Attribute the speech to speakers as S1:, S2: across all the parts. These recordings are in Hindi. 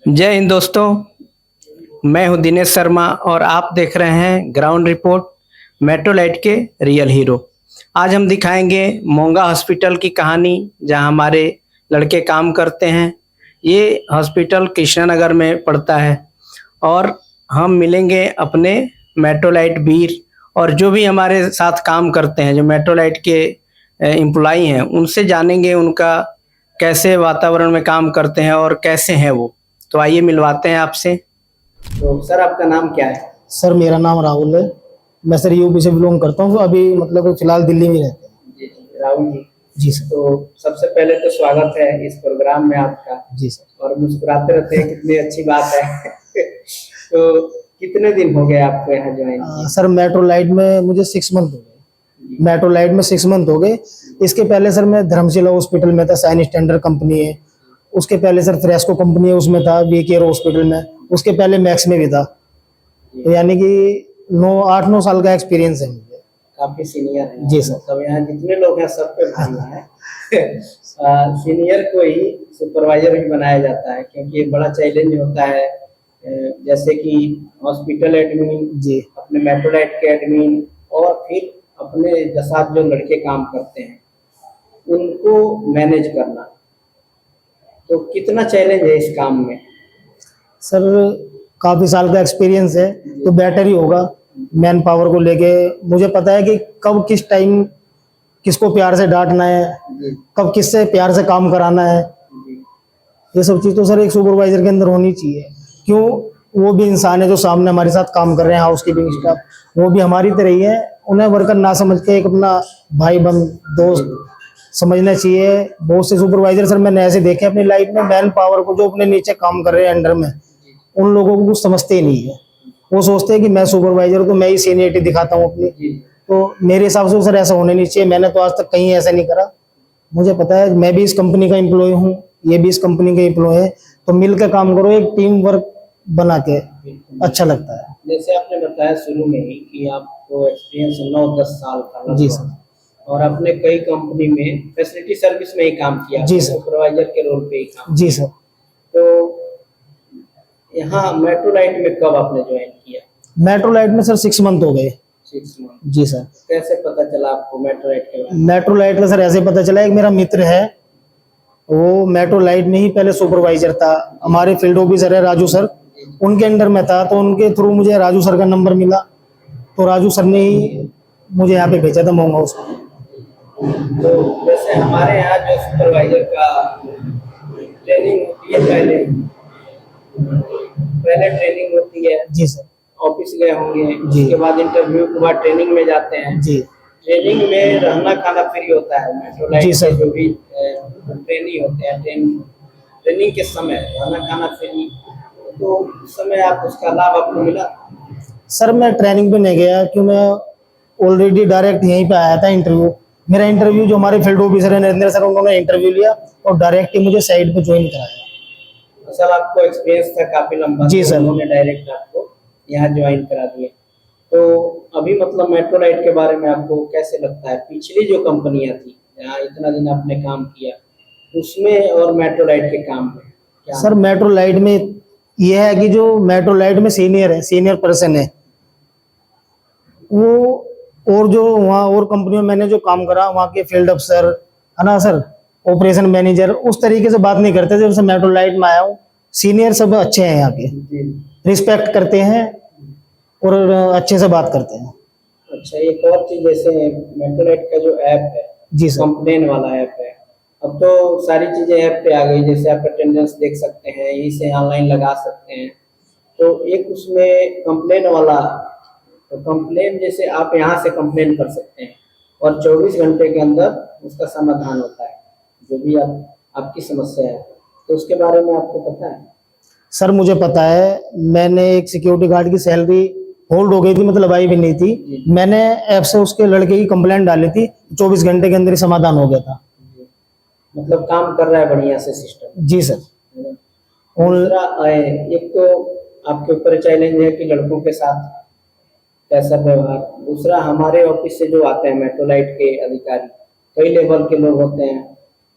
S1: जय हिंद दोस्तों। मैं हूं दिनेश शर्मा और आप देख रहे हैं ग्राउंड रिपोर्ट मेट्रोलाइट के रियल हीरो। आज हम दिखाएंगे मोंगा हॉस्पिटल की कहानी, जहां हमारे लड़के काम करते हैं। ये हॉस्पिटल कृष्णानगर में पड़ता है और हम मिलेंगे अपने मेट्रोलाइट वीर और जो भी हमारे साथ काम करते हैं, जो मेट्रोलाइट के एम्प्लॉई हैं, उनसे जानेंगे उनका कैसे वातावरण में काम करते हैं और कैसे हैं वो। तो आइए मिलवाते हैं आपसे। तो सर, आपका नाम क्या है?
S2: सर मेरा नाम राहुल है। मैं सर यूपी से बिलोंग करता हूँ। अभी मतलब फिलहाल दिल्ली में रहते हैं।
S1: जी जी, राहुल जी।
S2: जी सर।
S1: तो सबसे पहले तो स्वागत है इस प्रोग्राम में आपका।
S2: जी सर।
S1: और मुस्कुराते रहते हैं, कितनी अच्छी बात है। तो कितने दिन हो गए आपको यहाँ ज्वाइन किए?
S2: सर मेट्रोलाइट में मुझे 6 मंथ हो गए। मेट्रोलाइट में 6 मंथ हो गए। इसके पहले सर मैं धर्मशिला हॉस्पिटल में था, साइन स्टैंडर्ड कंपनी है। उसके पहले सर फ्रेस्को कंपनी है, उसमें था वी केयर हॉस्पिटल में। उसके पहले मैक्स में भी था। तो यानी कि 8-9 साल का एक्सपीरियंस है मुझे।
S1: काफी सीनियर है
S2: जी सर।
S1: मतलब यहाँ जितने लोग हैं सब पे भारी है। सीनियर को ही सुपरवाइजर भी बनाया जाता है, क्योंकि ये बड़ा चैलेंज होता है। जैसे कि हॉस्पिटल एडमिन
S2: जी।
S1: अपने मेट्रोलाइट के एडमिन और फिर अपने साथ जो लड़के काम करते हैं उनको मैनेज करना, तो कितना चैलेंज है इस काम में?
S2: सर काफी साल का एक्सपीरियंस है तो बेटर ही होगा। मैन पावर को लेके मुझे पता है कि कब किस टाइम किसको प्यार से डांटना है, कब किससे प्यार से काम कराना है। ये सब चीज तो सर एक सुपरवाइजर के अंदर होनी चाहिए। क्यों? वो भी इंसान है जो सामने हमारे साथ काम कर रहे हैं, हाउसकीपिंग स्टाफ, वो भी हमारी तरह ही है। उन्हें वर्कर ना समझ के एक अपना भाई बंद दोस्त समझना चाहिए। बहुत से सुपरवाइजर सर मैंने ऐसे देखे अपनी लाइफ में, मैन पावर को जो अपने नीचे काम कर रहे हैं अंडर में, उन लोगों को कुछ समझते ही नहीं है। वो सोचते हैं कि मैं सुपरवाइजर हूं तो मैं ही सीनियरिटी दिखाता हूँ अपनी। तो मेरे हिसाब से सर ऐसा होने नहीं चाहिए। मैंने तो आज तक कहीं ऐसा नहीं करा। मुझे पता है मैं भी इस कंपनी का एम्प्लॉय हूँ, ये भी इस कंपनी का एम्प्लॉय है। तो मिलकर काम करो, एक टीम वर्क बना के अच्छा लगता है।
S1: जैसे आपने बताया शुरू में ही कि आपको एक्सपीरियंस 9-10 साल का।
S2: जी सर।
S1: और आपने कई कंपनी में फैसिलिटी सर्विस में ही काम किया।
S2: जी सर।
S1: सुपरवाइजर के रोल पे ही काम।
S2: जी सर।
S1: तो यहाँ मेट्रोलाइट में कब आपने ज्वाइन किया?
S2: मेट्रोलाइट में सर 6 मंथ हो गए।
S1: 6 मंथ।
S2: जी सर।
S1: कैसे पता चला आपको मेट्रोलाइट के बारे में?
S2: मेट्रोलाइट का सर ऐसे पता चला, एक मेरा मित्र है, वो मेट्रोलाइट में ही पहले सुपरवाइजर था। हमारे फील्ड ऑफिसर है राजू सर, उनके अंडर में था। तो उनके थ्रू मुझे राजू सर का नंबर मिला, तो राजू सर ने ही मुझे यहाँ पे भेजा था मोंगा हाउस।
S1: तो जैसे हमारे यहाँ जो सुपरवाइजर का ट्रेनिंग होती है, पहले ट्रेनिंग होती है।
S2: जी सर।
S1: ऑफिस गए होंगे,
S2: जी।
S1: उसके बाद इंटरव्यू के बाद ट्रेनिंग में जाते हैं।
S2: जी।
S1: ट्रेनिंग में रहना खाना फ्री होता है। मेट्रोलाइट
S2: जी
S1: के
S2: सर।
S1: जो भी ट्रेनिंग होते हैं, ट्रेनिंग के समय रहना खाना फ्री। तो उस समय आप उसका लाभ आपको मिला?
S2: सर मैं ट्रेनिंग पे नहीं गया, क्यों, मैं ऑलरेडी डायरेक्ट यहीं पे आया था इंटरव्यू। मेरा इंटरव्यू जो हमारे फील्ड ऑफिसर है नरेंद्र सर, उन्होंने इंटरव्यू लिया और डायरेक्ट ही मुझे साइट पे ज्वाइन कराया।
S1: सर आपको एक्सपीरियंस था काफी लंबा।
S2: जी सर।
S1: उन्होंने डायरेक्ट आपको यहाँ ज्वाइन करा दिया। तो अभी मतलब मेट्रोलाइट के बारे में आपको कैसे लगता है? पिछली जो कंपनियां थी जहाँ इतना दिन आपने काम किया, उसमें और मेट्रोलाइट के काम में क्या?
S2: सर मेट्रोलाइट में यह है कि जो मेट्रोलाइट में सीनियर है, सीनियर पर्सन है वो, और जो वहाँ और कंपनियों में मैंने जो काम करा, वहाँ के फील्ड अफसर है ना सर, ऑपरेशन मैनेजर उस तरीके से बात नहीं करते जब से मेट्रोलाइट में आया हूँ। सीनियर सब अच्छे हैं यहाँ के, रिस्पेक्ट करते हैं और अच्छे से बात करते हैं।
S1: अच्छा, एक और चीज, जैसे मेट्रोलाइट का जो ऐप है,
S2: जी सर।
S1: कंप्लेन वाला ऐप है, अब तो सारी चीजें ऐप पे आ गई। जैसे आप अटेंडेंस देख सकते हैं, यहीं से ऑनलाइन लगा सकते हैं। तो एक उसमें कंप्लेन वाला, तो कंप्लेन जैसे आप यहाँ से कंप्लेन कर सकते हैं और 24 घंटे के अंदर उसका समाधान होता है, जो भी आपकी समस्या है। तो उसके बारे में आपको पता है?
S2: सर मुझे पता है। मैंने एक सिक्योरिटी गार्ड की सैलरी होल्ड हो गई थी, मतलब आई भी नहीं थी। मैंने ऐप से उसके लड़के की कंप्लेंट डाली थी, 24 घंटे के अंदर ही समाधान हो गया था।
S1: मतलब काम कर रहा है बढ़िया से सिस्टम।
S2: जी सर।
S1: दूसरा, एक तो आपके ऊपर चैलेंज है कि लड़कों के साथ कैसा व्यवहार। दूसरा, हमारे ऑफिस से जो आते हैं मेट्रोलाइट के अधिकारी, कई लेवल के लोग होते हैं।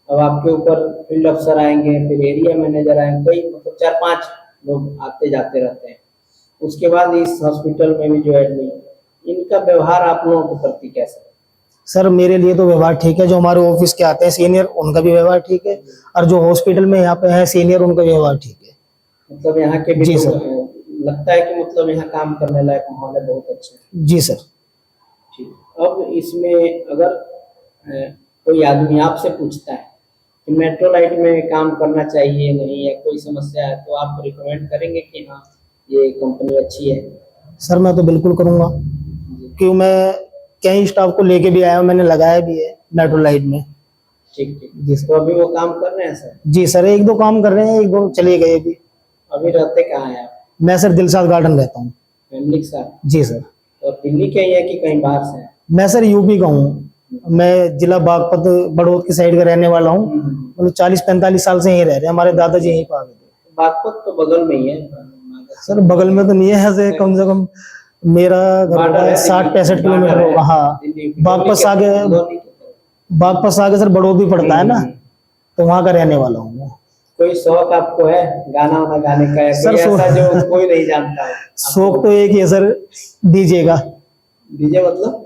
S1: अब आपके ऊपर फील्ड अफसर आएंगे, फिर एरिया मैनेजर आएंगे, कई मतलब 4-5 लोग आते जाते रहते हैं। उसके बाद इस हॉस्पिटल में भी जो एडमिट, इनका व्यवहार आप लोगों के प्रति कैसा है?
S2: सर मेरे लिए तो व्यवहार ठीक है, जो हमारे ऑफिस के आते हैं सीनियर उनका भी व्यवहार ठीक है, और जो हॉस्पिटल में यहाँ पे है सीनियर उनका व्यवहार ठीक है।
S1: मतलब यहाँ के भी
S2: जी
S1: लोग,
S2: सर।
S1: लगता है कि मतलब यहाँ काम करने लायक माहौल है, बहुत अच्छा है।
S2: जी सर।
S1: ठीक। अब इसमें अगर कोई आदमी आपसे पूछता है कि मेट्रो लाइट में काम करना चाहिए नहीं, या कोई समस्या है, तो आप रिकमेंड करेंगे कि हाँ ये कंपनी अच्छी है?
S2: सर मैं तो बिल्कुल करूँगा,
S1: जी।
S2: क्यों मैं कई स्टाफ को लेके भी आया हूँ, मैंने लगाया भी है मेट्रो लाइट में।
S1: ठीक ठीक।
S2: जी सर।
S1: तो अभी वो काम कर रहे हैं सर?
S2: जी सर, एक दो काम कर रहे हैं, एक दो चले गए भी।
S1: अभी रहते कहाँ हैं आप?
S2: मैं सर दिलशाद गार्डन रहता हूँ।
S1: फैमिली के साथ?
S2: जी सर।
S1: और दिल्ली के ही है कि कहीं बाहर से हैं?
S2: मैं सर यूपी का हूँ, मैं जिला बागपत बड़ौद की साइड का रहने वाला हूँ। मतलब 40-45 साल से यहीं रह रहे हैं, हमारे दादाजी यहीं पर आ गए थे।
S1: बागपत तो बगल में ही है
S2: सर बगल में तो नहीं है, ऐसे कम से कम मेरा घर
S1: बॉर्डर है,
S2: 60-65 किलोमीटर
S1: बॉर्डर है,
S2: होगा। हाँ,
S1: दिल्ली
S2: बागपत आगे, बागपत आगे सर बड़ौद भी पड़ता है ना, तो वहाँ का रहने वाला हूँ मैं।
S1: कोई शौक आपको है गाना वाना गाने का, या
S2: सर,
S1: कोई ऐसा जो कोई नहीं जानता हो?
S2: शौक तो एक ही है सर, डीजे का।
S1: डीजे मतलब?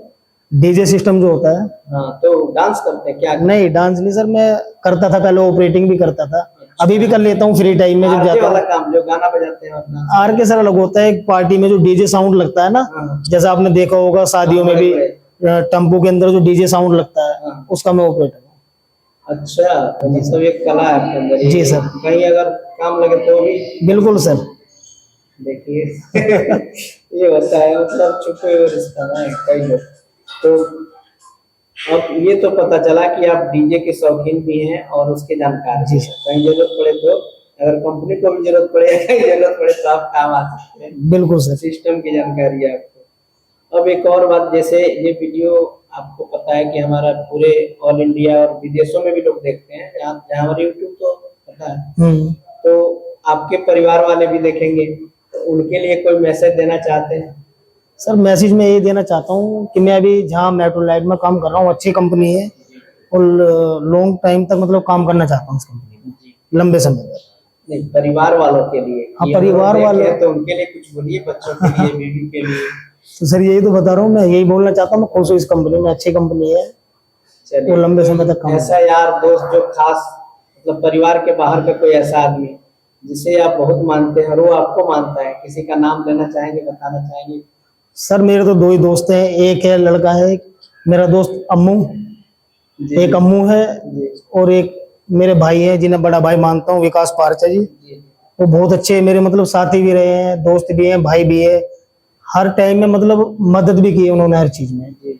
S2: डीजे सिस्टम जो होता है।
S1: हाँ, तो डांस करते हैं क्या?
S2: नहीं डांस नहीं सर, मैं करता था पहले, ऑपरेटिंग भी करता था, अभी भी कर लेता हूँ फ्री टाइम में जब
S1: आरजे
S2: जाता
S1: वाला
S2: हूँ।
S1: काम जो गाना बजाते हैं अपना?
S2: आर के सर अलग होता है, एक पार्टी में जो डीजे साउंड लगता है ना,
S1: हाँ।
S2: जैसा आपने देखा होगा शादियों में भी टेम्पो के अंदर जो डीजे साउंड लगता है,
S1: हाँ।
S2: उसका मैं ऑपरेटर हूँ।
S1: अच्छा, तो मतलब एक कला है आपके अंदर।
S2: जी सर।
S1: कहीं अगर काम लगे तो भी?
S2: बिल्कुल सर।
S1: देखिए ये होता है, मतलब छुपे हुए रिश्ता है कई लोग। तो अब ये तो पता चला कि आप डीजे के शौकीन भी हैं और उसके जानकार भी हैं। कहीं जरूरत पड़े तो, अगर कंपनी को भी जरूरत पड़े या कहीं जरूरत पड़े तो आप काम आ सकते हैं।
S2: बिल्कुल सर।
S1: सिस्टम की जानकारी है आपको। अब एक और बात, जैसे ये वीडियो आपको पता है कि हमारा पूरे ऑल इंडिया और विदेशों में भी लोग देखते हैं, जहाँ हमारे यूट्यूब तो पता है, तो आपके परिवार वाले भी देखेंगे, तो उनके लिए कोई मैसेज देना चाहते हैं?
S2: सर मैसेज में यही देना चाहता हूँ कि मैं अभी जहाँ मेट्रो लाइट में काम कर रहा हूँ, अच्छी कंपनी है, और लॉन्ग टाइम तक मतलब काम करना चाहता हूँ उस कंपनी में, लंबे समय तक।
S1: नहीं, परिवार वालों के लिए।
S2: हाँ,
S1: कि
S2: परिवार
S1: अगर
S2: वालों,
S1: देखें तो उनके लिए कुछ बोलिए, बच्चों के लिए, बीवी के लिए।
S2: तो सर यही तो बता रहा हूँ, मैं यही बोलना चाहता हूँ, मैं खुश हूँ इस कंपनी में, अच्छी कंपनी है,
S1: चलिए,
S2: वो लंबे समय तक काम
S1: ऐसा यार दोस्त जो खास, मतलब परिवार के बाहर का कोई ऐसा आदमी जिसे आप बहुत मानते हैं और वो आपको मानता है, किसी का नाम लेना चाहेंगे, बताना चाहेंगे?
S2: सर मेरे तो दो ही दोस्त हैं, एक है लड़का है मेरा दोस्त अम्मू,
S1: जी,
S2: एक अम्मू है,
S1: जी,
S2: और एक मेरे भाई है जिन्हें बड़ा भाई मानता हूँ, विकास पारचा जी।
S1: जी,
S2: वो बहुत अच्छे, मेरे मतलब साथी भी रहे हैं, दोस्त भी हैं, भाई भी है, हर टाइम में मतलब मदद भी की है उन्होंने हर चीज में।
S1: जी,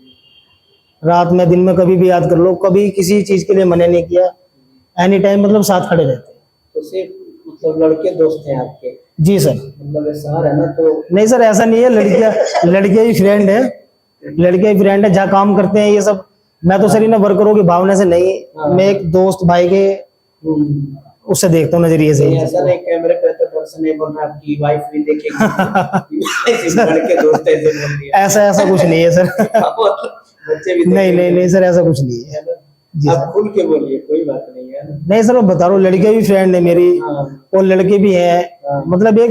S2: रात में दिन में कभी भी याद कर लो, कभी किसी चीज के लिए मना नहीं किया, एनी टाइम मतलब साथ खड़े रहते हैं।
S1: तो सिर्फ मतलब लड़के दोस्त हैं आपके?
S2: जी सर।
S1: मतलब ये शहर है ना, तो
S2: नहीं सर ऐसा नहीं है, लड़कियां ही फ्रेंड है, लड़कियां ही फ्रेंड है, जहाँ काम करते हैं ये सब। मैं तो सर इन्हें वर्करों की भावना से नहीं, मैं एक दोस्त भाई के उससे देखता हूँ, नजरिए से।
S1: ऐसा नहीं कैमरे पे तो डर से नहीं बोल रहा, आपकी वाइफ भी देखेगी लड़के दोस्त ऐसे बोल दिया।
S2: ऐसा कुछ नहीं है सर।
S1: बच्चे भी
S2: नहीं सर, ऐसा कुछ नहीं है। जी
S1: आप
S2: सर।
S1: खुल के बोलिए, कोई बात नहीं है।
S2: नहीं सर मैं बता रहा हूँ, लड़कियां भी फ्रेंड है मेरी,
S1: हाँ।
S2: और लड़के भी हैं, मतलब एक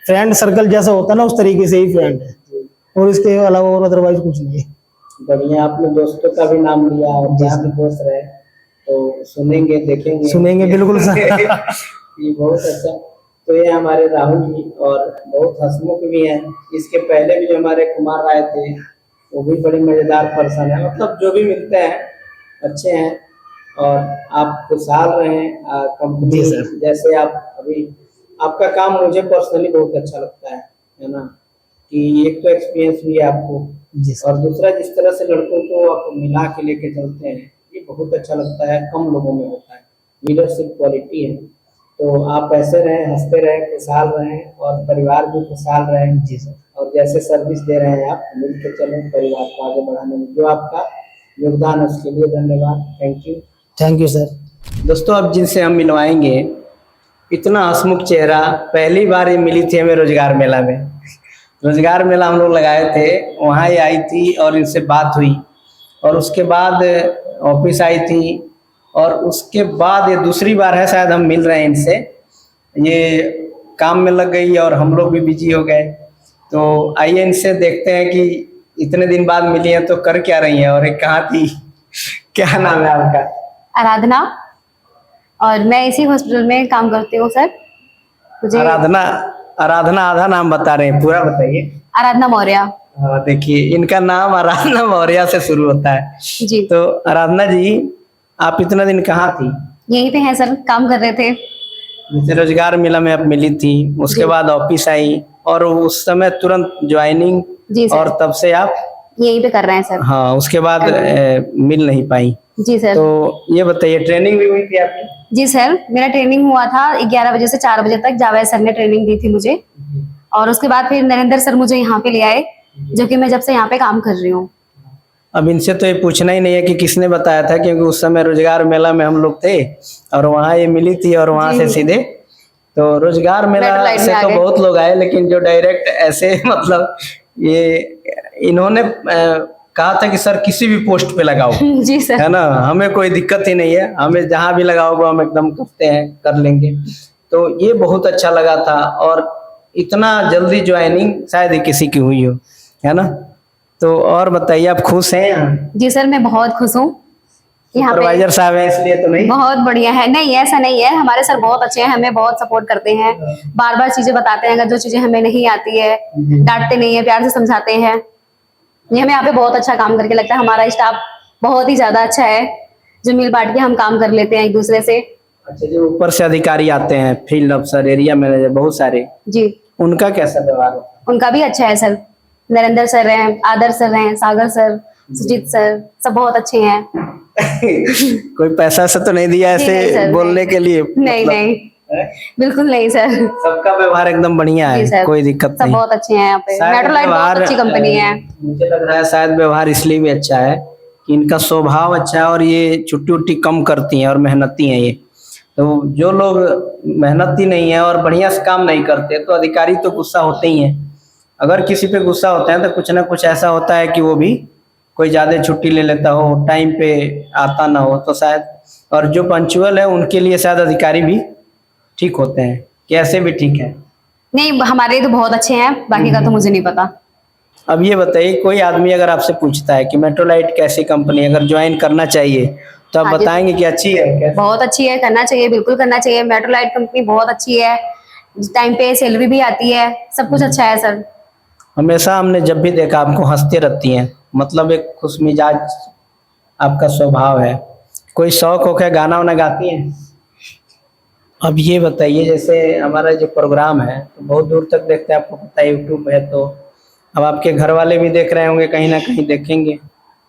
S2: फ्रेंड सर्कल जैसा होता है ना, उस तरीके से ही फ्रेंड है, और इसके अलावा और अदरवाइज कुछ नहीं है।
S1: बढ़िया, आपने दोस्तों का भी नाम लिया, और जहाँ भी दोस्त रहे तो सुनेंगे, देखेंगे
S2: बिल्कुल सर।
S1: ये बहुत अच्छा। तो ये हमारे राहुल जी, और बहुत हंसमुख भी हैं। इसके पहले भी जो हमारे कुमार राय थे, वो भी बड़े मजेदार पर्सन है, मतलब जो भी मिलते हैं अच्छे हैं। और आप खुशहाल रहें, कंपनी जैसे आप अभी, आपका काम मुझे पर्सनली बहुत अच्छा लगता है ना, कि एक तो एक्सपीरियंस भी है आपको, और दूसरा जिस तरह से लड़कों को आप मिला के लेके चलते हैं, ये बहुत अच्छा लगता है, कम लोगों में होता है, लीडरशिप क्वालिटी है। तो आप ऐसे रहें, हंसते रहें, खुशहाल रहें, और परिवार भी खुशहाल रहें। जी सर। और जैसे सर्विस दे रहे हैं आप, मिल के चलें, परिवार को आगे बढ़ाने में जो आपका योगदान है उसके लिए धन्यवाद। Thank you sir. दोस्तों अब जिनसे हम मिलवाएंगे, इतना हंसमुख चेहरा पहली बार ये मिली थी हमें रोजगार मेला में। रोजगार मेला हम लोग लगाए थे, वहाँ ये आई थी और इनसे बात हुई, और उसके बाद ऑफिस आई थी, और उसके बाद ये दूसरी बार है शायद हम मिल रहे हैं इनसे। ये काम में लग गई और हम लोग भी बिजी हो गए। तो आइए इनसे देखते हैं कि इतने दिन बाद मिली हैं तो कर क्या रही हैं और एक कहाँ थी। क्या नाम है आपका?
S3: आराधना। और मैं इसी हॉस्पिटल में काम करती हूँ सर। मुझे
S1: आराधना। आराधना आधा नाम बता रहे हैं, पूरा बताइए।
S3: आराधना मौर्य।
S1: हाँ, देखिए इनका नाम आराधना मौर्य से शुरू होता है।
S3: जी,
S1: तो आराधना जी, आप इतना दिन कहाँ थी?
S3: यहीं पे हैं सर, काम कर रहे थे।
S1: जैसे रोजगार मेला में आप मिली थी, उसके
S3: जी।
S1: बाद ऑफिस आई और उस समय तुरंत ज्वाइनिंग,
S3: जी सर,
S1: और तब से आप,
S3: यहीं पे कर रहे हैं सर।
S1: हाँ उसके बाद मिल नहीं पाई।
S3: जी सर।
S1: तो ये बताइए, ट्रेनिंग भी हुई थी आपकी?
S3: जी सर, मेरा ट्रेनिंग हुआ था 11 बजे से 4 बजे तक। जावेद सर ने ट्रेनिंग दी थी मुझे, और उसके बाद फिर नरेंद्र सर मुझे यहाँ पे ले आए, जो कि मैं जब से यहाँ पे काम कर रही हूँ।
S1: अब इनसे तो ये पूछना ही नहीं है कि किसने बताया था, क्योंकि उस समय रोजगार मेला में हम लोग थे और वहाँ ये मिली थी और वहाँ से
S3: जी।
S1: सीधे तो रोजगार मेला
S3: मेट्रो लाइन
S1: से
S3: में आ
S1: तो
S3: गए।
S1: बहुत लोग आए, लेकिन जो डायरेक्ट ऐसे मतलब ये इन्होंने कहा था कि सर किसी भी पोस्ट पे लगाओ,
S3: जी सर।
S1: है ना, हमें कोई दिक्कत ही नहीं है, हमें जहाँ भी लगाओगे हम एकदम करते हैं, कर लेंगे। तो ये बहुत अच्छा लगा था, और इतना जल्दी ज्वाइनिंग शायद ही किसी की हुई हो, है ना। तो और बताइए, आप खुश हैं यहाँ?
S3: जी सर, मैं बहुत खुश हूँ यहाँ पे।
S1: सुपरवाइजर साहब है इसलिए तो नहीं?
S3: बहुत बढ़िया है। नहीं, ऐसा नहीं है, हमारे सर बहुत अच्छे हैं, हमें बहुत सपोर्ट करते हैं, बार बार चीजें बताते हैं, अगर जो चीजें हमें नहीं आती है डांटते नहीं है, प्यार से समझाते हैं। ये हमें यहाँ पे बहुत अच्छा काम करके लगता है। हमारा स्टाफ बहुत ही ज्यादा अच्छा है, जो मिल बांट के हम काम कर लेते हैं एक दूसरे से।
S1: अच्छा, जो ऊपर से अधिकारी आते हैं, फील्ड अफसर, एरिया मैनेजर, बहुत सारे,
S3: जी,
S1: उनका कैसा व्यवहार होता
S3: उनका भी अच्छा है सर। नरेंद्र सर हैं, आदर्श सर हैं, सागर सर, सुजीत सर, सब बहुत अच्छे हैं।
S1: है? कोई पैसा से तो नहीं दिया
S3: जी नहीं
S1: ऐसे
S3: सर,
S1: बोलने
S3: नहीं।
S1: के लिए?
S3: नहीं
S1: मतलब,
S3: नहीं,
S1: है?
S3: बिल्कुल नहीं सर।
S1: सबका व्यवहार एकदम बढ़िया
S3: जी
S1: है,
S3: सर,
S1: कोई दिक्कत
S3: सब
S1: नहीं।
S3: बहुत अच्छे हैं यहाँ पे।
S1: शायद
S3: मेट्रो लाइट बहुत
S1: व्यवहार,
S3: अच्छी कंपनी है।
S1: मुझे लग रहा है शायद व्यवहार इसलिए भी अच्छा है कि इनका स्वभाव अच्छा है, और ये छुट्टी उट्टी कम करती हैं और मेहनती हैं ये। तो जो लोग मेहनती नहीं है और बढ़िया से काम नहीं करते, तो अधिकारी तो गुस्सा होते ही हैं। अगर किसी पे गुस्सा होता है तो कुछ ना कुछ ऐसा होता है कि वो भी कोई ज्यादा छुट्टी ले लेता हो, टाइम पे आता ना हो, तो शायद, और जो पंचुअल है उनके लिए शायद अधिकारी भी ठीक होते हैं, कि ऐसे भी ठीक है।
S3: नहीं, हमारे तो बहुत अच्छे हैं, बाकी का तो मुझे नहीं पता।
S1: अब ये बताइए, कोई आदमी अगर आपसे पूछता है कि मेट्रोलाइट कैसी कंपनी है, अगर ज्वाइन करना चाहिए, तो आप
S3: हाँ जी।
S1: बताएंगे कि अच्छी है? कैसी?
S3: बहुत अच्छी है, करना चाहिए, बिल्कुल करना चाहिए। मेट्रो लाइट कंपनी बहुत अच्छी है, टाइम पे सैलरी भी आती है, सब कुछ अच्छा है सर।
S1: हमेशा हमने जब भी देखा आपको हंसते रहती हैं, मतलब एक खुश मिजाज आपका स्वभाव है। कोई शौक हो क्या, गाना वाना गाती हैं? अब ये बताइए, जैसे हमारा जो प्रोग्राम है तो बहुत दूर तक देखते हैं, आपको पता है यूट्यूब है, तो अब आपके घर वाले भी देख रहे होंगे, कहीं ना कहीं देखेंगे,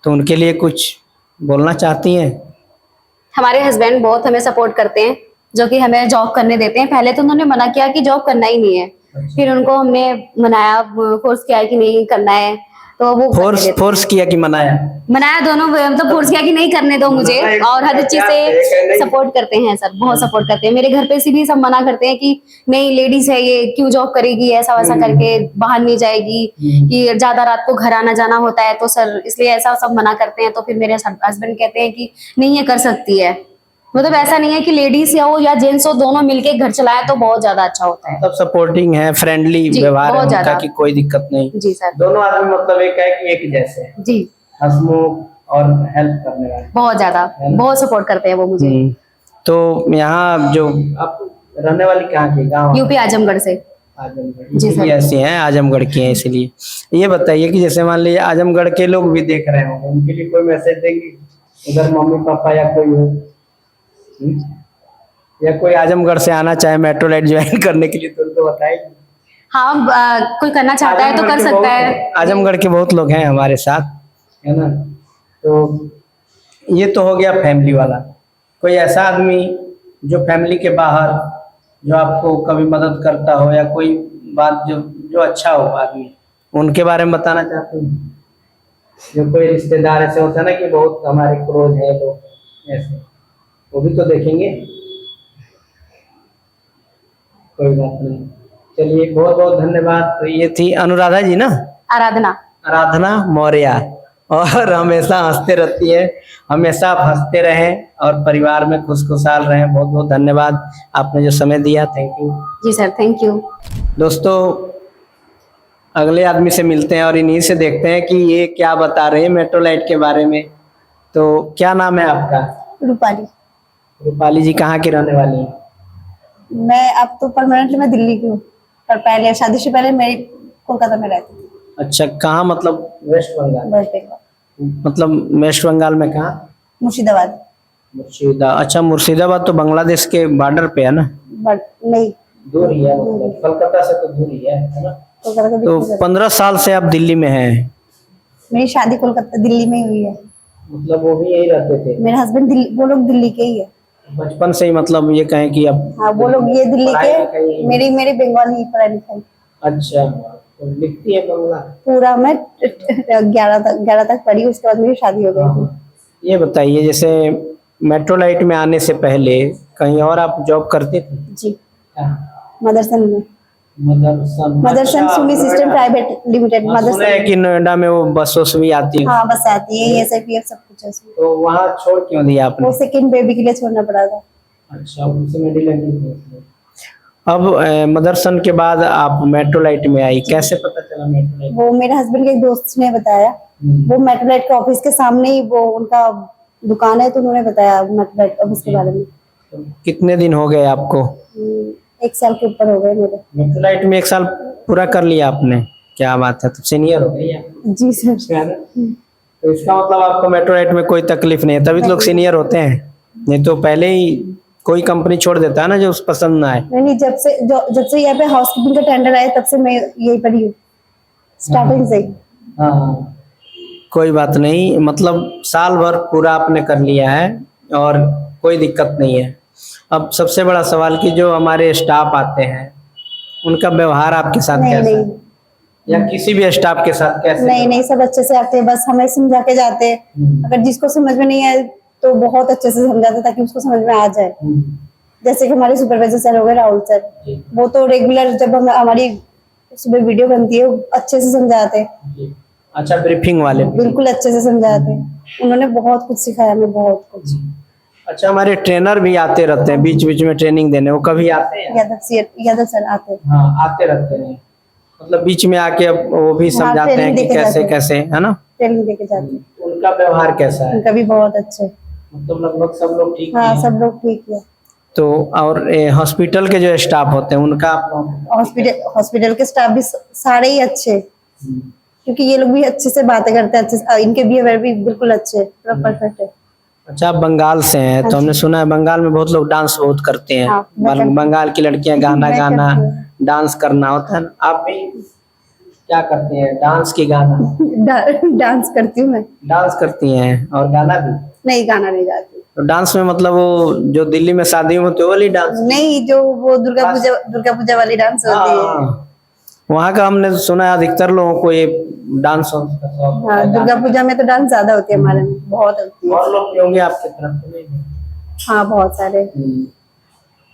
S1: तो उनके लिए कुछ बोलना चाहती हैं?
S3: हमारे हस्बैंड बहुत हमें सपोर्ट करते हैं, जो कि हमें जॉब करने देते हैं। पहले तो उन्होंने मना किया कि जॉब करना ही नहीं है, फिर उनको हमने मनाया, फोर्स किया कि नहीं करना है, तो वो करने
S1: फोर्स
S3: देते
S1: फोर्स किया कि मनाया?
S3: हैं। मनाया दोनों, मतलब फोर्स किया कि नहीं करने दो मुझे, और हर चीज से सपोर्ट करते हैं सर, बहुत सपोर्ट करते हैं। मेरे घर पे से भी सब मना करते हैं कि नहीं, लेडीज है ये, क्यों जॉब करेगी, ऐसा वैसा करके बाहर नहीं जाएगी, कि ज्यादा रात को घर आना जाना होता है, तो सर इसलिए ऐसा सब मना करते हैं। तो फिर मेरे हस्बैंड कहते हैं कि नहीं, ये कर सकती है। मतलब ऐसा नहीं है कि लेडीज हो या जेंट्स हो, दोनों मिलके घर चलाए तो बहुत ज्यादा अच्छा होता है।
S1: सब सपोर्टिंग है, फ्रेंडली
S3: जी,
S1: व्यवहार है
S3: बहुत
S1: उनका,
S3: ज्यादा।
S1: कि कोई दिक्कत नहीं।
S3: जी सर।
S1: दोनों आदमी मतलब एक है कि एक जैसे हैं,
S3: जी,
S1: हंसमुख और हेल्प करने वाले।
S3: बहुत ज्यादा,
S1: है ना?
S3: बहुत सपोर्ट करते हैं वो मुझे।
S1: तो यहाँ जो आप रहने वाली कहाँ की, गाँव?
S3: यूपी आजमगढ़ से।
S1: आजमगढ़।
S3: जी सर।
S1: इसीलिए ऐसी हैं, आजमगढ़ की हैं इसलिए। ये बताइए कि जैसे मान लीजिए आजमगढ़ के लोग भी देख रहे होंगे, उनके लिए कोई मैसेज देंगे, उधर मम्मी पापा या कोई हो? हम्म? या कोई आजमगढ़ से आना चाहे मेट्रोलाइट ज्वाइन करने के लिए, तो उनको बताएंगे?
S3: हाँ, कोई करना चाहता है तो
S1: आजमगढ़
S3: कर
S1: के
S3: सकता
S1: बहुत-
S3: है।
S1: आजमगढ़ के बहुत लोग हैं हमारे साथ, है ना। तो ये तो हो गया फैमिली वाला। कोई ऐसा आदमी जो फैमिली के बाहर, जो आपको कभी मदद करता हो, या कोई बात जो जो अच्छा हो आदमी, उनके बारे में बताना चाहते हैं? जो कोई रिश्तेदार ऐसे होता है ना कि बहुत हमारे क्लोज है लोग, ऐसे, वो भी तो देखेंगे। कोई बात नहीं, चलिए, बहुत बहुत धन्यवाद। तो ये थी अनुराधा जी ना?
S3: आराधना।
S1: आराधना मौर्य। और हमेशा हंसते रहती है। हमेशा आप हंसते रहें और परिवार में खुशखुशाल रहें। बहुत बहुत धन्यवाद आपने जो समय दिया। Thank you.
S3: जी सर, थैंक यू।
S1: दोस्तों अगले आदमी से मिलते हैं और इन्हीं से देखते हैं कि ये क्या बता रहे हैं मेट्रोलाइट के बारे में। तो क्या नाम है आपका?
S4: रूपाली।
S1: रूपाली जी कहाँ की रहने वाली हैं?
S4: मैं अब तो परमानेंटली मैं दिल्ली की हूँ, पर पहले शादी से पहले मैं कोलकाता में रहती थी।
S1: अच्छा, कहाँ मतलब? वेस्ट बंगाल।
S4: वेस्ट बंगाल,
S1: मतलब वेस्ट बंगाल में कहाँ?
S4: मुर्शिदाबाद।
S1: मुर्शिदाबाद। अच्छा, मुर्शिदाबाद तो बांग्लादेश के बॉर्डर पे है ना?
S4: बट नहीं,
S1: दूर ही है, मतलब कोलकाता से तो दूर ही है ना?
S4: कोलकाता के
S1: तो
S4: बीच में।
S1: 15 साल से आप दिल्ली में हैं?
S4: मेरी शादी कोलकाता दिल्ली में ही हुई है।
S1: मतलब वो भी यही रहते थे?
S4: मेरे हस्बैंड दिल्ली, वो लोग दिल्ली के ही है।
S1: बचपन से ही मतलब ये कहें कि अब?
S4: हाँ, वो लोग ये दिल्ली
S1: पढ़ाई लिखाई?
S4: के। मेरी बंगाली पढ़ाई लिखाई।
S1: अच्छा, तो लिखती है बांग्ला?
S4: पूरा मैं 11 तक पढ़ी, उसके बाद मेरी शादी हो गई थी।
S1: ये बताइए, जैसे मेट्रोलाइट में आने से पहले कहीं और आप जॉब करते थे?
S4: जी,
S1: कहाँ?
S4: मदरसन में। मदरसन
S1: अच्छा,
S4: सुमी सिस्टम प्राइवेट लिमिटेड।
S1: हाँ, सुना है
S4: मदरसन।
S1: कि नोएडा में वो बस वस भी आती है।
S4: हाँ, बस आती है, SIPF सब कुछ है उसमें।
S1: तो वहाँ छोड़ क्यों दिया आपने?
S4: वो सेकंड बेबी के लिए छोड़ना पड़ा था।
S1: अच्छा, उनसे मेडी लगी थी इसलिए। अब मदरसन के बाद आप मेट्रोलाइट में आई, कैसे पता चला मेट्रोलाइट?
S4: वो मेरे हस्बैंड के एक दोस्त ने बताया। वो मेट्रोलाइट के ऑफिस के सामने ही वो उनका दुकान है, तो उन्होंने बताया मेट्रोलाइट ऑफिस के बारे में।
S1: तो कितने दिन हो गए आपको?
S4: 1 साल के ऊपर हो गए मेरे।
S1: मेट्रोलाइट में 1 साल पूरा कर लिया आपने? क्या बात है, तो सीनियर हो गई आप।
S4: जी सर।
S1: तो इसका मतलब आपको मेट्रोलाइट में कोई तकलीफ नहीं है, तभी तो लोग सीनियर होते हैं। नहीं तो पहले ही कोई कंपनी छोड़ देता है ना जो उस पसंद ना आए।
S4: नहीं, जब से यहाँ पे हाउसकीपिंग का टेंडर आया तब से मैं यही पढ़ी हूँ, स्टार्टिंग से ही।
S1: हाँ, कोई बात नहीं, मतलब साल भर पूरा आपने कर लिया है और कोई दिक्कत नहीं है। अब सबसे बड़ा सवाल कि जो हमारे स्टाफ आते हैं उनका व्यवहार आपके साथ
S4: नहीं
S1: कैसा है?
S4: नहीं
S1: या किसी भी स्टाफ के साथ कैसे?
S4: नहीं, सब अच्छे से आते हैं, बस हमें समझा के जाते हैं। अगर जिसको समझ में नहीं आए तो बहुत अच्छे से समझाते ताकि उसको समझ में आ जाए। जैसे कि हमारे सुपरवाइजर सर हो गए, राहुल सर,
S1: जी।
S4: वो तो रेगुलर जब हमारी सुबह वीडियो बनती है वो अच्छे से समझाते हैं।
S1: जी। अच्छा, ब्रीफिंग वाले?
S4: बिल्कुल अच्छे से समझाते हैं, उन्होंने बहुत कुछ सिखाया हमें, बहुत कुछ।
S1: अच्छा, हमारे ट्रेनर भी आते रहते हैं बीच बीच में ट्रेनिंग देने, वो कभी आते हैं?
S4: यादव सर आते हैं।
S1: हाँ, आते रहते हैं, मतलब बीच में आके अब वो भी समझाते हैं
S4: ट्रेनिंग
S1: कि
S4: देके
S1: कैसे
S4: जाते हैं।
S1: कैसे, है ना?
S4: ट्रेनिंग देके जाते हैं।
S1: उनका व्यवहार कैसा है?
S4: उनका भी बहुत अच्छे।
S1: मतलब लगभग सब लोग ठीक ही
S4: हाँ,
S1: हैं?
S4: सब लोग ठीक है।
S1: तो और हॉस्पिटल के जो स्टाफ होते हैं उनका आप लोग?
S4: हॉस्पिटल के स्टाफ भी सारे ही अच्छे, क्योंकि ये लोग भी अच्छे से बातें करते हैं, अच्छे से, इनके बिहेवियर भी बिल्कुल अच्छे, पूरा परफेक्ट है।
S1: अच्छा, आप बंगाल से हैं
S4: हाँ
S1: तो
S4: जी।
S1: हमने सुना है बंगाल में बहुत लोग डांस बहुत करते हैं।
S4: हाँ, मैं करती हूँ।
S1: बंगाल की लड़कियां गाना
S4: मैं
S1: गाना,
S4: करती हूँ।
S1: डांस करना होता है ना? आप भी क्या करती हैं, डांस की गाना?
S4: डांस करती हूँ मैं।
S1: डांस करती हैं और गाना भी?
S4: नहीं, गाना नहीं गाती।
S1: तो डांस में मतलब वो जो दिल्ली में शादी में होती है वो वाली डांस?
S4: नहीं, जो वो दुर्गा पूजा वाली डांस होती है।
S1: हाँ, वहाँ का हमने सुना है अधिकतर लोगों को ये डांस का शौक
S4: हाँ,
S1: है।
S4: दुर्गा पूजा में तो डांस ज्यादा होती है हमारे में, बहुत होती है।
S1: और लोग भी होंगे आपकी तरफ तो नहीं?
S4: हाँ, बहुत सारे।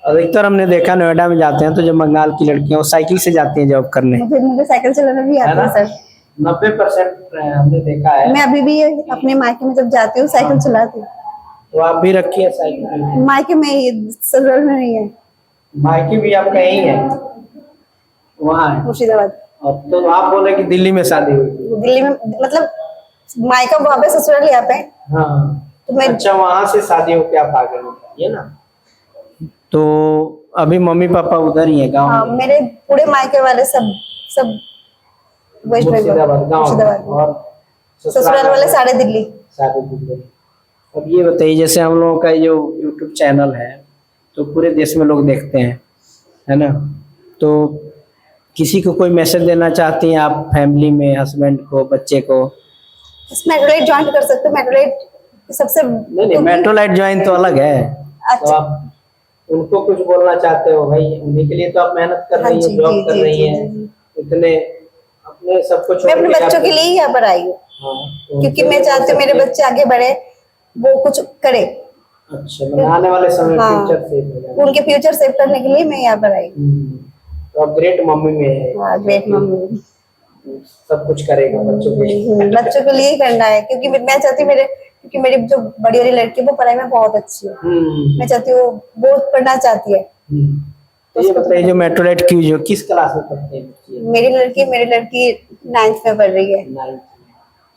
S1: अधिकतर हमने देखा नोएडा में जाते हैं तो जो बंगाल की लड़कियां वो साइकिल से जाती हैं जॉब करने,
S4: मुझे साइकिल चलाना भी
S1: है
S4: आता
S1: ना?
S4: है सर।
S1: 90% हमने देखा है।
S4: मैं अभी भी अपने मायके में जब जाती हूँ साइकिल चलाती हूँ।
S1: तो आप भी रखी है साइकिल?
S4: मायके में ही, ससुराल में नहीं है।
S1: मायके भी आपका यही है? वहाँ है?
S4: मुर्शिदाबाद।
S1: और तो आप बोले कि दिल्ली में शादी हुई थी?
S4: दिल्ली में मतलब मायका वहाँ पे, ससुराल यहाँ पे।
S1: हाँ,
S4: तो मैं
S1: अच्छा, वहाँ से शादी होके आप आ गए, ये ना? तो अभी मम्मी पापा उधर ही है गाँव
S4: हाँ,
S1: में?
S4: मेरे पूरे मायके वाले सब वेस्ट बंगाल,
S1: मुर्शिदाबाद गाँव में।
S4: मुर्शिदाबाद।
S1: और
S4: ससुराल वाले सारे दिल्ली।
S1: सारे दिल्ली। अब ये बताइए, जैसे हम लोगों का जो YouTube चैनल है तो पूरे देश में लोग देखते हैं, है ना? तो किसी को कोई मैसेज देना चाहती हैं आप, फैमिली में, हस्बैंड को, बच्चे को?
S4: मेट्रोलाइट ज्वाइन कर सकते हो। मेट्रोलाइट सबसे
S1: नहीं, मेट्रोलाइट ज्वाइन तो अलग है। तो
S4: अच्छा।
S1: आप उनको कुछ बोलना चाहते हो? भाई उन्हीं के लिए तो आप मेहनत कर रही
S4: हाँ
S1: हैं,
S4: जी,
S1: जॉब
S4: जी,
S1: कर
S4: जी,
S1: रही
S4: जी,
S1: हैं,
S4: जी।
S1: इतने अपने सब कुछ।
S4: मैं अपने बच्चों के लिए ही यहाँ पर आई हूँ, क्योंकि मैं चाहती हूँ मेरे बच्चे आगे बढ़े, वो कुछ करे।
S1: अच्छा, मतलब आने वाले समय
S4: हाँ,
S1: फ्यूचर सेव हो जाए।
S4: उनके फ्यूचर सेव करने के लिए मैं यहाँ पर आई।
S1: तो आप ग्रेट मम्मी में है।
S4: हाँ, ग्रेट मम्मी।
S1: सब कुछ करेगा बच्चों के लिए।
S4: बच्चों के लिए ही करना है, क्योंकि मैं चाहती हूँ क्योंकि मेरी जो बड़ी वाली लड़की है वो पढ़ाई में बहुत अच्छी है। मैं चाहती हूँ वो पढ़ना चाहती है।
S1: तो ये बताइए जो मेट्रोलाइट क्यूज हो किस क्लास में पढ़ते हैं बच्चे?
S4: मेरी लड़की 9th में पढ़ रही है।
S1: 9th में।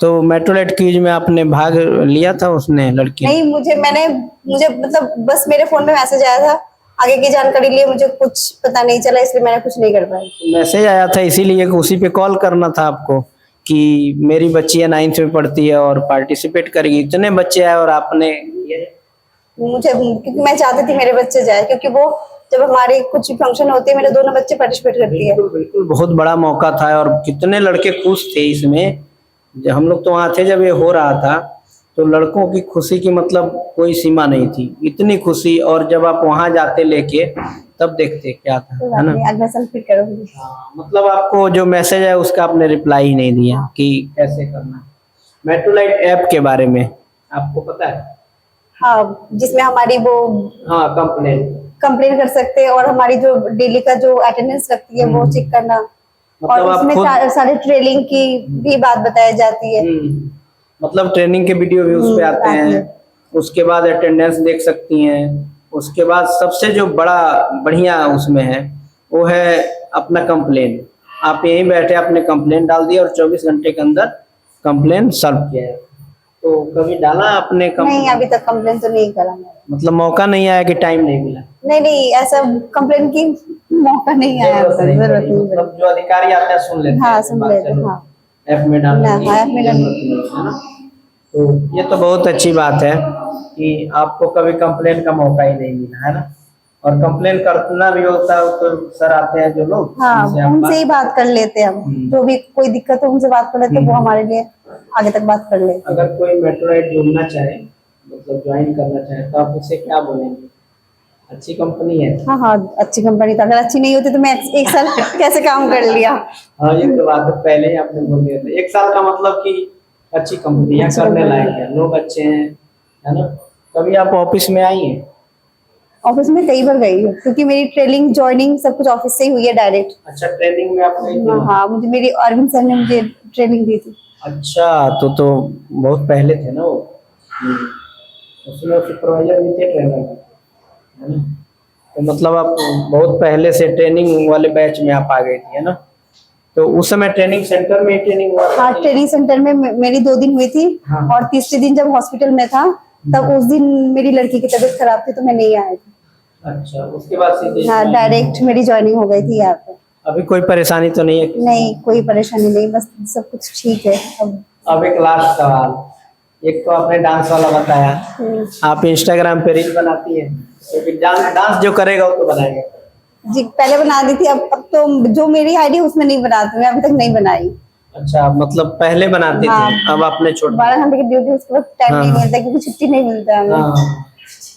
S1: तो मेट्रोलाइट क्यूज में आपने भाग लिया था उसने लड़की ने?
S4: नहीं, मुझे मतलब बस मेरे फोन में मैसेज आया था, आगे की जानकारी लिए मुझे कुछ पता नहीं चला, इसलिए मैंने कुछ नहीं कर पाई।
S1: मैसेज आया था इसीलिए कि उसी पे कॉल करना था आपको कि मेरी बच्ची है 9th में पढ़ती है और पार्टिसिपेट करेगी। इतने बच्चे आए और आपने
S4: क्योंकि मैं चाहती थी मेरे बच्चे जाए, क्योंकि वो जब हमारे कुछ फंक्शन होते हैं मेरे दोनों बच्चे पार्टिसिपेट करती है।
S1: बिल्कुल बिल्कुल, बहुत बड़ा मौका था और कितने लड़के खुश थे इसमें। जब हम लोग तो वहाँ थे जब ये हो रहा था, तो लड़कों की खुशी की मतलब कोई सीमा नहीं थी, इतनी खुशी। और जब आप वहाँ जाते लेके तब देखते क्या था, है ना?
S4: आज मैं सेल्फी करूंगी।
S1: हाँ, मतलब आपको जो मैसेज है उसका आपने रिप्लाई ही नहीं दिया कि कैसे करना है। मेट्रोलाइट ऐप के बारे में आपको पता है?
S4: हाँ, जिसमें हमारी वो
S1: हाँ,
S4: कंप्लेन कर सकते हैं और हमारी जो डेली का जो अटेंडेंस लगती है वो चेक करना, और
S1: मतलब आप
S4: उसमें
S1: खुद
S4: सारे ट्रेनिंग की भी बात बताई जाती है।
S1: मतलब ट्रेनिंग के वीडियो भी उस पे आते
S4: आती
S1: हैं।
S4: है।
S1: उसके बाद अटेंडेंस देख सकती हैं। उसके बाद सबसे जो बड़ा बढ़िया उसमें है वो है अपना कंप्लेन। आप यहीं बैठे अपने कंप्लेन डाल दिया और 24 घंटे के अंदर कंप्लेन सॉल्व किया है। तो कभी डाला आपने
S4: नहीं, अभी तक कंप्लेन तो नहीं करा मैंने।
S1: मतलब मौका नहीं आया कि टाइम नहीं मिला?
S4: नहीं, ऐसा कंप्लेन की मौका नहीं आया,
S1: जरूरत नहीं
S4: जरूरत
S1: पड़ी।
S4: नहीं पड़ी।
S1: मतलब जो अधिकारी आते हैं सुन लेते हैं।
S4: हाँ, सुन लेते हैं, हाँ।
S1: ऐप में डालने की
S4: ऐप में
S1: जरूरत नहीं है ना। तो ये तो बहुत अच्छी बात है कि आपको कभी कंप्लेन का मौका ही नहीं मिला, है ना? और कंप्लेन करना भी होता है तो सर आते हैं जो लोग,
S4: हाँ,
S1: उनसे आप
S4: उनसे ही बात कर लेते हैं हम। जो भी कोई दिक्कत हो उनसे बात कर लेते हैं, वो हमारे लिए आगे तक बात कर लेते हैं।
S1: अगर कोई मेट्रोलाइट जुड़ना चाहे, मतलब ज्वाइन करना चाहे, तो आप उसे क्या बोलेंगे? अच्छी कंपनी है?
S4: हाँ, अच्छी कंपनी। तो अगर अच्छी नहीं होती तो मैं एक साल कैसे काम कर लिया।
S1: हाँ, ये तो बात है, पहले ही आपने बोल दिया था। 1 साल का मतलब कि अच्छी कंपनी है, करने लायक है, लोग अच्छे हैं, है ना? कभी आप ऑफिस में आई हैं?
S4: ऑफिस में कई बार गई हूँ, क्योंकि मेरी ट्रेनिंग ज्वाइनिंग सब कुछ ऑफिस से ही हुई है डायरेक्ट।
S1: अच्छा, ट्रेनिंग में आप गई थी?
S4: हाँ, मेरी अरविंद सर ने मुझे ट्रेनिंग दी थी।
S1: अच्छा, तो बहुत पहले थे ना वो। उसमें सुपरवाइजर भी थे, ट्रेनर भी थे, है ना? तो मतलब आप बहुत पहले से ट्रेनिंग वाले बैच में आप आ गई थी, है ना? तो उस समय ट्रेनिंग सेंटर में ट्रेनिंग हुआ था?
S4: हाँ, ट्रेनिंग सेंटर में मेरी 2 दिन हुई थी।
S1: हाँ।
S4: और तीसरे दिन जब हॉस्पिटल में था तब उस दिन मेरी लड़की की तबीयत खराब थी तो मैं नहीं आया था।
S1: अच्छा, उसके बाद सीधे
S4: हाँ, डायरेक्ट मेरी ज्वाइनिंग हो गई थी यहाँ पे।
S1: अभी कोई परेशानी तो नहीं है?
S4: नहीं, कोई परेशानी नहीं, बस सब कुछ ठीक है अब।
S1: एक लास्ट सवाल। एक तो आपने डांस वाला बताया, आप इंस्टाग्राम पे रील बनाती है, तो डांस जो करेगा वो तो बनाएगा?
S4: जी, पहले बना दी थी, अब तो जो मेरी आईडी उसमें नहीं बनाती, मैं अभी तक नहीं बनाई।
S1: अच्छा, मतलब पहले बनाते
S4: हाँ।
S1: थे, अब आपने छोड़ दिया?
S4: 12 घंटे की ड्यूटी, उसके बाद टाइम
S1: हाँ।
S4: नहीं मिलता, क्योंकि छुट्टी नहीं मिलता हमें।
S1: हाँ,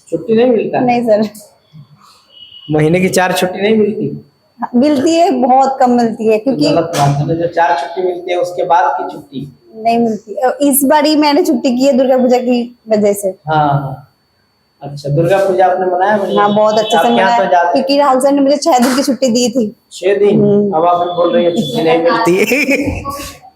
S1: छुट्टी नहीं मिलता?
S4: नहीं सर,
S1: महीने की 4 छुट्टी नहीं मिलती?
S4: मिलती है, बहुत कम मिलती है, क्योंकि
S1: गलत बात है ना, जो 4 छुट्टी मिलती है उसके बाद की छुट्टी
S4: नहीं मिलती। इस बार ही मैंने छुट्टी की है दुर्गा पूजा की वजह से।
S1: हाँ। अच्छा, दुर्गा पूजा आपने मनाया?
S4: हाँ, बहुत अच्छे से
S1: आपके यहाँ
S4: मनाया,
S1: तो जाते
S4: क्योंकि राहुल सर ने मुझे 6 दिन की छुट्टी दी थी।
S1: 6 दिन? अब आप बोल रही है छुट्टी नहीं मिलती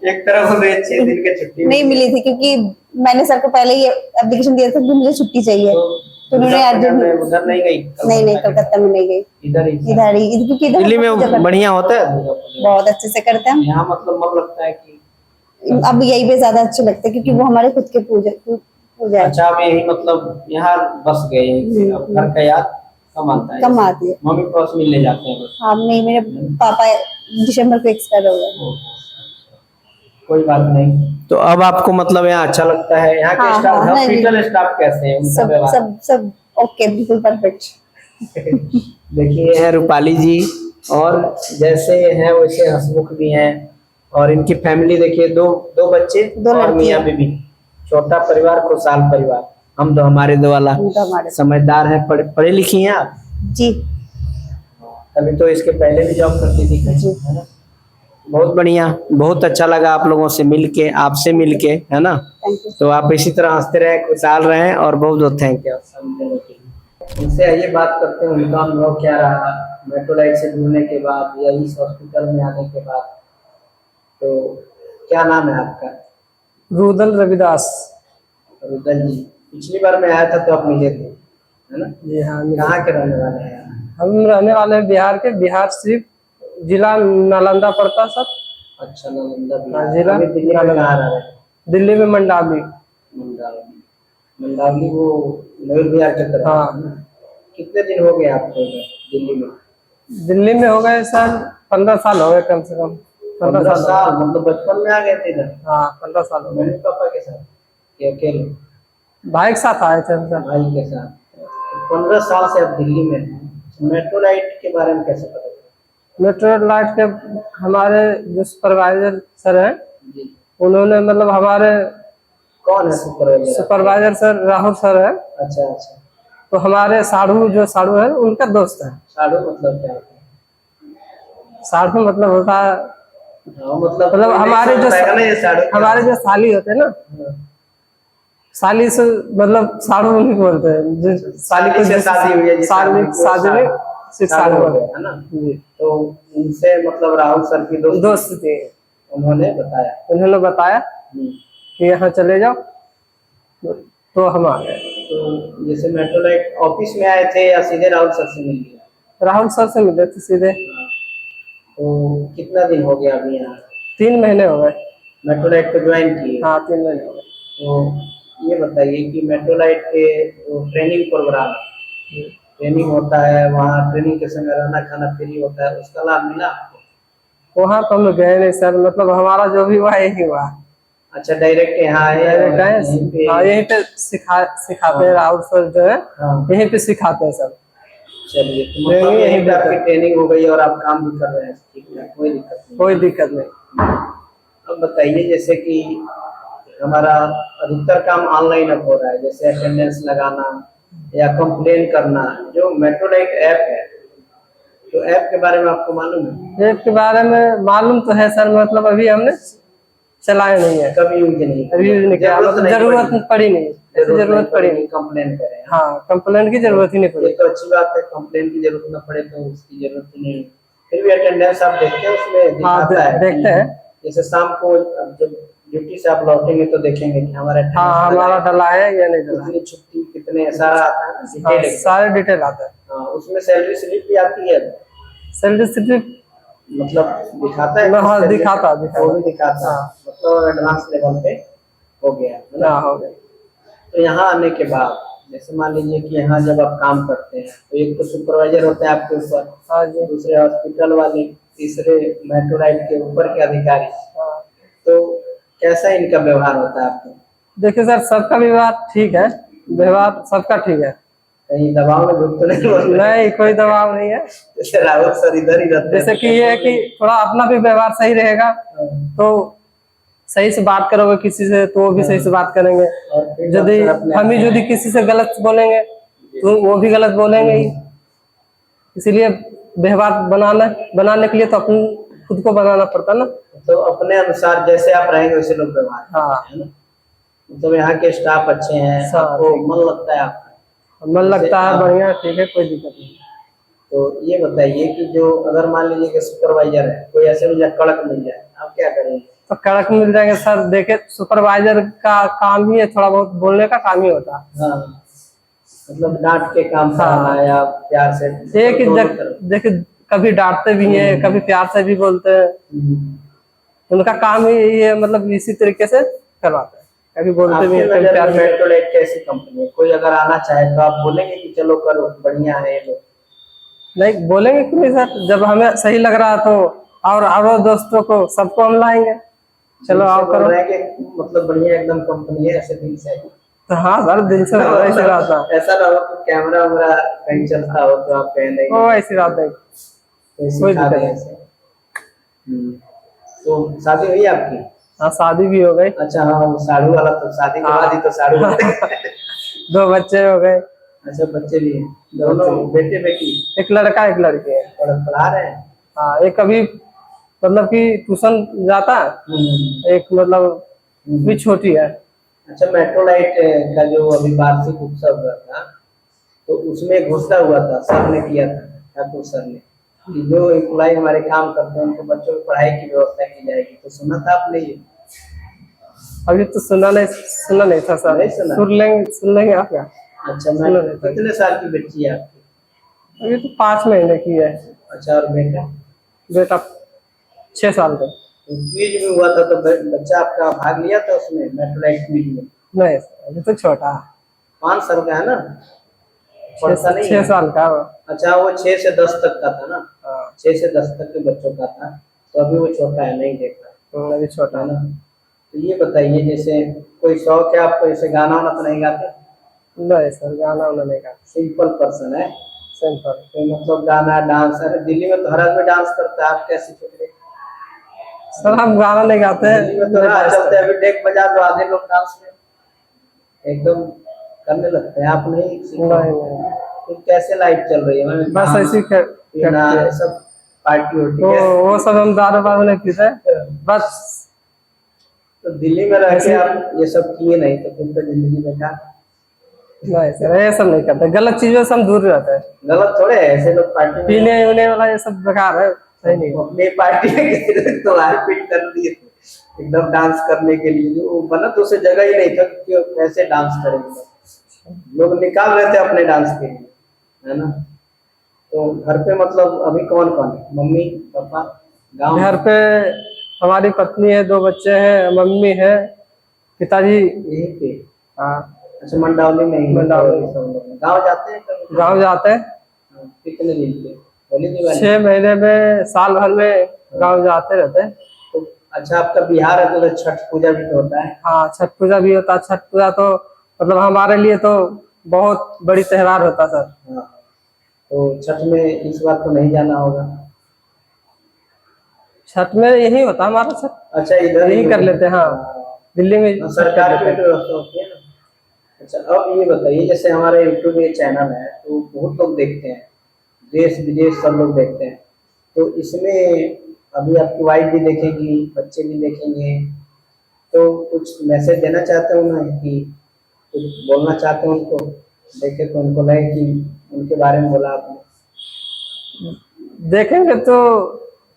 S1: एक तरफ बोल रही है 6 दिन की छुट्टी
S4: नहीं मिली थी, क्योंकि मैंने सर को पहले ही एप्लीकेशन दिया था कि मुझे छुट्टी चाहिए, तो उन्होंने
S1: उधर नहीं गई?
S4: नहीं, कलकत्ता में नहीं गई,
S1: इधर ही?
S4: क्योंकि इधर
S1: दिल्ली में बढ़िया होता है दुर्गा पूजा?
S4: बहुत अच्छे से करते हैं।
S1: यहाँ मतलब मन लगता है कि
S4: अब यही पे ज्यादा अच्छे लगते हैं, क्योंकि वो हमारे खुद के पूजा है।
S1: अच्छा, अब यही मतलब यहाँ बस गए हैं, अब घर का याद कम आता है?
S4: कम आती है।
S1: मम्मी पापा से मिलने जाते हैं बस?
S4: हाँ, नहीं, मेरे पापा दिसंबर को एक्सपायर हो गए।
S1: कोई बात नहीं। तो अब आपको मतलब यहाँ अच्छा लगता है? यहाँ के
S4: हाँ,
S1: स्टाफ,
S4: हाँ,
S1: हॉस्पिटल स्टाफ कैसे हैं, उनका व्यवहार?
S4: सब ओके, बिल्कुल परफेक्ट।
S1: देखिए, ये है रूपाली जी, और जैसे हैं वैसे हंसमुख भी हैं। और इनकी फैमिली देखिए, दो बच्चे,
S4: 2
S1: और
S4: लड़कियां।
S1: मियाँ बीबी, छोटा परिवार, खुशहाल परिवार। हम तो हमारे दो वाला समझदार है, पढ़े लिखी हैं आप?
S4: जी।
S1: अभी तो इसके पहले भी जॉब करती थी, है ना? बहुत बढ़िया, बहुत अच्छा लगा आप लोगों से मिलके, आपसे मिलके, है ना? तो आप इसी तरह हंसते रहे, खुशहाल रहें, और बहुत बहुत थैंक यू समझने के लिए। इनसे आइए बात करते हैं, उनका अनुभव क्या रहा मेट्रोलाइट से जुड़ने के बाद या इस हॉस्पिटल में आने के बाद। तो क्या नाम है आपका?
S5: रुदल रविदास।
S1: रुदल जी, पिछली बार मैं आया था तो आप मिले थे, है ना?
S5: जी हाँ,
S1: कहाँ के रहने वाले हैं?
S5: हम रहने वाले हैं बिहार के, बिहार सिर्फ जिला नालंदा पड़ता सर।
S1: अच्छा, नालंदा
S5: हाँ,
S1: बिहार।
S5: जिला
S1: अभी दिल्ली में
S5: नालंदा।
S1: कहाँ रह रहे हैं?
S5: दिल्ली में मंडावी।
S1: मंडावली। मंडावली वो मयूर विहार की तरफ
S5: हाँ।
S1: है ना? कितने दिन हो गए आपको इधर दिल्ली में?
S5: दिल्ली में हो गए सर 15 साल हो गए कम से कम।
S1: 15
S5: 15 साल
S1: साल, मतलब बचपन में आ गए थे इधर?
S5: हाँ 15 साल हो गए।
S1: मम्मी पापा के साथ या अकेले?
S5: भाई के साथ आए थे हम सर।
S1: भाई के साथ। 15 साल से आप दिल्ली में हैं। मेट्रो लाइट के बारे में कैसे पता चला?
S5: मेट्रो लाइट के हमारे जो सुपरवाइजर सर हैं,
S1: जी।
S5: उन्होंने मतलब हमारे
S1: कौन है supervisor?
S5: Supervisor sir Rahul sir है।
S1: अच्छा अच्छा।
S5: तो हमारे साढ़ू है उनका दोस्त है।
S1: साधु मतलब क्या होता है?
S5: साढ़ू मतलब होता है,
S1: हाँ, मतलब
S5: मतलब हमारे जो
S1: बताएगा ना ये साधु क्या
S5: हमारे जो साली होते हैं ना,
S1: होता है?
S5: साली से मतलब साढ़ू नहीं बोलते हैं, जो साली को
S1: से शादी हुई है, जिस
S5: साली
S1: आदमी को
S5: शादी में सिर्फ
S1: साधु
S5: साढ़ू
S1: हो
S5: बोलते
S1: गया, है ना?
S5: हैं। जी,
S1: तो उनसे मतलब राहुल सर की
S5: दोस्त थे।
S1: उन्होंने बताया।
S5: उन्होंने बताया
S1: हम्म।
S5: कि यहाँ चले जाओ, तो हम आ गए।
S1: तो जैसे मेट्रो लाइट ऑफिस में आए थे या सीधे राहुल सर से मिल लिया?
S5: राहुल सर से मिले थे सीधे।
S1: तो कितना दिन हो गया अभी यहाँ
S5: 3 महीने हो गए।
S1: मेट्रो लाइट को ज्वाइन किए?
S5: हाँ 3 महीने हो गए।
S1: तो ये बताइए कि मेट्रो लाइट के ट्रेनिंग प्रोग्राम, ट्रेनिंग होता है वहाँ, ट्रेनिंग के समय रहना खाना फ्री होता है, उसका लाभ मिला आपको?
S5: वहाँ तो हम लोग गए नहीं सर, मतलब हमारा जो भी हुआ यही हुआ।
S1: अच्छा, डायरेक्ट यहाँ आए
S5: डायरेक्ट
S1: और
S5: आए,
S1: यहीं पे?
S5: हाँ यहीं पे सिखाते हैं राहुल सर जो है,
S1: हाँ।
S5: यहीं पे सिखाते हैं सब।
S1: चलिए, तो
S5: ट्रेनिंग
S1: मतलब
S5: यहीं
S1: यहीं पे
S5: पे
S1: आपकी ट्रेनिंग हो गई और आप काम भी कर रहे हैं, ठीक है, कोई दिक्कत नहीं।
S5: कोई दिक्कत नहीं।
S1: अब बताइए, जैसे कि हमारा अधिकतर काम ऑनलाइन अब हो रहा है, जैसे अटेंडेंस लगाना या कंप्लेन करना, जो मेट्रो लाइट ऐप है, तो ऐप के बारे में आपको मालूम है?
S5: ऐप के बारे में मालूम तो है सर, मतलब अभी हमने चलाया नहीं है,
S1: कभी यूज नहीं
S5: अभी यूज नहीं किया, मतलब जरूरत पड़ी नहीं, ऐसी जरूरत पड़ी नहीं।
S1: कंप्लेन करें?
S5: हाँ कंप्लेंट की जरूरत ही नहीं
S1: ये
S5: पड़ी।
S1: तो अच्छी बात है, कंप्लेन की जरूरत ना पड़े तो उसकी जरूरत ही नहीं। फिर भी अटेंडेंस आप देखते हैं उसमें
S5: हाँ
S1: दिखाता है?
S5: देखते हैं।
S1: जैसे शाम को जब ड्यूटी से आप लौटेंगे तो देखेंगे कि हमारा
S5: हाँ
S1: attendance
S5: हमारा
S1: लगा है,
S5: डला है या नहीं डला है।
S1: कितनी छुट्टी, कितने, सारा आता है ना,
S5: हाँ,
S1: डिटेल एकदम।
S5: सारे डिटेल आता है।
S1: हाँ, उसमें सैलरी स्लिप भी आती है,
S5: सैलरी स्लिप
S1: मतलब दिखाता है?
S5: हाँ,
S1: किस
S5: दिखाता है,
S1: तरीके- वो भी दिखाता है,
S5: हाँ।
S1: मतलब एडवांस लेवल पे हो गया है ना?
S5: हाँ हो गए।
S1: तो यहाँ आने के बाद जैसे मान लीजिए कि यहाँ जब आप काम करते हैं तो एक तो सुपरवाइजर होते हैं आपके ऊपर,
S5: हाँ जी।
S1: दूसरे हॉस्पिटल वाले, तीसरे मेट्रो लाइट के ऊपर के अधिकारी,
S5: हाँ।
S1: तो कैसा इनका व्यवहार होता है आपको?
S5: देखिए सर, सबका व्यवहार ठीक है, व्यवहार सबका ठीक है,
S1: कहीं दबाव में झुक तो नहीं बोल रहे?
S5: नहीं कोई दबाव नहीं है।
S1: जैसे राहुल सर इधर ही रहते हैं,
S5: जैसे कि ये है कि थोड़ा अपना भी व्यवहार सही रहेगा, तो सही से बात करोगे किसी से तो वो भी सही से बात करेंगे।
S1: और फिर
S5: यदि
S1: अक्सर अपने-
S5: हम ही यदि किसी से गलत बोलेंगे तो वो भी गलत बोलेंगे ही, इसीलिए व्यवहार बनाने के लिए तो अपन खुद को बनाना पड़ता ना।
S1: तो अपने अनुसार जैसे आप रहेंगे वैसे लोग व्यवहार करते
S5: हाँ।
S1: हैं ना? मतलब यहाँ के स्टाफ अच्छे हैं,
S5: हाँ,
S1: आपको
S5: ठीक।
S1: मन लगता है आपका?
S5: मन लगता है,
S1: आप-
S5: बढ़िया, ठीक है, कोई दिक्कत नहीं।
S1: तो ये बताइए कि जो अगर मान लीजिए कि सुपरवाइजर है, कोई ऐसे मिल जाए, कड़क मिल जाए, आप क्या करेंगे?
S5: तो कड़क मिल जाएंगे सर, देखे सुपरवाइजर का काम ही है थोड़ा बहुत बोलने का काम ही होता है।
S1: हाँ, मतलब डांट के काम
S5: हाँ।
S1: कराना या प्यार से?
S5: एक
S1: दोनों तरफ।
S5: देखिए कभी डांटते भी हैं, कभी प्यार से भी बोलते हैं, उनका काम ही यही है, मतलब इसी तरीके से करवाते हैं, कभी बोलते भी
S1: आपकी
S5: हैं कभी
S1: नजर
S5: प्यार
S1: में
S5: से।
S1: मेट्रो लाइट कैसी कंपनी है? कोई अगर आना चाहे तो आप बोलेंगे कि चलो करो, बढ़िया है ये लोग?
S5: नहीं बोलेंगे क्यों नहीं सर, जब हमें सही लग रहा है तो और दोस्तों को सबको हम लाएंगे, चलो
S1: दिल से
S5: आओ
S1: बोल
S5: करो।
S1: रहे हैं कि मतलब बढ़िया एकदम कंपनी है, ऐसे दिल से?
S5: तो हाँ सर, दिल से ऐसी बात है,
S1: ऐसा ना हो कि कैमरा वैमरा कहीं चलता हो तो आप कहें नहीं,
S5: ओ ऐसी बात है,
S1: कोई
S5: कोई
S1: सिखा
S5: दिक्कत
S1: दे
S5: नहीं।
S1: ऐसे। तो शादी हुई आपकी?
S5: हाँ शादी भी हो गई,
S1: अच्छा, हाँ, वो साड़ू वाला तो शादी के
S5: हाँ।
S1: बाद ही तो साड़ू होते हैं।
S5: 2 बच्चे हो गए,
S1: अच्छा, बच्चे भी हैं?
S5: दो
S1: दोनों
S5: बच्चे।
S1: बेटे बेटी?
S5: एक लड़का एक लड़की है।
S1: पढ़ा रहे हैं?
S5: हाँ एक अभी मतलब कि ट्यूशन जाता है, एक मतलब भी छोटी है।
S1: अच्छा, मेट्रो लाइट का जो अभी वार्षिक उत्सव हुआ था तो उसमें घोषणा हुआ था, सर ने किया था, ठाकुर सर ने, कि जो एम्प्लॉय हमारे काम करते हैं उनके बच्चों की पढ़ाई की व्यवस्था की जाएगी, तो सुना था आपने ये?
S5: अभी तो सुना नहीं था सर।
S1: नहीं सुना?
S5: सुन लेंगे आप क्या?
S1: अच्छा,
S5: सुना
S1: मैं
S5: नहीं था।
S1: कितने साल की बच्ची है आपकी?
S5: अभी तो 5 महीने की है।
S1: अच्छा, और बेटा?
S5: बेटा 6 साल का।
S1: क्विज में हुआ था तो बच्चा आपका भाग लिया था उसमें, मेट्रोलाइट क्विज में?
S5: नहीं सर, अभी तो छोटा है।
S1: 5 साल का है ना? पढ़ता नहीं
S5: 6
S1: है?
S5: साल का वो।
S1: अच्छा, वो 6 से 10 तक का था ना?
S5: हाँ,
S1: 6 से 10 तक के बच्चों का था, तो अभी वो छोटा है, नहीं देख रहा
S5: अभी छोटा
S1: है
S5: है।
S1: ना? तो ये बताइए, जैसे कोई शौक है आपको, जैसे गाना वाना तो नहीं गाते?
S5: नहीं सर, गाना वाना नहीं गाते।
S1: सिंपल पर्सन है,
S5: सिंपल।
S1: तो मतलब गाना डांस है, दिल्ली में तो हर आदमी डांस करता है, आप कैसे छूट गए?
S5: सर हम गाना नहीं गाते हैं।
S1: दिल्ली में तो राह चलते हैं, अभी डेक बजा दो आधे लोग डांस में एकदम करने लगते हैं, आप नहीं सीखे?
S5: नहीं।
S1: तो कैसे लाइफ चल रही है? मतलब
S5: बस
S1: खाना,
S5: ऐसी
S1: पीना,
S5: करते हैं।
S1: ये सब पार्टी होती
S5: तो
S1: है?
S5: वो सब हम दारू वारू नहीं पीते, बस।
S1: तो दिल्ली में रह के
S5: ऐसे-
S1: आप ये सब किए नहीं तो फिर तो जिंदगी बेकार।
S5: नहीं सर, ये सब नहीं करते। गलत चीजों से हम दूर रहते हैं।
S1: गलत थोड़े है ऐसे लोग पार्टी में,
S5: पीने उने वाला ये सब बेकार है, सही नहीं है।
S1: अपनी पार्टी में किसी ने तो मारपीट कर दी एकदम डांस करने के लिए, वो बना तो उसे जगह ही नहीं था कि वो कैसे डांस करेंगे, लोग निकाल रहे थे अपने डांस के लिए, है ना? तो घर पे मतलब अभी कौन कौन है? Mummy papa? गाँव
S5: घर पे हमारी पत्नी है, 2 बच्चे हैं, मम्मी है, पिताजी।
S1: यही पे?
S5: हाँ,
S1: अच्छा, मंडावली में ही?
S5: मंडावली।
S1: सब लोग गाँव जाते हैं कभी?
S5: गाँव जाते हैं।
S1: हाँ, कितने दिन के? होली दिवाली?
S5: 6 महीने में, साल भर में गाँव जाते रहते हैं।
S1: तो अच्छा, आपका बिहार है तो छठ पूजा भी तो होता है?
S5: हाँ, छठ पूजा भी होता है। छठ पूजा तो मतलब हमारे लिए तो बहुत बड़ी त्योहार होता है सर।
S1: हाँ, तो छठ में इस बार तो नहीं जाना होगा?
S5: छठ में यही होता है हमारा छठ।
S1: अच्छा, इधर
S5: यही कर लेते हैं। हाँ, दिल्ली में
S1: हाँ, सरकार की भी व्यवस्था होती है ना। अच्छा, अब ये बताइए, जैसे हमारा यूट्यूब ये चैनल है तो बहुत लोग देखते हैं, देश विदेश सब लोग देखते हैं, तो इसमें अभी आपकी वाइफ भी देखेंगी, बच्चे भी देखेंगे, तो कुछ मैसेज देना चाहते हो ना, कि कुछ बोलना चाहते हो उनको, देखे तो उनको लगे कि उनके बारे में बोला आपने?
S5: देखेंगे तो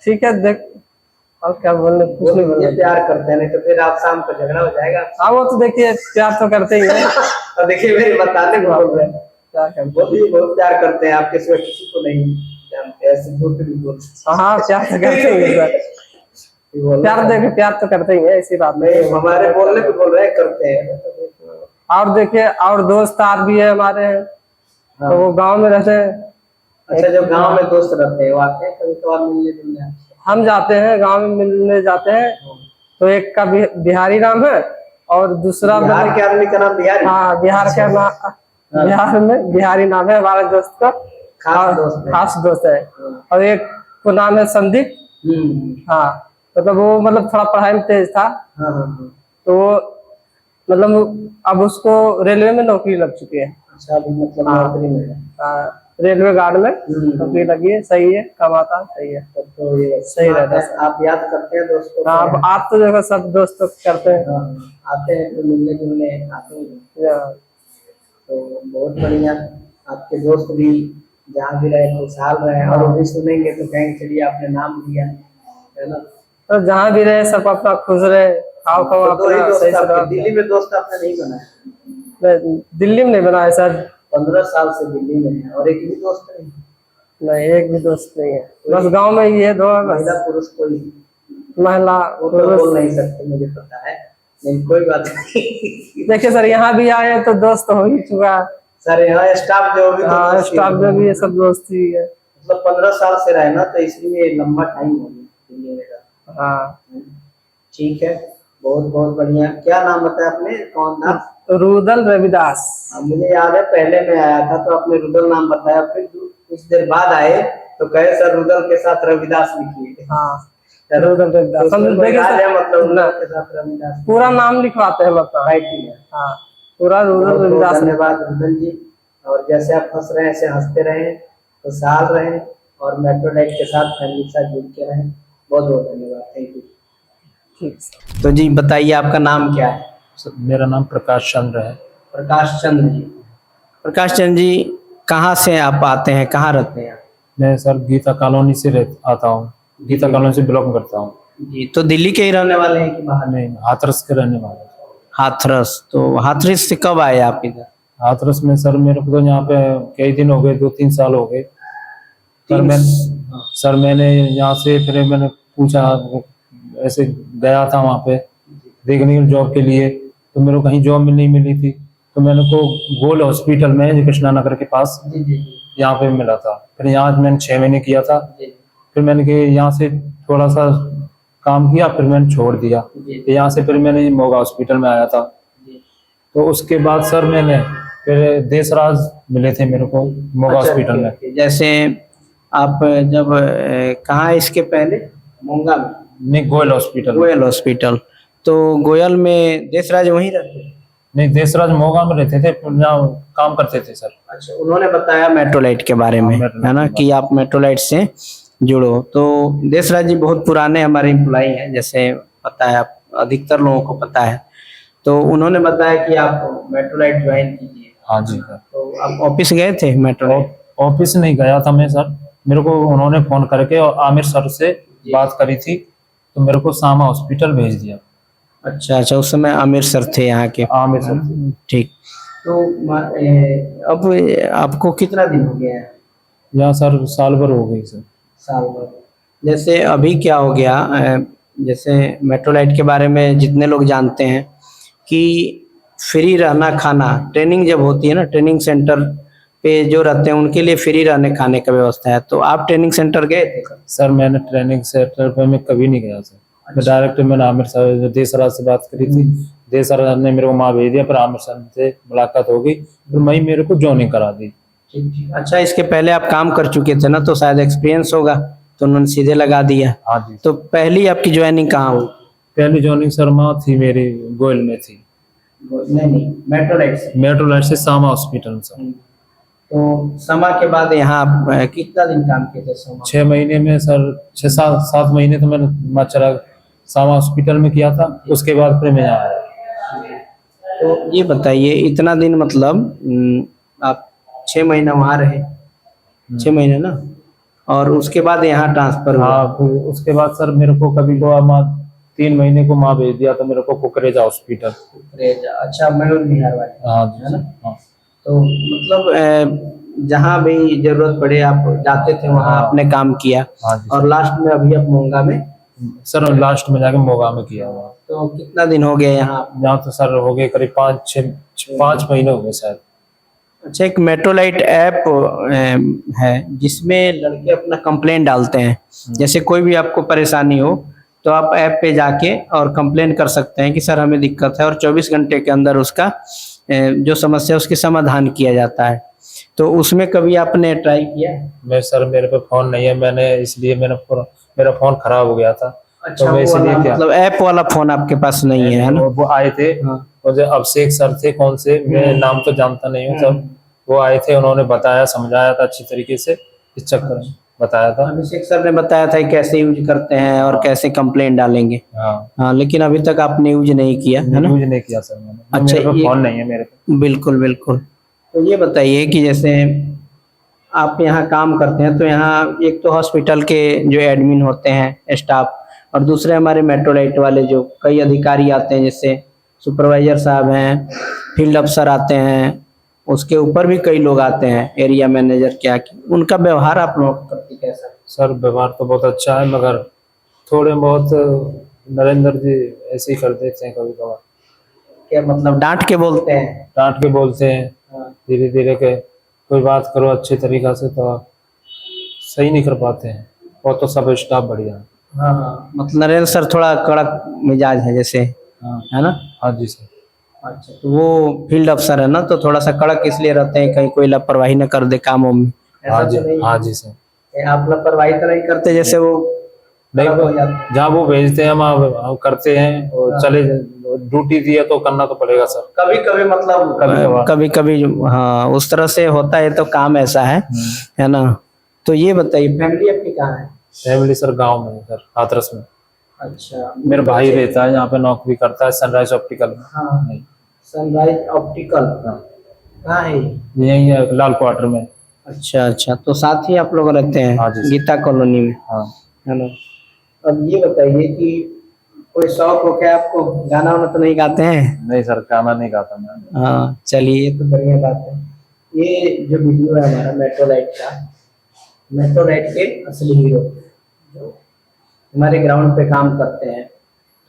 S5: ठीक है, देख। और क्या बोलने, कुछ नहीं
S1: ये
S5: बोलना।
S1: प्यार करते हैं, नहीं तो फिर आप शाम को झगड़ा हो जाएगा।
S5: हाँ, वो तो देखिए प्यार तो करते ही है।
S1: और देखिए मेरे बताने को बोल रहे हैं,
S5: क्या करते
S1: बहुत प्यार करते हैं, आपके सिवा किसी को नहीं जानते, ऐसे झूठ भी बोलते
S5: हैं। हाँ, प्यार तो करते ही है सर। प्यार देखे, प्यार तो करते ही है, ऐसी बात नहीं।
S1: नहीं, हमारे बोलने पे बोल रहे हैं, करते हैं।
S5: और देखिए, और दोस्त यार भी है हमारे,
S1: हाँ।
S5: तो वो गांव में रहते हैं।
S1: अच्छा, जो गांव में दोस्त रहते हैं वो आते हैं कभी कभार मिलने जुलने आपसे?
S5: हम जाते हैं, गांव में मिलने जाते हैं। तो एक का बिहारी नाम है, और दूसरा
S1: बिहार के आदमी का नाम बिहारी?
S5: हाँ, बिहार का नाम, बिहार में बिहारी नाम है हमारे दोस्त का।
S1: खास दोस्त है?
S5: खास दोस्त है। और एक को नाम है संदीप। हाँ, मतलब वो मतलब थोड़ा पढ़ाई में तेज था,
S1: हाँ हाँ हाँ।
S5: तो वो मतलब अब उसको रेलवे में नौकरी लग चुकी है।
S1: अच्छा, अभी मतलब नौकरी में है?
S5: रेलवे गार्ड में नौकरी लगी है, सही है, कमाता सही है।
S1: तब तो ये
S5: सही रहता है।
S1: आप याद करते हैं दोस्तों को?
S5: हाँ, अब आप तो देखो सब दोस्त तो करते हैं।
S1: हाँ, आते हैं तो मिलने जुलने आते हैं,
S5: हाँ।
S1: तो बहुत बढ़िया। आपके दोस्त भी जहाँ भी रहे खुशहाल रहे, और वो भी सुनेंगे तो कहेंगे चलिए आपने नाम लिया, है ना?
S5: तो जहाँ भी रहे सब अपना खुश रहे, खाओ खाओ
S1: तो दो ही
S5: अपना
S1: दोस्त
S5: सही से
S1: आपके,
S5: रहो।
S1: दिल्ली में दोस्त आपने नहीं बनाया?
S5: नहीं, दिल्ली में नहीं बनाया सर।
S1: 15 साल से दिल्ली में है और एक भी दोस्त नहीं?
S5: नहीं, एक भी दोस्त नहीं है, बस गांव में ही है 2 है बस।
S1: महिला पुरुष कोई?
S5: महिला
S1: वो तो बोल नहीं सकते, मुझे पता है, लेकिन कोई बात नहीं।
S5: देखिए सर, यहाँ भी आए तो दोस्त हो ही चुका।
S1: सर यहाँ स्टाफ जो भी,
S5: हाँ, स्टाफ में भी ये सब दोस्त ही है।
S1: मतलब 15 साल से रहे ना, तो इसलिए लंबा टाइम हो गया दिल्ली में रहा।
S5: हाँ,
S1: ठीक है, बहुत बहुत बढ़िया। क्या नाम बताया आपने, कौन था?
S5: रुदल रविदास।
S1: मुझे याद है पहले मैं आया था तो आपने रुदल नाम बताया, फिर कुछ देर बाद आए तो कहे सर रुदल के साथ रविदास लिखिए।
S5: हाँ, रुदल रविदास।
S1: तो
S5: हम देखिए
S1: है,
S5: सर,
S1: मतलब रुदल के साथ रविदास
S5: पूरा नाम लिखवाते हैं मतलब।
S1: राइटिंग है।
S5: हाँ, पूरा रुदल
S1: बहुत बहुत
S5: रविदास।
S1: धन्यवाद रुदल जी, और जैसे आप हंस रहे हैं ऐसे हंसते रहें, खुशहाल रहें, और मेट्रोलाइट के साथ फैमिली के साथ जुड़ के रहें। बहुत बहुत धन्यवाद, थैंक यू।
S5: ठीक।
S1: तो जी बताइए, आपका नाम क्या है?
S6: मेरा नाम प्रकाश चंद्र है।
S1: प्रकाश चंद्र जी। प्रकाश चंद्र जी, कहाँ से आप आते हैं, कहाँ रहते हैं?
S6: मैं सर गीता कॉलोनी से आता हूँ, गीता कॉलोनी से बिलोंग करता हूँ।
S1: जी, तो दिल्ली के ही रहने वाले हैं कि बाहर?
S6: नहीं, हाथरस के रहने वाला हूँ।
S1: हाथरस, तो हाथरस से कब आए आप इधर?
S6: हाथरस में सर मेरे को तो यहाँ पे कई दिन हो गए, 2-3 साल हो गए सर। मैंने यहाँ से फिर मैंने पूछा, ऐसे गया था वहाँ पे देखने के जॉब के लिए, तो मेरे को कहीं जॉब नहीं मिली थी, तो मैंने को गोल हॉस्पिटल में कृष्णा नगर के पास यहाँ पे मिला था। फिर यहाँ मैंने 6 महीने किया था, फिर मैंने कि यहाँ से थोड़ा सा काम किया, फिर मैंने छोड़ दिया। यहाँ से फिर मैंने मोगा हॉस्पिटल में आया था, तो उसके बाद सर मैंने फिर देशराज मिले थे मेरे को मोगा हॉस्पिटल में।
S1: जैसे आप जब कहाँ इसके पहले? मोंगा में?
S6: नहीं, गोयल हॉस्पिटल।
S1: गोयल हॉस्पिटल, तो गोयल में देशराज वहीं रहते हैं?
S6: नहीं, देशराज मोगा में रहते थे, फिर यहाँ काम करते थे सर।
S1: अच्छा, उन्होंने बताया मेट्रोलाइट के बारे में, है ना, कि आप मेट्रोलाइट से जुड़ो। तो देशराज जी बहुत पुराने हमारे एम्प्लॉई हैं, जैसे पता है, आप अधिकतर लोगों को पता है। तो उन्होंने बताया कि आप मेट्रोलाइट ज्वाइन कीजिए।
S6: हाँ जी सर।
S1: तो आप ऑफिस गए थे मेट्रोलाइट?
S6: ऑफिस नहीं गया था मैं सर, मेरे को उन्होंने फोन करके और आमिर सर से बात करी थी, तो मेरे को सामा हॉस्पिटल भेज दिया।
S1: अच्छा अच्छा, उस समय आमिर सर थे यहाँ के?
S6: आमिर सर थे।
S1: ठीक। तो अब आपको कितना दिन हो गया है
S6: यहाँ सर? साल भर हो गई सर।
S1: साल भर। जैसे अभी क्या हो गया, जैसे मेट्रोलाइट के बारे में जितने लोग जानते हैं कि फ्री रहना खाना, ट्रेनिंग जब होती है ना, ट्रेनिंग सेंटर पे जो रहते हैं उनके लिए फ्री रहने खाने का व्यवस्था है। तो आप ट्रेनिंग सेंटर गए थे?
S6: सर मैंने ट्रेनिंग सेंटर पे मैं कभी नहीं गया सर। मैं डायरेक्ट मैंने आमिर सर, देशराज से बात करी थी, देशराज ने मेरे को वहाँ भेज दिया, फिर आमिर सर से मुलाकात हो गई, फिर वही मेरे को ज्वाइनिंग करा दी।
S1: अच्छा, इसके पहले आप काम कर चुके थे ना, तो शायद एक्सपीरियंस होगा, तो उन्होंने सीधे लगा दिया।
S6: हाँ जी।
S1: तो पहली आपकी ज्वाइनिंग कहाँ हुई?
S6: पहली ज्वाइनिंग सर वहाँ थी मेरी, गोयल में थी।
S1: नहीं, मेट्रोलाइट से?
S6: मेट्रोलाइट से सामा हॉस्पिटल सर।
S1: तो समा के बाद यहाँ आप कितना दिन काम किए थे समा?
S6: 6 महीने में सर, 6-7 महीने तो मैंने माचरा सामा हॉस्पिटल में किया था, उसके बाद फिर मैं यहाँ आया।
S1: तो ये बताइए, इतना दिन मतलब आप 6 महीना वहाँ रहे, 6 महीने ना, और उसके बाद यहाँ ट्रांसफर हुआ?
S6: हाँ, फिर उसके बाद सर मेरे को कभी को 3 महीने को माँ भेज दिया, तो मेरे को कुकरेजा हॉस्पिटल।
S1: अच्छा, मयूर विहार वाले?
S6: हाँ जी।
S1: है ना? हाँ। तो मतलब जहाँ भी जरूरत पड़े आप जाते थे वहाँ आपने काम किया?
S6: हाँ जी।
S1: और लास्ट में अभी आप मोंगा में?
S6: सर लास्ट में जाके मोगा में किया हुआ।
S1: तो कितना दिन हो गया यहाँ?
S6: यहाँ तो सर हो गए करीब 5 महीने हो गए शायद।
S1: अच्छा, एक मेट्रोलाइट ऐप है जिसमें लड़के अपना कंप्लेंट डालते हैं। जैसे कोई भी आपको परेशानी हो तो आप ऐप पे जाके और कंप्लेन कर सकते हैं कि सर हमें दिक्कत है, और 24 घंटे के अंदर उसका जो समस्या है उसकी समाधान किया जाता है। तो उसमें कभी आपने ट्राई किया?
S6: मैं सर, मेरे पे फोन नहीं है, मैंने इसलिए मेरा फोन खराब हो गया था।
S1: अच्छा,
S6: तो मैं इसलिए क्या,
S1: मतलब ऐप वाला फोन आपके पास नहीं है ना?
S6: वो आए थे,
S1: हाँ।
S6: मुझे अभिषेक सर थे, कौन से, मैं नाम तो जानता नहीं हूँ सब, वो आए थे, उन्होंने बताया, समझाया था अच्छी तरीके से, इस चक्कर में बताया था।
S1: अभिषेक सर ने बताया था कैसे यूज करते हैं और कैसे कंप्लेंट डालेंगे। हाँ, लेकिन अभी तक आपने यूज नहीं किया है ना?
S6: यूज नहीं किया सर मैंने।
S1: अच्छा,
S6: मेरे पे फोन नहीं है मेरे पे।
S1: बिल्कुल बिल्कुल। तो ये बताइए कि जैसे आप यहाँ काम करते हैं, तो यहाँ एक तो हॉस्पिटल के जो एडमिन होते हैं स्टाफ, और दूसरे हमारे मेट्रोलाइट वाले जो कई अधिकारी आते हैं, जैसे सुपरवाइजर साहब हैं, फील्ड अफसर आते हैं, उसके ऊपर भी कई लोग आते हैं, एरिया मैनेजर क्या, उनका व्यवहार आप लोगों के प्रति कैसा?
S6: सर व्यवहार तो बहुत अच्छा है, मगर थोड़े बहुत नरेंद्र जी ऐसे ही कर देते हैं कभी कभार।
S1: क्या मतलब डांट के बोलते हैं?
S6: डांट के बोलते हैं, धीरे धीरे के कोई बात करो अच्छे तरीका से तो सही नहीं कर पाते हैं, और तो सब स्टाफ बढ़िया है।
S1: हाँ, मतलब नरेंद्र सर थोड़ा कड़क मिजाज है जैसे, है ना?
S6: हाँ जी सर।
S1: अच्छा, तो वो फील्ड अफसर है ना, तो थोड़ा सा कड़क इसलिए रहते हैं कहीं कोई लापरवाही न कर दे कामों में।
S6: हाँ जी, हाँ जी सर।
S1: आप लापरवाही तो नहीं करते जैसे वो?
S6: नहीं, जहाँ वो भेजते हैं हम करते हैं, और चले ड्यूटी दी है तो करना तो पड़ेगा सर।
S1: कभी कभी मतलब कभी कभी हाँ, उस तरह से होता है, तो काम ऐसा है ना? तो ये बताइए, फैमिली आपकी कहाँ है?
S6: फैमिली सर गांव में है सर, हाथरस में।
S1: अच्छा,
S6: मेरा भाई रहता है यहाँ पे, नौकरी करता है सनराइज ऑप्टिकल में।
S1: हाँ, सनराइज ऑप्टिकल कहाँ है?
S6: यही है लाल क्वार्टर में।
S1: अच्छा अच्छा, तो साथ ही आप लोग रहते हैं
S6: हाँ जी।
S1: गीता कॉलोनी में,
S6: हाँ।
S1: है ना। अब ये बताइए कि कोई शौक हो क्या आपको, गाना वाना तो नहीं गाते हैं?
S6: नहीं सर, गाना नहीं गाता मैं।
S1: हाँ चलिए, ये तो बढ़िया बात है। ये जो वीडियो है हमारा मेट्रोलाइट का, मेट्रोलाइट के असली हीरो जो हमारे ग्राउंड पे काम करते हैं,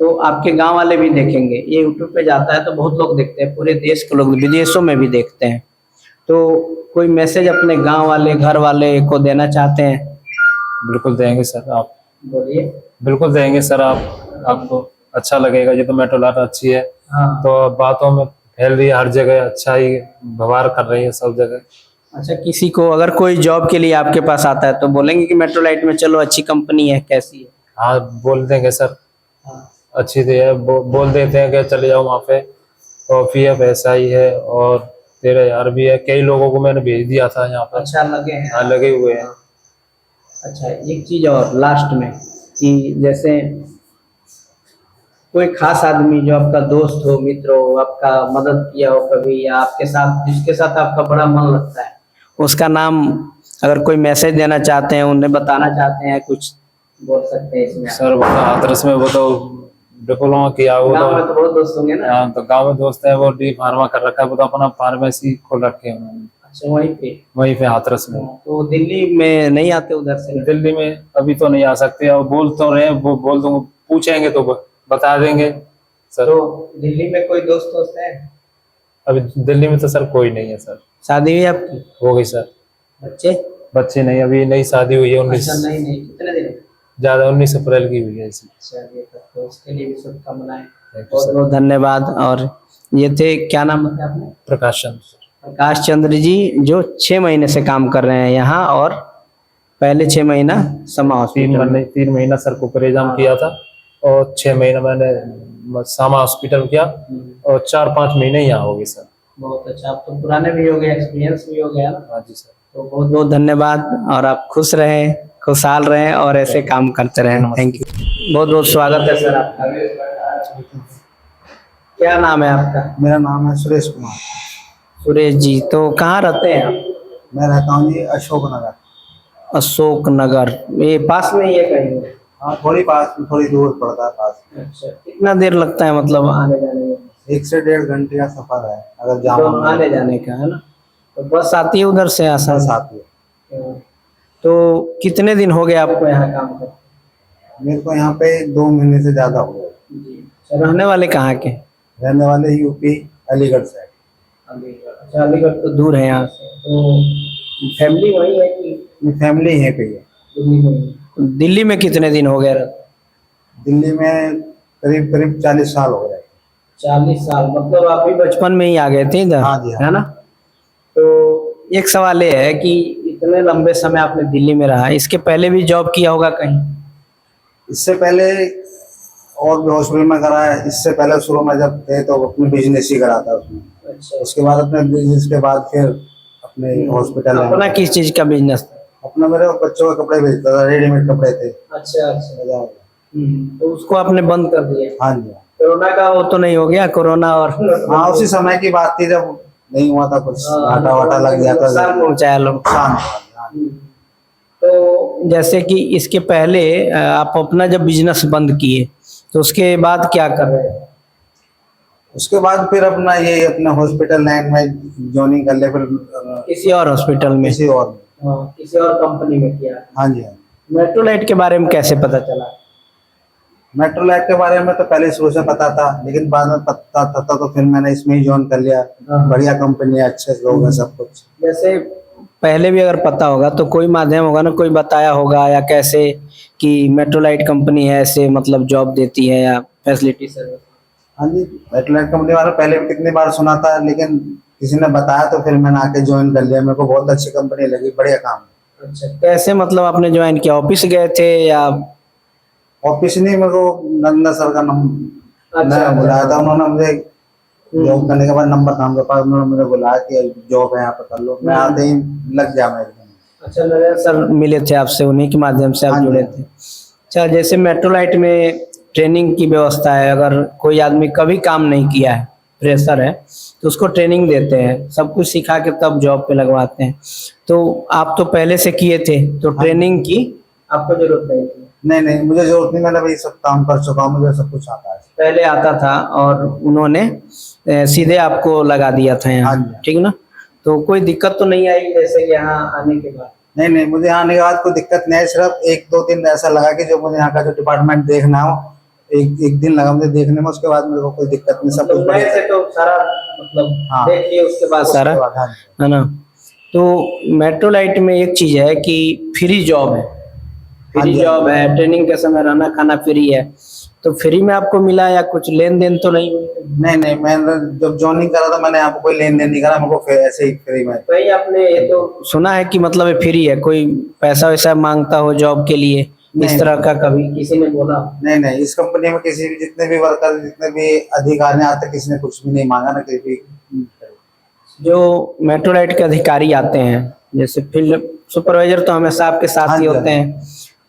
S1: तो आपके गांव वाले भी देखेंगे। ये यूट्यूब पे जाता है तो बहुत लोग देखते हैं, पूरे देश के लोग, विदेशों में भी देखते हैं। तो कोई मैसेज अपने गांव वाले, घर वाले को देना चाहते हैं?
S6: बिल्कुल देंगे सर, आप
S1: बोलिए।
S6: बिल्कुल देंगे सर, आपको अच्छा लगेगा। ये तो मेट्रोलाइट अच्छी है,
S1: हाँ।
S6: तो बातों में फैल रही है हर जगह, अच्छा ही व्यवहार कर रही है सब जगह।
S1: अच्छा, किसी को अगर कोई जॉब के लिए आपके पास आता है तो बोलेंगे कि मेट्रोलाइट में चलो, अच्छी कंपनी है, कैसी है?
S6: हाँ बोल देंगे सर,
S1: हाँ।
S6: अच्छी तो है, बोल देते हैं कि चले जाओ वहाँ पे, कॉफी है, पैसा ही है, और 13,000 भी है। कई लोगों को मैंने भेज दिया था यहाँ पर।
S1: अच्छा लगे हैं?
S6: हाँ लगे हुए हैं।
S1: अच्छा, एक चीज और लास्ट में, कि जैसे कोई खास आदमी जो आपका दोस्त हो, मित्र हो, आपका मदद किया हो कभी, या आपके साथ, जिसके साथ आपका बड़ा मन लगता है, उसका नाम अगर कोई मैसेज देना चाहते हैं, उन्हें बताना चाहते हैं, कुछ बोल सकते हैं इसमें?
S6: सर वो तो हाथरस में, वो तो डिप्लोमा किया, वो
S1: गाँव में
S6: तो
S1: तो बहुत दोस्त होंगे ना?
S6: हाँ, तो गाँव में दोस्त है, वो डी फार्मा कर रखा है, वो तो अपना फार्मेसी खोल रखे हैं उन्होंने,
S1: अच्छा, वहीं पे?
S6: वहीं पे हाथरस में।
S1: तो दिल्ली में नहीं आते उधर से?
S6: दिल्ली में अभी तो नहीं आ सकते, और बोल तो रहे हैं, वो बोल दूंगा, पूछेंगे तो बता देंगे सर।
S1: तो दिल्ली में कोई दोस्त है?
S6: अभी दिल्ली में तो सर कोई नहीं है सर।
S1: शादी हुई आपकी?
S6: हो गई सर।
S1: बच्चे?
S6: बच्चे नहीं, अभी नई शादी हुई है, 19
S1: अच्छा, नहीं नहीं, कितने दिन?
S6: ज्यादा 19 अप्रैल की हुई है इसी।
S1: चलिए, तो उसके लिए भी शुभकामनाएं।
S6: Thank you,
S1: बहुत
S6: sir.
S1: बहुत धन्यवाद। और ये थे, क्या नाम बताया आपने?
S6: प्रकाश चंद्र।
S1: प्रकाश चंद्र जी, जो 6 महीने से काम कर रहे हैं यहाँ, और पहले 6 महीना समा हॉस्पिटल में।
S6: 3 महीना सर को एग्जाम किया था, और 6 महीना मैंने सामा हॉस्पिटल किया, और 4-5 महीने यहाँ हो गए सर।
S1: बहुत अच्छा, आप तो पुराने भी हो गए, एक्सपीरियंस भी हो गया ना।
S6: हाँ जी सर।
S1: तो बहुत बहुत धन्यवाद, और आप खुश रहें, खुशहाल रहें, और ऐसे काम करते रहें। थैंक यू, बहुत बहुत स्वागत है सर आपका। क्या नाम है आपका?
S2: मेरा नाम है सुरेश कुमार।
S1: सुरेश जी, तो कहाँ रहते हैं आप?
S2: मैं रहता हूँ जी अशोक नगर।
S1: अशोक नगर, ये पास में ही है कहीं?
S2: हाँ, थोड़ी पास में, थोड़ी दूर पड़ता है पास में।
S1: अच्छा, कितना देर लगता है मतलब आने जाने में?
S2: 1 से 1.5 घंटे का सफर है अगर जाम
S1: दोनों आने जाने का, है ना? तो बस आती है उधर से आसान?
S2: बस आती है।
S1: तो कितने दिन हो गए आपको यहाँ काम करते?
S2: मेरे को यहाँ पे 2 महीने से ज्यादा हो गया।
S1: जी। अच्छा, रहने वाले कहाँ के?
S2: रहने वाले यूपी अलीगढ़ से।
S1: अलीगढ़? अच्छा, अलीगढ़ तो दूर है यहाँ से, तो फैमिली वही है कि
S2: फैमिली यहीं पे ही है।
S1: दिल्ली में? दिल्ली में कितने दिन हो गए रहते?
S2: दिल्ली में करीब करीब 40 साल हो गए।
S1: 40 साल, मतलब आप भी बचपन में ही आ गए थे इधर?
S2: हाँ जी, हाँ।
S1: है ना? तो एक सवाल ये है कि इतने लंबे समय आपने दिल्ली में रहा, इसके पहले भी जॉब किया होगा कहीं?
S2: इससे पहले और भी हॉस्पिटल में करा है। इससे पहले शुरू में जब थे तो अपने बिजनेस ही करा था उसमें।
S1: अच्छा,
S2: उसके बाद अपने बिजनेस के बाद फिर अपने हॉस्पिटल
S1: अपना
S2: में।
S1: किस चीज का बिजनेस था?
S2: अपना मेरे बच्चों के कपड़े बेचता था, रेडीमेड कपड़े थे।
S1: अच्छा अच्छा। तो उसको आपने बंद कर दिया?
S2: हाँ जी।
S1: कोरोना का वो तो नहीं हो गया? कोरोना और
S2: हाँ, उसी समय की बात थी जब नहीं हुआ था, कुछ घाटा वाटा लग गया था,
S1: नुकसान पहुंचाया लोग।
S2: नुकसान हुआ। हाँ।
S1: तो जैसे कि इसके पहले आप अपना जब बिजनेस बंद किए, तो उसके बाद क्या कर रहे हैं?
S2: उसके बाद फिर अपना ये अपने हॉस्पिटल लाइन में ज्वाइनिंग कर ले, फिर
S1: किसी और हॉस्पिटल में?
S2: किसी और में।
S1: हाँ, किसी और कंपनी में किया।
S2: हाँ जी, हाँ।
S1: मेट्रोलाइट के बारे में कैसे पता चला?
S2: मेट्रोलाइट के बारे में तो पहले शुरू से पता था, लेकिन बाद में पता था तो फिर मैंने इसमें ही ज्वाइन कर लिया।
S1: हाँ।
S2: बढ़िया कंपनी है, अच्छे लोग हैं, सब कुछ।
S1: जैसे पहले भी अगर पता होगा तो कोई माध्यम होगा ना, कोई बताया होगा या कैसे कि मेट्रोलाइट कंपनी है, ऐसे मतलब जॉब देती है या फैसिलिटी सर्विस?
S2: हाँ जी, मेट्रोलाइट कंपनी वाला पहले भी कितनी बार सुना था, लेकिन किसी ने बताया तो फिर मैंने आके ज्वाइन कर लिया। मेरे को बहुत अच्छी कंपनी लगी, बढ़िया काम।
S1: अच्छा, कैसे मतलब आपने ज्वाइन किया? ऑफिस गए थे या?
S2: ऑफिस नहीं, मेरे को नंदा सर का नंबर
S1: अच्छा,
S2: बुलाया था उन्होंने मुझे। जॉब करने के बाद नंबर था मेरे पास, उन्होंने मुझे बुलाया कि जॉब है यहाँ पे कर लो। मैं आते ही लग गया मैं एकदम।
S1: अच्छा, नरेंद्र सर मिले थे आपसे, उन्हीं के माध्यम से आप
S2: हाँ जी।
S1: जुड़े थे? अच्छा, जैसे मेट्रोलाइट में ट्रेनिंग की व्यवस्था है, अगर कोई आदमी कभी काम नहीं किया है फ्रेशर है तो उसको ट्रेनिंग देते हैं, सब कुछ सिखा के तब जॉब पे लगवाते हैं। तो आप तो पहले से किए थे तो ट्रेनिंग की आपको जरूरत नहीं थी?
S7: नहीं नहीं, मुझे जरूरत नहीं, मैंने वही सब काम कर चुका हूँ, मुझे सब कुछ आता है।
S1: पहले आता था और उन्होंने सीधे आपको लगा दिया था
S7: हाँ
S1: यहाँ,
S7: जी।
S1: ठीक ना? तो कोई दिक्कत तो नहीं आई जैसे कि यहाँ आने के बाद?
S7: नहीं नहीं, मुझे यहाँ आने के बाद कोई दिक्कत नहीं है, सिर्फ एक दो दिन ऐसा लगा कि जो मुझे यहाँ का जो डिपार्टमेंट देखना हो, एक दिन लगा मुझे देखने में, उसके बाद मेरे को कोई दिक्कत नहीं, सब कुछ
S1: मतलब
S7: बढ़िया
S1: नए से तो सारा मतलब
S7: हाँ।
S1: देख लिए उसके बाद सारा,
S7: उसके बाद, हाँ जी।
S1: है ना? तो मेट्रोलाइट में एक चीज है कि फ्री जॉब है,
S7: हाँ
S1: फ्री
S7: जी,
S1: जॉब है, ट्रेनिंग के समय रहना खाना फ्री है। तो फ्री में आपको मिला या कुछ लेन देन तो नहीं हुई?
S7: नहीं नहीं, मैंने जब ज्वाइनिंग करा था मैंने यहाँ पे कोई लेन देन नहीं करा, मेरे को फिर ऐसे ही फ्री में।
S1: कहीं आपने ये तो सुना है कि मतलब ये फ्री है, कोई पैसा वैसा मांगता हो जॉब के लिए, इस
S7: नहीं।
S1: तरह का कभी किसी ने बोला?
S7: नहीं नहीं, इस कंपनी में किसी भी जितने भी वर्कर जितने भी अधिकारी आज तक किसी ने कुछ भी नहीं मांगा ना, किसी भी।
S1: जो मेट्रोलाइट के अधिकारी आते हैं जैसे फील्ड सुपरवाइजर तो हमेशा आपके साथ
S7: हाँ
S1: ही
S7: जी,
S1: होते हैं,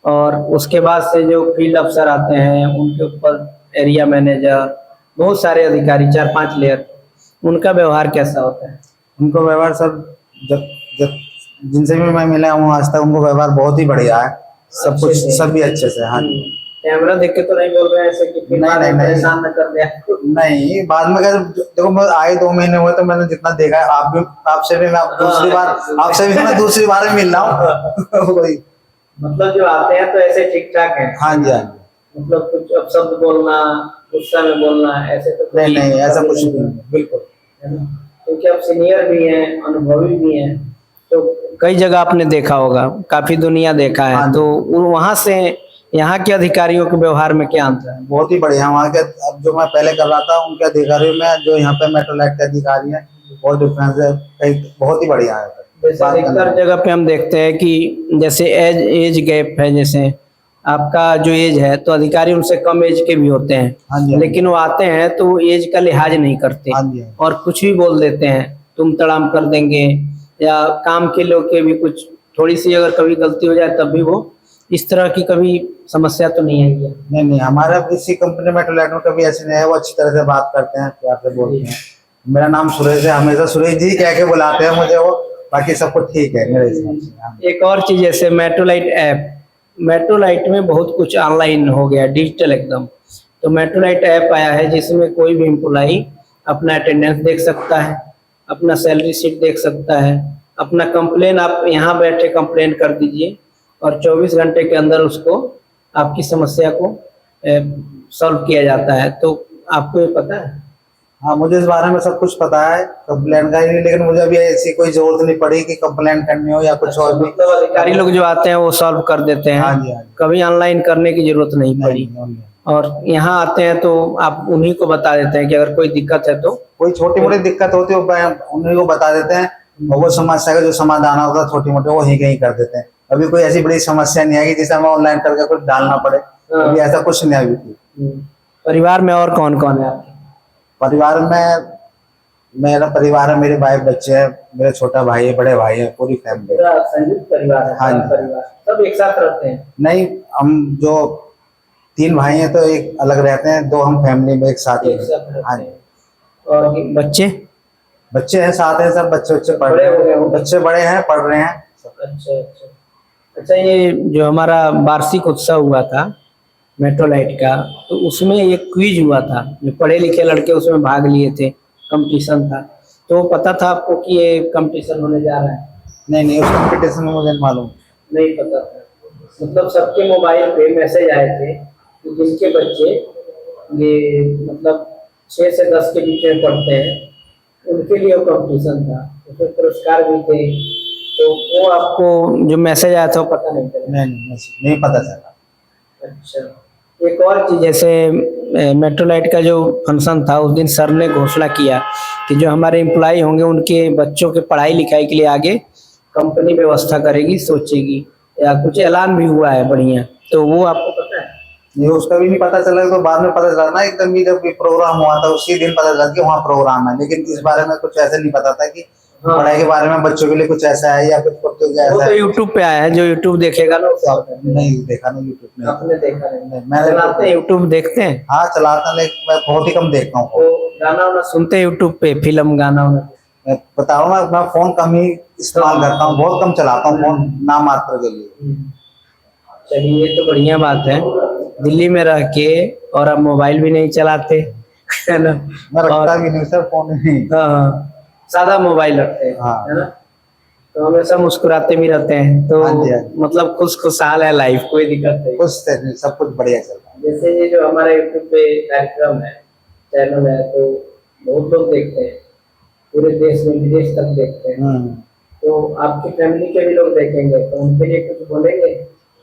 S1: और उसके बाद से जो फील्ड अफसर आते हैं उनके ऊपर एरिया मैनेजर, बहुत सारे अधिकारी, 4-5 लेयर, उनका व्यवहार कैसा होता है?
S7: उनको व्यवहार सब जब जब जिनसे भी मैं मिला हूँ आज तक, उनको व्यवहार बहुत ही बढ़िया है, सब
S1: अच्छे
S7: कुछ
S1: से।
S7: सभी अच्छे से। हाँ जी।
S1: कैमरा देख के तो नहीं बोल रहे हैं ऐसे कि फिर
S7: नहीं,
S1: बाद में
S7: नहीं, नहीं।
S1: परेशान न कर दिया?
S7: नहीं, बाद में क्या, देखो मैं आए 2 महीने हुए तो मैंने जितना देखा है, आपसे भी मैं आपसे भी मैं दूसरी बार ही मिल रहा हूँ। वही।
S1: मतलब जो आते हैं तो ऐसे ठीक ठाक है?
S7: हाँ जी, हाँ जी।
S1: मतलब कुछ अपशब्द बोलना, गुस्सा में बोलना, ऐसे तो
S7: नहीं नहीं, ऐसा कुछ नहीं, बिल्कुल।
S1: है ना? क्योंकि आप सीनियर भी हैं, अनुभवी भी हैं, तो कई जगह आपने देखा होगा, काफी दुनिया देखा है,
S7: हाँ।
S1: तो वहां से यहाँ के अधिकारियों के व्यवहार में क्या अंतर है?
S7: बहुत ही बढ़िया वहाँ के, अब जो मैं पहले कर रहा था उनके अधिकारियों में जो यहाँ पे मेट्रोलाइट के अधिकारी हैं, बहुत डिफरेंस है, बहुत ही बढ़िया है।
S1: जैसे अधिकतर जगह पे हम देखते हैं कि जैसे एज गैप है, जैसे आपका जो एज है तो अधिकारी उनसे कम एज के भी होते
S7: हाँ
S1: हैं,
S7: जी, हाँ जी।
S1: लेकिन वो आते हैं तो वो एज का लिहाज नहीं करते
S7: हाँ जी, हाँ जी।
S1: और कुछ भी बोल देते हैं, तुम तड़ाम कर देंगे, या काम के लोग के भी कुछ थोड़ी सी अगर कभी गलती हो जाए तब भी वो, इस तरह की कभी समस्या तो नहीं आई है?
S7: नहीं नहीं, हमारा इसी कंपनी मेट्रोलाइट में कभी ऐसे नहीं है, वो अच्छी तरह से बात करते हैं, प्यार से बोलते हैं। मेरा नाम सुरेश है, हमेशा सुरेश जी कह के बुलाते हैं मुझे वो, बाकी सब कुछ ठीक है मेरे हिसाब से।
S1: एक और चीज जैसे मेट्रोलाइट ऐप, मेट्रोलाइट में बहुत कुछ ऑनलाइन हो गया, डिजिटल एकदम। तो मेट्रोलाइट ऐप आया है जिसमें कोई भी एम्प्लॉई अपना अटेंडेंस देख सकता है, अपना सैलरी शीट देख सकता है, अपना कंप्लेन आप यहाँ बैठे कंप्लेन कर दीजिए और 24 घंटे के अंदर उसको आपकी समस्या को सॉल्व किया जाता है। तो आपको ये पता है?
S7: हाँ, मुझे इस बारे में सब कुछ पता है कंप्लेंट का ही, लेकिन मुझे अभी ऐसी कोई जरूरत नहीं पड़ी कि कंप्लेंट करनी हो या कुछ और भी।
S1: मतलब अधिकारी लोग जो आते हैं वो सॉल्व कर देते हैं,
S7: हाँ जी, हाँ जी।
S1: कभी ऑनलाइन करने की जरूरत नहीं पड़ी।
S7: नहीं।
S1: और यहाँ आते हैं तो आप उन्हीं को बता देते हैं कि अगर कोई दिक्कत है तो
S7: कोई छोटी मोटी दिक्कत होती है वो उन्हीं को बता देते हैं, और वो समस्या का जो समाधान होता है छोटी मोटी वो ही कहीं कर देते हैं। अभी कोई ऐसी बड़ी समस्या नहीं आएगी जिसे हमें ऑनलाइन करके कुछ डालना पड़े, अभी ऐसा कुछ नहीं अभी थी।
S1: परिवार में और कौन कौन है आपके?
S7: परिवार में मेरा परिवार है, मेरे वाइफ बच्चे हैं, मेरा छोटा भाई है, बड़े भाई है, पूरी फैमिली।
S1: पूरा संयुक्त परिवार है?
S7: हाँ जी।
S1: परिवार सब एक साथ रहते हैं?
S7: नहीं, हम जो 3 भाई हैं तो एक अलग रहते हैं, 2 हम फैमिली में एक साथ ही
S1: एक साथ
S7: रहते हैं। हाँ
S1: रहते
S7: जी।
S1: हैं। और बच्चे?
S7: बच्चे हैं, साथ हैं, सब बच्चे पढ़
S1: बड़े
S7: रहे
S1: हो गए
S7: हैं,
S1: होंगे?
S7: बच्चे बड़े हैं, पढ़ रहे हैं।
S1: अच्छा अच्छा अच्छा। ये जो हमारा वार्षिक उत्सव हुआ था मेट्रोलाइट का, तो उसमें एक क्विज हुआ था, जो पढ़े लिखे लड़के उसमें भाग लिए थे, कंपटीशन था, तो पता था आपको कि ये कंपटीशन होने जा रहा है?
S7: नहीं नहीं, उस कंपटीशन में मुझे नहीं मालूम।
S1: नहीं पता था। मतलब सबके मोबाइल पे मैसेज आए थे कि जिनके बच्चे ये मतलब 6 से 10 के बीच में पढ़ते हैं उनके लिए वो कंपटीशन था, उसमें पुरस्कार भी थे। तो वो आपको जो मैसेज आया था वो पता नहीं चला?
S7: नहीं पता चला।
S1: अच्छा। एक और चीज, जैसे मेट्रोलाइट का जो फंक्शन था उस दिन सर ने घोषणा किया कि जो हमारे एम्प्लॉय होंगे उनके बच्चों के पढ़ाई लिखाई के लिए आगे कंपनी व्यवस्था करेगी, सोचेगी, या कुछ ऐलान भी हुआ है बढ़िया, तो वो आपको पता है?
S7: ये उसका भी नहीं पता चला, तो बाद में पता चला ना, एकदम ही जब प्रोग्राम हुआ था उसी दिन पता चला कि वहाँ प्रोग्राम है, लेकिन इस बारे में कुछ ऐसे नहीं पता था कि पढ़ाई के बारे में बच्चों के लिए कुछ ऐसा है या कुछ प्रतियोगिता
S1: वो
S7: ऐसा
S1: तो
S7: है।
S1: यूट्यूब पे आया है, जो यूट्यूब देखेगा ना उसको पता है।
S7: नहीं देखा, नहीं यूट्यूब में।
S1: आपने देखा नहीं?
S7: मैंने
S1: चलाते हैं यूट्यूब, देखते हैं?
S7: हाँ चलाता, लेकिन मैं बहुत ही कम देखता हूँ।
S1: तो गाना वाना सुनते हैं यूट्यूब पे, फिल्म गाना वाना?
S7: मैं बताऊँ मैं फोन कम ही इस्तेमाल करता हूँ, बहुत कम चलाता हूँ फोन, नाम मात्र के लिए।
S1: चलिए ये तो बढ़िया बात है, दिल्ली में रह के और आप मोबाइल भी नहीं चलाते है ना?
S7: मैं रखता
S1: और
S7: भी नहीं सर फोन ही।
S1: हाँ, सादा मोबाइल रखते हैं
S7: हाँ।
S1: है ना? तो हमेशा मुस्कुराते भी रहते हैं, तो
S7: हाँ जी, हाँ जी।
S1: मतलब खुशहाल है लाइफ, कोई दिक्कत नहीं।
S7: कुछ नहीं, सब कुछ बढ़िया चल रहा है।
S1: जैसे ये जो हमारा यूट्यूब पे कार्यक्रम है, चैनल है, तो बहुत लोग देखते हैं, पूरे देश में विदेश तक देखते हैं। तो आपकी फैमिली के भी लोग देखेंगे, तो उनके लिए कुछ बोलेंगे?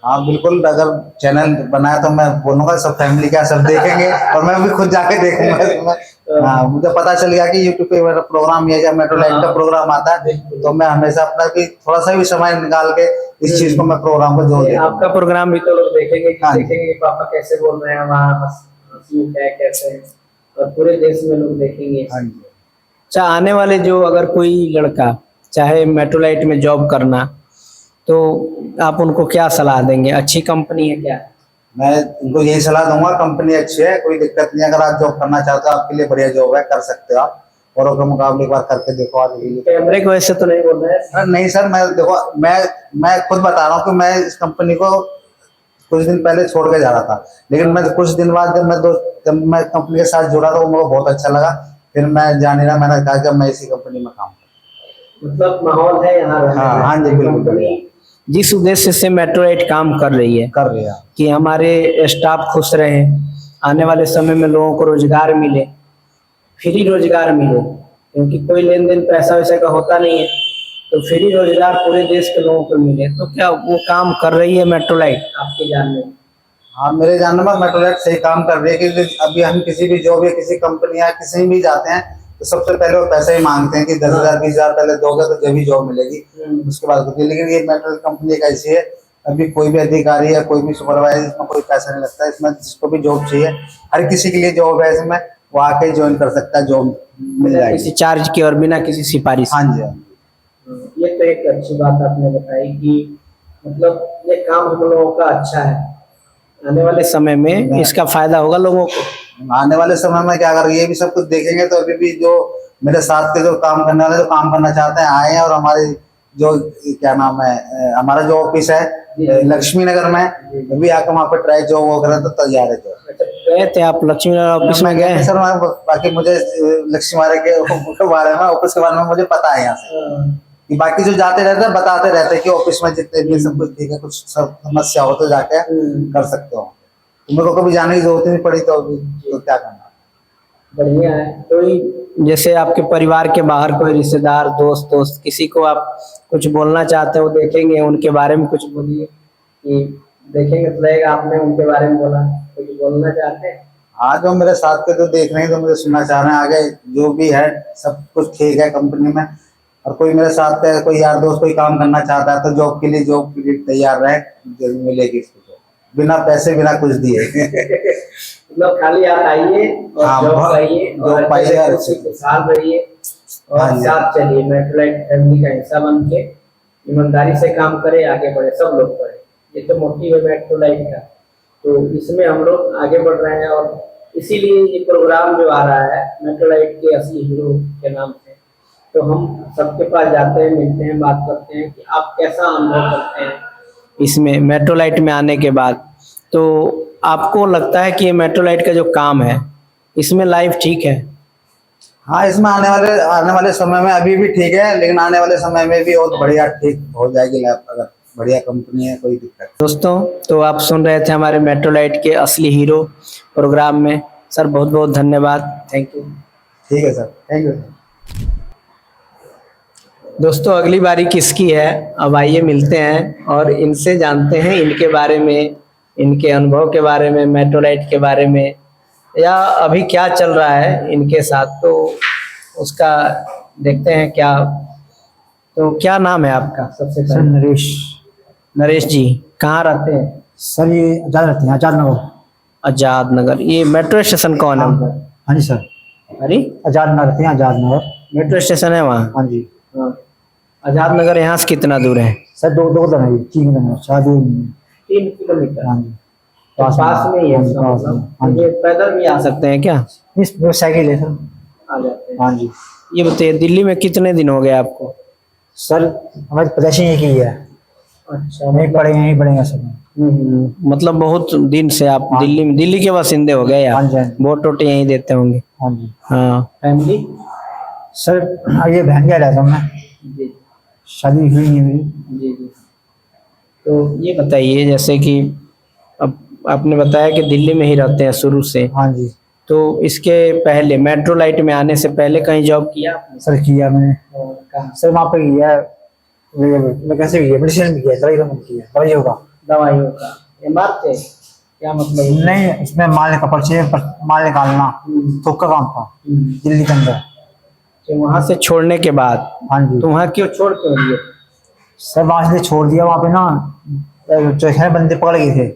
S7: हाँ बिल्कुल, अगर चैनल बनाया तो मैं बोलूंगा सब फैमिली का सब देखेंगे, और मैं भी खुद जाके देखूंगा इसमें। हाँ, मुझे पता चल गया कि यूट्यूब पे मेरा प्रोग्राम ये, जब मेट्रो लाइट का प्रोग्राम आता है तो मैं हमेशा अपना भी थोड़ा सा भी समय निकाल के इस चीज को मैं प्रोग्राम को जोड़ देता हूँ।
S1: आपका प्रोग्राम भी तो लोग देखेंगे कि
S7: हाँ जी।
S1: देखेंगे कि पापा कैसे बोल रहे हैं वहाँ, हंसी है कैसे हैं, और पूरे देश में लोग देखेंगे।
S7: हाँ जी।
S1: अच्छा, आने वाले जो अगर कोई लड़का चाहे मेट्रोलाइट में जॉब करना, तो आप उनको क्या सलाह देंगे? अच्छी कंपनी है क्या?
S7: मैं उनको यही सलाह दूंगा, कंपनी अच्छी है, कोई दिक्कत नहीं है। अगर आप जॉब करना चाहते हो, आपके लिए बढ़िया जॉब है, कर सकते हो आप, औरों के मुकाबले एक बार करके देखो आगे के लिए।
S1: कैमरे को ऐसे तो नहीं बोल रहे हैं?
S7: सर नहीं सर, मैं देखो मैं खुद बता रहा हूँ कि मैं इस कंपनी को कुछ दिन पहले छोड़ के जा रहा था, लेकिन मैं कुछ दिन बाद जब मैं कंपनी के साथ जुड़ा तो मुझे बहुत अच्छा लगा, फिर मैं जाने लगा, मैंने कहा कि मैं इसी कंपनी में काम करूं।
S1: मतलब माहौल है यहाँ रहने
S7: हाँ,
S1: का।
S7: हाँ जी, बिल्कुल बढ़िया।
S1: जिस उद्देश्य से मेट्रोलाइट काम कर रही है
S7: कर रही है
S1: कि हमारे स्टाफ खुश रहे, आने वाले समय में लोगों को रोजगार मिले, फ्री रोजगार मिले, क्योंकि कोई लेन देन पैसा वैसा का होता नहीं है, तो फ्री रोजगार पूरे देश के लोगों को मिले, तो क्या वो काम कर रही है मेट्रोलाइट आपके जानने में?
S7: हाँ, मेरे जानने में मेट्रोलाइट सही काम कर रही है, क्योंकि अभी हम किसी भी जॉब या किसी कंपनी या किसी भी जाते हैं तो सबसे पहले वो पैसे ही मांगते हैं कि 10,000 20,000 पहले दोगे तो जब भी जॉब मिलेगी, उसके बाद होती है। लेकिन ये मेट्रो कंपनी एक ऐसी है, अभी कोई भी अधिकारी या कोई भी सुपरवाइजर, इसमें कोई पैसा नहीं लगता है, इसमें जिसको भी जॉब चाहिए, हर किसी के लिए जॉब है इसमें, वो आके ज्वाइन कर सकता है, जॉब मिल
S1: किसी
S7: जाएगी।
S1: चार्ज के और बिना किसी सिफारिश।
S7: हाँ जी, हाँ जी।
S1: ये तो एक अच्छी बात आपने बताई कि मतलब ये काम हम लोगों का अच्छा है, आने वाले समय में इसका फायदा होगा लोगों को।
S7: आने वाले समय में क्या अगर ये भी सब कुछ देखेंगे तो अभी भी जो मेरे साथ के जो काम करने वाले जो काम करना चाहते हैं आए हैं, और हमारे जो क्या नाम है, हमारा जो ऑफिस है लक्ष्मी नगर में, अभी आकर वहाँ पे ट्राई जॉब वगैरह तो तैयार है।
S1: गए थे आप लक्ष्मी नगर ऑफिस में? गए
S7: सर मैं बाकी मुझे लक्ष्मी नगर के बारे में, ऑफिस के बारे में मुझे पता है यहाँ से, कि बाकी जो जाते रहते हैं बताते रहते हैं कि ऑफिस में जितने भी सब कुछ ठीक है, कुछ सब समस्या हो तो जाके कर सकते हो। मेरे को कभी जाने की जरूरत नहीं पड़ी, तो क्या करना।
S1: बढ़िया है। कोई जैसे आपके परिवार के बाहर कोई रिश्तेदार, दोस्त किसी को आप कुछ बोलना चाहते हो, देखेंगे उनके बारे में कुछ बोलिए, कि देखेंगे तो लगेगा आपने उनके बारे में बोला, कुछ बोलना चाहते हैं?
S7: हाँ, जो मेरे साथ के जो देख रहे हैं, जो मुझे सुनना चाह रहे हैं, आगे जो भी है सब कुछ ठीक है कंपनी में, और कोई मेरे साथ का कोई यार दोस्त कोई काम करना चाहता है तो जॉब के लिए तैयार रहे, जरूर मिलेगी इसको, बिना पैसे बिना कुछ दिए।
S1: मतलब खाली आप आइए और
S7: हाँ,
S1: जॉब पाइए और
S7: जॉब पाइए और
S1: खुशहाल रहिए और
S7: हाँ जी।
S1: साथ चलिए, मेट्रोलाइट फैमिली का हिस्सा बन के ईमानदारी से काम करे, आगे बढ़े, सब लोग बढ़े। ये तो मोटिव है मेट्रोलाइट का, तो इसमें हम लोग आगे बढ़ रहे हैं, और इसीलिए ये प्रोग्राम जो आ रहा है मेट्रोलाइट के असली हीरो के नाम से, तो हम सबके पास जाते हैं, मिलते हैं, बात करते हैं कि आप कैसा अनुभव करते हैं इसमें मेट्रोलाइट में आने के बाद। तो आपको लगता है कि ये मेट्रोलाइट का जो काम है इसमें लाइफ ठीक है?
S7: हाँ, इसमें आने वाले समय में अभी भी ठीक है, लेकिन आने वाले समय में भी और बढ़िया ठीक हो जाएगी लाइफ, अगर बढ़िया कंपनी है, कोई दिक्कत।
S1: दोस्तों, तो आप सुन रहे थे हमारे मेट्रोलाइट के असली हीरो प्रोग्राम में। सर बहुत बहुत धन्यवाद, थैंक यू।
S7: ठीक है सर, थैंक यू सर।
S1: दोस्तों, अगली बारी किसकी है, अब आइए मिलते हैं और इनसे जानते हैं इनके बारे में, इनके अनुभव के बारे में, मेट्रोलाइट के बारे में, या अभी क्या चल रहा है इनके साथ, तो उसका देखते हैं क्या। तो क्या नाम है आपका? सबसे
S2: सर
S1: पहले
S2: नरेश।
S1: नरेश जी, कहाँ रहते हैं?
S2: सर ये आजाद रहते हैं, आजाद नगर।
S1: आजाद नगर। ये मेट्रो स्टेशन कौन है उधर?
S2: हाँ जी सर,
S1: अरे
S2: आजाद नगर रहते हैं, आजाद नगर।
S1: मेट्रो स्टेशन है वहाँ?
S2: हाँ जी
S1: हाँ। आजाद नगर यहाँ से कितना दूर है?
S2: सर, दो दिन है, 3 दिन है, 4 दिन।
S1: 3 किलोमीटर।
S2: हाँ जी,
S1: पास में ही है इसका
S2: पास में।
S1: मतलब?
S2: हाँ जी,
S1: ये पैदल भी आ सकते हैं क्या?
S2: इस वो साइकिल है सर।
S1: आ जाते हैं।
S2: हाँ जी
S1: ये बताइए दिल्ली में कितने दिन हो गए आपको?
S2: सर, हमारी पैदाइश यहीं की है,
S1: अच्छा,
S2: यहीं पढ़ेंगे सब।
S1: मतलब बहुत दिन से आप दिल्ली के बासिंदे हो गए
S2: हाँ
S1: आप,
S2: जी, हाँ जी।
S1: वोट वोट यहीं देते होंगे।
S2: हाँ जी
S1: हाँ, फैमिली?
S2: सर, ये बहन क्या रहता हूँ मैं,
S1: जी
S2: शादी हुई नहीं मेरी।
S1: जी जी। तो ये बताइए जैसे कि अब आपने बताया कि दिल्ली में ही रहते हैं शुरू से,
S2: हाँ जी
S1: तो इसके पहले मेट्रो लाइट में आने से पहले कहीं जॉब किया आपने?
S2: सर, किया मैंने।
S1: कहाँ?
S2: सर वहाँ पे किया है, मैं कैसे किया, मेडिसिन भी किया, दवाई का किया, दवाइयों का।
S1: दवाइयों का एमआर थे क्या मतलब?
S2: नहीं, इसमें माल का पर्चे माल निकालना, थोक का काम था दिल्ली के अंदर।
S1: तो वहां से छोड़ने के बाद
S2: हाँ जी
S1: तो वहाँ क्यों छोड़ क्यों दिए?
S2: सर, वहाँ से छोड़ दिया, वहाँ पे ना जो है बंदे पकड़ गए थे,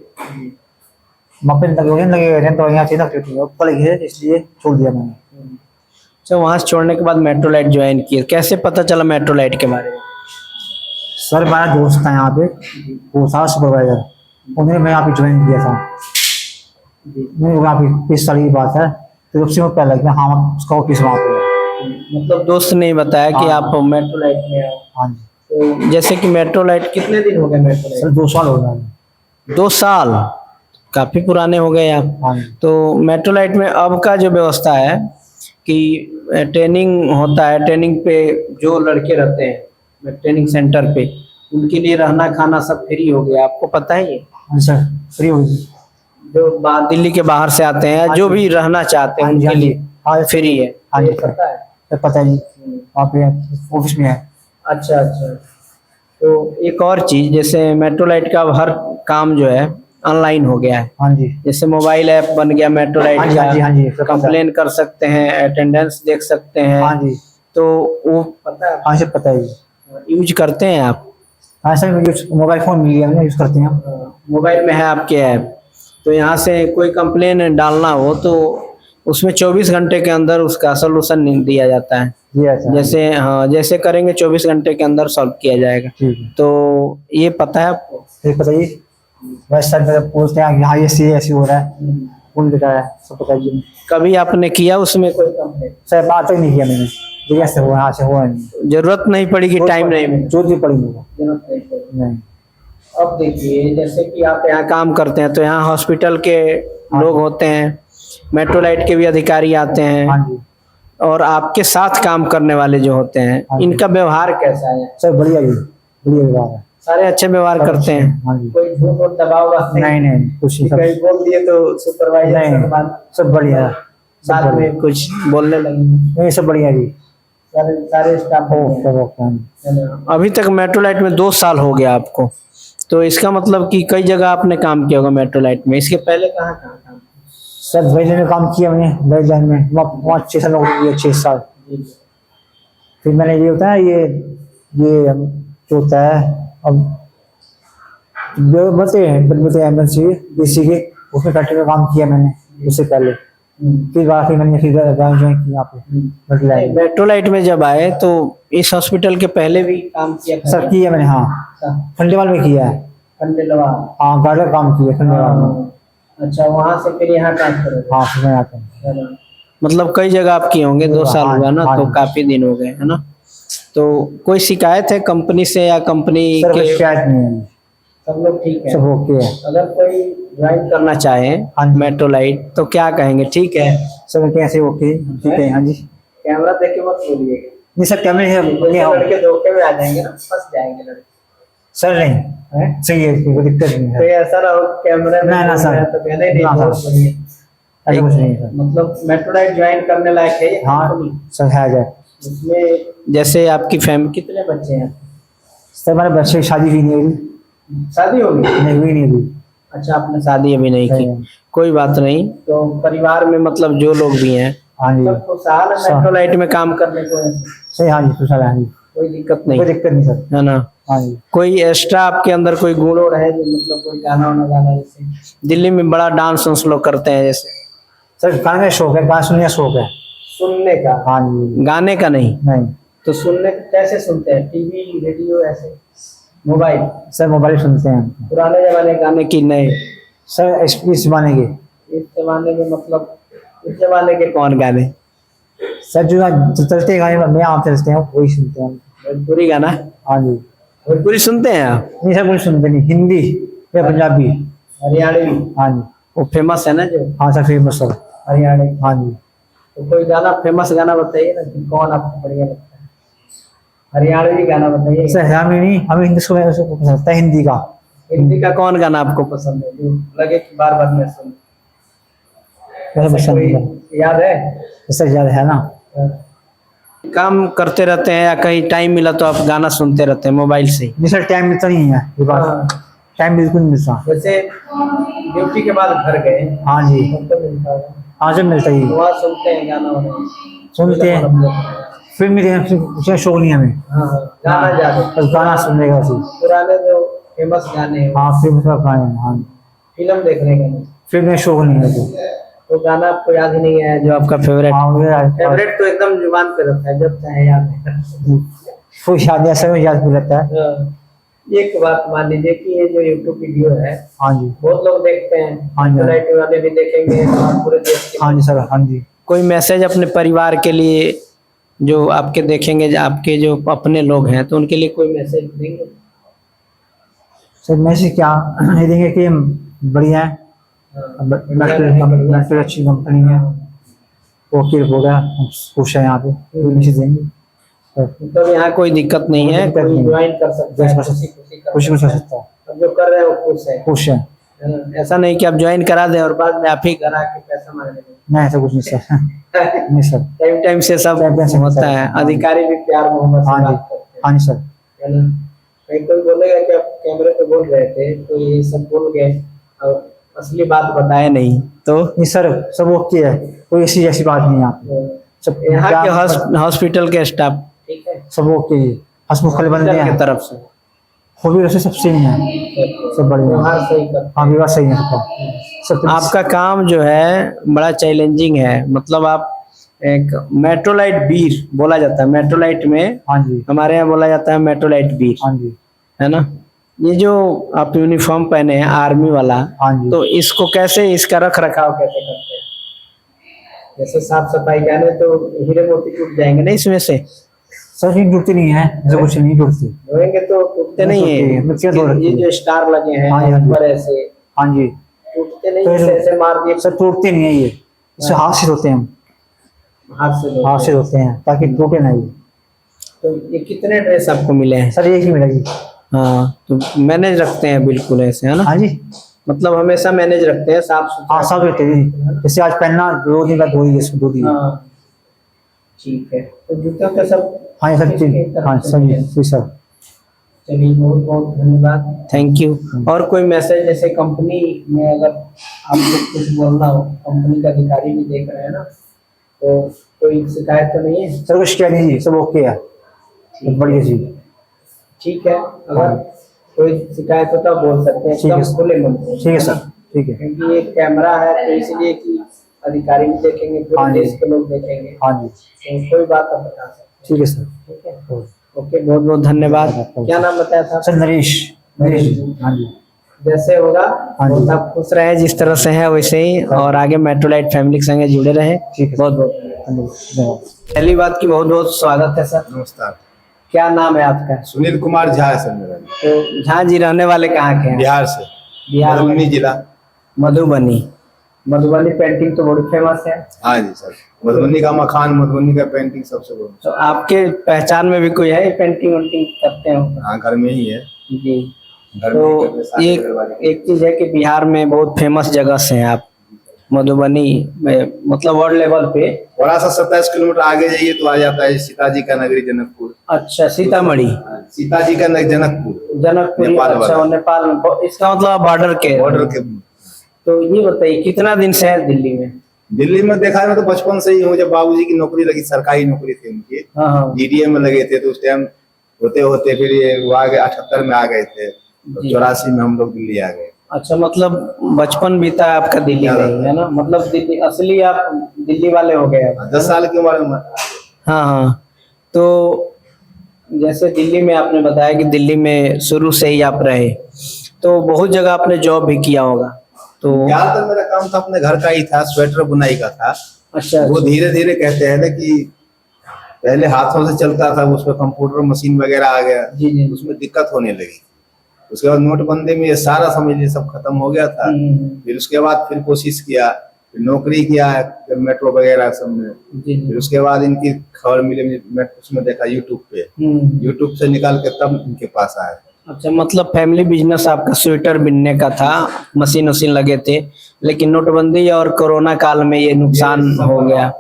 S2: वहाँ पे लगे हुए थे, तो यहाँ से पकड़ गए थे, इसलिए छोड़ दिया मैंने।
S1: तो वहां से छोड़ने के बाद मेट्रो लाइट ज्वाइन किए, कैसे पता चला मेट्रो लाइट के बारे में?
S2: सर, मेरा दोस्त था यहाँ पे, वो था सुपरवाइजर, उन्हें मैं यहाँ पे ज्वाइन किया था। यहाँ पे 20 साल की बात है, तो उससे मैं पहले लगा, हाँ उसका ऑफिस वहाँ पे है।
S1: मतलब दोस्त ने बताया कि आप मेट्रो लाइट में आओ।
S2: हाँ जी
S1: तो जैसे कि मेट्रो लाइट कितने दिन हो गए मेट्रो लाइट?
S2: सर, 2 साल हो गए।
S1: 2 साल, काफी पुराने हो गए आप।
S2: हाँ जी
S1: तो मेट्रो लाइट में अब का जो व्यवस्था है कि ट्रेनिंग होता है, ट्रेनिंग पे जो लड़के रहते हैं ट्रेनिंग सेंटर पे, उनके लिए रहना खाना सब फ्री हो गया, आपको पता है ये?
S2: हाँ सर, फ्री होगी।
S1: जो दिल्ली के बाहर से आते हैं जो भी रहना चाहते हैं
S2: हाँ जी,
S1: उनके
S2: हाँ जी।
S1: लिए
S2: हाँ
S1: फ्री है।
S2: हाँ जी
S1: ये पता है?
S2: सर, पता है जी, वहाँ पे ऑफिस में है।
S1: अच्छा अच्छा। तो एक और चीज, जैसे मेट्रो लाइट का अब हर काम जो है ऑनलाइन हो गया है,
S2: हाँ जी
S1: जैसे मोबाइल ऐप बन गया मेट्रो लाइट
S2: हाँ जी, हाँ जी, हाँ जी, सब
S1: का,
S2: पता है।
S1: कंप्लेन कर सकते हैं, अटेंडेंस देख सकते हैं।
S2: हाँ जी
S1: तो वो पता है,
S2: हाँ सर, पता है जी।
S1: यूज करते हैं आप?
S2: हाँ सर, मोबाइल फोन मिल गया, यूज करते हैं हम।
S1: मोबाइल में है आपके ऐप, तो यहाँ से कोई कंप्लेन डालना हो तो उसमें 24 घंटे के अंदर उसका सोल्यूशन दिया जाता है।
S2: जी अच्छा,
S1: जैसे हाँ, जैसे करेंगे 24 घंटे के अंदर सॉल्व किया जाएगा।
S2: ठीक है,
S1: तो ये पता है आपको?
S2: फिर बताइए। बस सर, मेरे पूछते हैं कि हाँ ये ऐसी हो रहा है, कौन लिखा है, सब बताइए।
S1: कभी आपने किया उसमें कोई कंप्लेन?
S2: सर, बात तक नहीं किया मैंने, ये ऐसे हुआ, यहाँ से हुआ नहीं।
S1: जरूरत नहीं पड़ी कि टाइम नहीं मिला?
S2: जो भी पड़ी होगा।
S1: जरूरत नहीं पड़ी।
S2: नहीं।
S1: अब देखिए जैसे कि आप यहाँ काम करते हैं तो यहाँ हॉस्पिटल के लोग होते हैं, मेट्रो लाइट के भी अधिकारी आते
S2: हाँ
S1: हैं,
S2: जी
S1: और आपके साथ काम करने वाले जो होते हैं
S2: हाँ जी।
S1: इनका व्यवहार कैसा है?
S2: सर, बढ़िया जी, बढ़िया व्यवहार है।
S1: सारे अच्छे व्यवहार करते हैं?
S2: हाँ जी।
S1: कोई झूठ और दबाव बात
S2: नहीं नहीं, कुछ
S1: कि
S2: नहीं,
S1: कहीं
S2: सब
S1: बोल दिए तो सुपरवाइजर
S2: नहीं, सब बढ़िया है, सब
S1: बाद
S2: बढ़िया।
S1: में कुछ बोलने लगे?
S2: नहीं, सब बढ़िया जी।
S1: सारे स्टाफ
S2: सब ओके हैं।
S1: अभी तक मेट्रो लाइट में 2 साल हो गया आपको, तो इसका मतलब कि कई जगह आपने काम किया होगा मेट्रो लाइट में। इसके पहले कहाँ कहाँ काम?
S2: सर, वैजान में काम किया मैंने, वैजान में वहाँ 6 साल नौकरी किया, 6 साल। फिर मैंने ये होता है ये जो होता है अब जो बोलते हैं एमएनसी बीसी के, उसमें फैक्ट्री में काम किया मैंने उससे पहले। फिर मैंने ज्वाइन किया यहाँ पे
S1: मेट्रो लाइट में जब आए तो इस हॉस्पिटल के पहले भी काम किया था?
S2: सर, किया मैंने, हाँ खंडेवाल में किया है।
S1: खंडेलवाल?
S2: हाँ, गार्ड का काम किया खंडेवाल में।
S1: अच्छा, वहां से फिर यहाँ ट्रांसफर हो गया?
S2: हाँ, फिर मैं आता हूँ।
S1: मतलब कई जगह आप किए होंगे, 2 साल
S2: हाँ,
S1: हुआ ना,
S2: हाँ
S1: तो
S2: जी।
S1: काफी दिन हो गए है ना। तो कोई शिकायत है कंपनी से या कंपनी
S2: सर, कोई
S1: के?
S2: शिकायत नहीं है,
S1: सब लोग ठीक है?
S2: सब ओके है।
S1: अगर कोई ज्वाइन करना चाहे
S2: हाँ जी।
S1: मेट्रो लाइट तो क्या कहेंगे? ठीक है?
S2: सब कैसे ओके, ठीक है। हाँ जी,
S1: कैमरा देख के मत बोलिएगा,
S2: नहीं सर, कैमरे है बढ़िया हो।
S1: लड़के धोखे में आ जाएंगे ना, फंस जाएंगे लड़के।
S2: सर नहीं, सही है, कोई दिक्कत नहीं
S1: तो
S2: है।
S1: ऐसा ना हो कैमरे में
S2: ना, ना,
S1: बोल
S2: सर।
S1: रहे हैं तो कहना ही नहीं
S2: ना,
S1: बहुत
S2: सर।
S1: बढ़िया।
S2: ऐसा कुछ नहीं है सर।
S1: मतलब मेट्रो लाइट ज्वाइन करने लायक है ये
S2: हाँ
S1: कंपनी?
S2: सर, है जाए।
S1: इसमें जैसे आपकी फैमिली कितने बच्चे हैं?
S2: सर, हमारे बच्चे की शादी हुई नहीं अभी,
S1: शादी हो गई?
S2: नहीं हुई नहीं अभी।
S1: अच्छा, आपने शादी अभी नहीं
S2: सही
S1: की?
S2: है।
S1: कोई बात नहीं। तो परिवार में मतलब जो लोग भी हैं
S2: हाँ जी,
S1: सब खुशहाल है मेट्रो लाइट में काम करने को?
S2: सही, हाँ जी, खुशहाल है। हाँ जी,
S1: कोई दिक्कत
S2: कोई
S1: नहीं
S2: दिक्कत नहीं सर।
S1: है ना?
S2: हाँ जी,
S1: कोई एक्स्ट्रा आपके अंदर कोई गुण और है जो मतलब कोई गाना वाना गाना, जैसे दिल्ली में बड़ा डांस वांस लोग करते हैं जैसे?
S2: सर, गाने का शौक है, गाना सुनने का शौक है।
S1: सुनने का?
S2: हाँ जी,
S1: गाने का नहीं?
S2: नहीं
S1: तो सुनने का कैसे सुनते हैं? टीवी रेडियो ऐसे? मोबाइल?
S2: सर, मोबाइल सुनते हैं।
S1: पुराने जमाने के गाने की नए?
S2: सर, इस जमाने के
S1: इस जमाने में मतलब इस जमाने के कौन गाने?
S2: सर जो चलते गाने में आप चलते हैं वही सुनते हैं।
S1: भोजपुरी गाना?
S2: हाँ जी।
S1: भोजपुरी सुनते हैं आप?
S2: नहीं सर, कुछ सुनते नहीं, हिंदी या पंजाबी।
S1: हरियाणवी?
S2: हाँ जी।
S1: वो फेमस है ना जो
S2: हाँ सर, फेमस सर।
S1: हरियाणवी?
S2: हाँ जी।
S1: तो कोई गाना, फेमस गाना बताइए ना कि कौन आपको बढ़िया लगता है। हरियाणवी गाना बताइए।
S2: सर हमें नहीं, हमें हिंदी को पसंद आता है, हिंदी का।
S1: हिंदी का कौन गाना आपको पसंद है जो लगे कि बार बार मैं सुन?
S2: वैसे पसंद
S1: कोई
S2: है
S1: याद है?
S2: सर, याद है ना।
S1: काम करते रहते हैं या कहीं टाइम मिला तो आप गाना सुनते रहते हैं मोबाइल से ही?
S2: नहीं सर, टाइम मिलता नहीं है ये बात, टाइम बिल्कुल नहीं मिलता।
S1: जैसे ड्यूटी के बाद घर गए
S2: हाँ जी।
S1: तो मिलता होगा,
S2: हाँ सर, मिलता ही,
S1: तो वहाँ सुनते हैं गाना वाना?
S2: सुनते हैं। फिल्म में उसका शौक नहीं है हमें।
S1: हाँ हाँ, गाना ज्यादा
S2: बस गाना सुनने का उसी।
S1: पुराने जो फेमस गाने हैं
S2: हाँ, फिल्म का गाना है। हाँ,
S1: फिल्म देखने का नहीं?
S2: फिल्म में शौक नहीं है
S1: तो गाना आपको याद ही नहीं है जो आपका फेवरेट?
S2: हाँ, मुझे
S1: फेवरेट तो एकदम जुबान पे रहता है, जब चाहे याद है।
S2: कोई याद ऐसा में याद भी रहता है।
S1: एक बात मान लीजिए कि ये जो यूट्यूब वीडियो है
S2: हाँ जी।
S1: बहुत लोग देखते हैं,
S2: हाँ जी।
S1: सोसाइटी वाले भी देखेंगे और पूरे देश के।
S2: हाँ जी सर। हाँ जी।
S1: कोई मैसेज अपने परिवार के लिए जो आपके देखेंगे, जो आपके जो अपने लोग हैं, तो उनके लिए कोई मैसेज देंगे?
S2: सर मैसेज क्या ये देंगे कि बढ़िया है, मेटल अच्छी कंपनी है, ओके हो गया, खुश है यहाँ पे, कोई मैसेज देंगे।
S1: मतलब यहाँ कोई दिक्कत नहीं है,
S2: दिक्कत
S1: कोई
S2: नहीं।
S1: ज्वाइन कर सकता है, खुशी
S2: खुश हो सकता है,
S1: अब जो कर रहे हैं वो खुश है।
S2: खुश है।
S1: ऐसा नहीं कि आप ज्वाइन करा दें और बाद में आप ही करा के पैसा मांगने लगे।
S2: नहीं ऐसा कुछ नहीं सर। नहीं सर।
S1: टाइम टाइम से सब
S2: टाइम से
S1: होता है,
S2: हाँ।
S1: अधिकारी भी प्यार मोहब्बत से
S2: हाँ जी।
S1: बात करते हैं,
S2: हाँ जी सर।
S1: है ना? कहीं कोई बोलेगा कि आप कैमरे पे बोल रहे थे तो ये सब बोल गए और असली बात बताया नहीं तो?
S2: नहीं सर, सब ओके है, कोई ऐसी बात नहीं है यहाँ पे। सब
S1: यहाँ के हॉस्पिटल के स्टाफ ठीक है,
S2: सब ओके है, हंसमुख वाले बंदे
S1: हॉस्पिटल
S2: हैं,
S1: की तरफ से
S2: वो भी वैसे सब सही है, सब बढ़िया
S1: व्यवहार
S2: है।
S1: सही कर।
S2: हाँ, विवाह सही है सबका, सब।
S1: आपका काम जो है बड़ा चैलेंजिंग है, मतलब आप एक मेट्रोलाइट वीर बोला जाता है, मेट्रोलाइट में
S2: हाँ जी।
S1: हमारे यहाँ बोला जाता है मेट्रोलाइट वीर,
S2: हाँ जी।
S1: है ना? ये जो आप यूनिफॉर्म पहने हैं आर्मी वाला,
S2: हाँ जी।
S1: तो इसको कैसे, इसका रख रखाव कैसे करते हैं? जैसे साफ सफाई जाने तो हीरे मोती टूट जाएंगे ना इसमें से?
S2: सर ये टूटती नहीं है, ऐसा कुछ नहीं टूटती।
S1: धोएंगे तो टूटते नहीं है?
S2: मिट्टियाँ धो रखी
S1: ये
S2: है।
S1: जो स्टार लगे हैं
S2: हाँ जी, हाँ जी।
S1: ऊपर ऐसे
S2: हाँ जी।
S1: टूटते नहीं?
S2: तो
S1: ऐसे ऐसे मार दिए
S2: सर टूटते नहीं है ये, इसे हाथ से धोते हैं हम,
S1: हाथ से धोते
S2: हाथ से
S1: हैं।
S2: धोते हैं ताकि टूटे ना ये।
S1: तो ये कितने ड्रेस आपको मिले हैं?
S2: सर एक ही मिलेगी।
S1: हाँ, तो मैनेज रखते हैं बिल्कुल ऐसे, है ना?
S2: हाँ जी।
S1: मतलब हमेशा मैनेज रखते हैं, साफ सुथरा।
S2: हाँ, सब रहते हैं, जैसे आज पहनना 2 दिन बाद धो दिए, इसको 2 दिन।
S1: हाँ, ठीक है। तो जूतों का सब?
S2: हाँ ये सब चीज, हाँ सब जी सर।
S1: चलिए, बहुत बहुत धन्यवाद, थैंक यू। और कोई मैसेज जैसे कंपनी में अगर आपको कुछ बोलना हो, कंपनी का अधिकारी भी देख रहे हैं ना, तो कोई शिकायत तो नहीं है?
S2: सर कुछ क्या नहीं जी, सब ओके है, सब बढ़िया जी।
S1: ठीक है, अगर कोई शिकायत हो तो आप बोल सकते हैं,
S2: ठीक है
S1: एकदम
S2: सर।
S1: खुले मन से,
S2: ठीक है सर, ठीक है।
S1: क्योंकि ये कैमरा है तो इसलिए कि अधिकारी भी देखेंगे, पूरे
S2: हाँ जी।
S1: देश के लोग देखेंगे,
S2: हाँ जी,
S1: तो कोई बात आप बता सकते हैं।
S2: ठीक है सर।
S1: ठीक है, ओके, बहुत बहुत धन्यवाद। क्या नाम बताया था?
S2: सर नरेश, नरेश जी। हाँ जी।
S1: जैसे होगा
S2: हाँ जी।
S1: बहुत आप खुश रहे जिस तरह से हैं वैसे ही, और आगे मेट्रोलाइट फैमिली के संगे जुड़े रहे।
S2: ठीक है,
S1: बहुत बहुत
S2: धन्यवाद।
S1: पहली बात की बहुत बहुत स्वागत है सर।
S8: नमस्कार।
S1: क्या नाम है आपका?
S8: सुनील कुमार झा है सर मेरा नाम।
S1: तो झा जी रहने वाले कहाँ के हैं?
S8: बिहार से,
S1: बिहार
S8: मधुबनी जिला।
S1: मधुबनी। मधुबनी पेंटिंग तो बड़ी फेमस है।
S8: हाँ जी सर, मधुबनी का मखान, मधुबनी का पेंटिंग सबसे बड़ा।
S1: तो आपके पहचान में भी कोई है पेंटिंग वंटिंग करते हो?
S8: हाँ, घर में ही है।
S1: जी।
S8: घर में ही करते हैं,
S1: तो
S8: सारे घर वाले।
S1: एक चीज है कि बिहार में बहुत फेमस जगह से हैं आप, मधुबनी में, मतलब वर्ल्ड लेवल पे।
S8: थोड़ा सा 27 किलोमीटर आगे जाइए तो आ जाता है सीताजी का नगरी जनकपुर।
S1: अच्छा, सीतामढ़ी।
S8: सीताजी का नगरी जनकपुर,
S1: जनकपुर।
S8: नेपाल
S1: अच्छा,
S8: वाला।
S1: नेपाल में, इसका मतलब बॉर्डर के।
S8: बॉर्डर के।
S1: तो ये बताइए कितना दिन से है दिल्ली में?
S8: दिल्ली में देखा है तो बचपन से ही हूँ, जब बाबूजी की नौकरी लगी, सरकारी नौकरी थी उनकी,
S1: हाँ हाँ।
S8: जीडीए में लगे थे, तो उस टाइम होते होते फिर ये वो आ गए, 78 में आ गए थे, तो
S1: जी।
S8: 84 में हम लोग दिल्ली आ गए।
S1: अच्छा, मतलब बचपन बीता है आपका दिल्ली में ही, है ना? मतलब दिल्ली असली आप दिल्ली वाले हो गए अब।
S8: 10 साल की उम्र में।
S1: हाँ हाँ। तो जैसे दिल्ली में आपने बताया कि दिल्ली में शुरू से ही आप रहे, तो बहुत जगह आपने जॉब भी किया होगा, तो
S8: ज्यादातर मेरा काम था अपने घर का ही था, स्वेटर बुनाई का था।
S1: अच्छा
S8: वो धीरे धीरे कहते हैं ना कि पहले हाथों से चलता था, उसमें कंप्यूटर मशीन वगैरह आ गया,
S1: जी जी
S8: उसमें दिक्कत होने लगी। उसके बाद नोटबंदी में ये सारा समझ लीजिए सब खत्म हो गया था। फिर उसके बाद फिर कोशिश किया, फिर नौकरी किया मेट्रो वगैरह सब में।
S1: जी
S8: फिर उसके बाद इनकी खबर मिली, मैं उसमें देखा यूट्यूब पे, यूट्यूब से निकाल के तब इनके पास आया।
S1: अच्छा, मतलब फैमिली बिजनेस आपका स्वेटर बिनने का था, मशीन वशीन लगे थे, लेकिन नोटबंदी और कोरोना काल में ये नुकसान हो गया।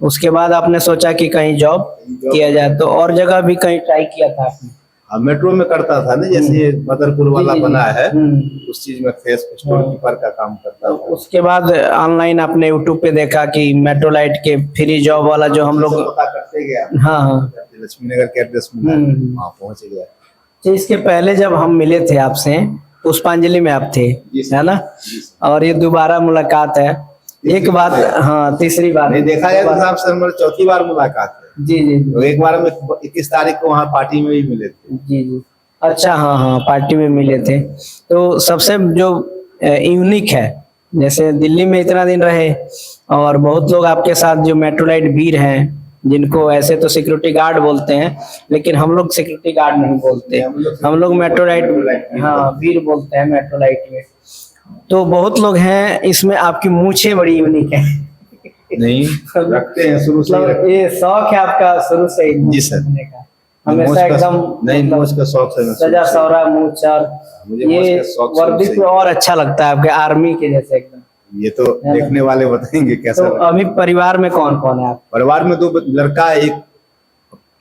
S1: उसके बाद आपने सोचा कि कहीं जॉब किया जाए, तो और जगह भी कहीं ट्राई किया था आपने?
S8: अब मेट्रो में करता था ना, जैसे ये मदरपुर वाला
S1: जी, जी,
S8: बना है,
S1: हम्म।
S8: उस चीज में फेस स्टोर कीपर का काम करता था।
S1: उसके बाद ऑनलाइन आपने यूट्यूब पे देखा कि मेट्रोलाइट के फ्री जॉब वाला जो हम लोग,
S8: पता करते गया,
S1: हाँ हाँ,
S8: लक्ष्मी नगर के एड्रेस मिला, वहाँ पहुंच गया।
S1: तो इसके पहले जब हम मिले थे आपसे, पुष्पांजलि में आप थे,
S8: जी सर।
S1: है ना? और ये दोबारा मुलाकात है। एक बात, हाँ, तीसरी बार
S8: नहीं देखा जाए तो साहब से हमारी चौथी बार मुलाकात है।
S1: जी जी जी
S8: तो एक बार हम 21 तारीख को वहाँ पार्टी में भी मिले थे।
S1: जी जी। अच्छा, हाँ हाँ, पार्टी में मिले थे। तो सबसे जो यूनिक है, जैसे दिल्ली में इतना दिन रहे और बहुत लोग आपके साथ जो मेट्रोलाइट वीर हैं, जिनको ऐसे तो सिक्योरिटी गार्ड बोलते हैं, लेकिन हम लोग सिक्योरिटी गार्ड नहीं बोलते, हम लोग मेट्रोलाइट, हाँ, वीर बोलते हैं मेट्रोलाइट में। तो बहुत लोग हैं, इसमें आपकी मूछें बड़ी यूनिक है।
S8: नहीं रखते हैं शुरू से ही
S1: मतलब ये शौक है आपका शुरू से ही
S8: जी सर।
S1: मूछ का,
S8: मूछ
S1: हमेशा
S8: का-
S1: एकदम
S8: नहीं
S1: मतलब
S8: मूछ का शौक है
S1: सजा सौरा मूछ, और
S8: मुझे मूछ
S1: ये
S8: का शौक शुरू
S1: वर्दी
S8: से ही।
S1: पे और अच्छा लगता है आपके आर्मी के जैसे एकदम।
S8: ये तो देखने वाले बताएंगे कैसा
S1: तो
S8: लगता है।
S1: अभी परिवार में कौन कौन है आप?
S8: परिवार में 2 लड़का है, एक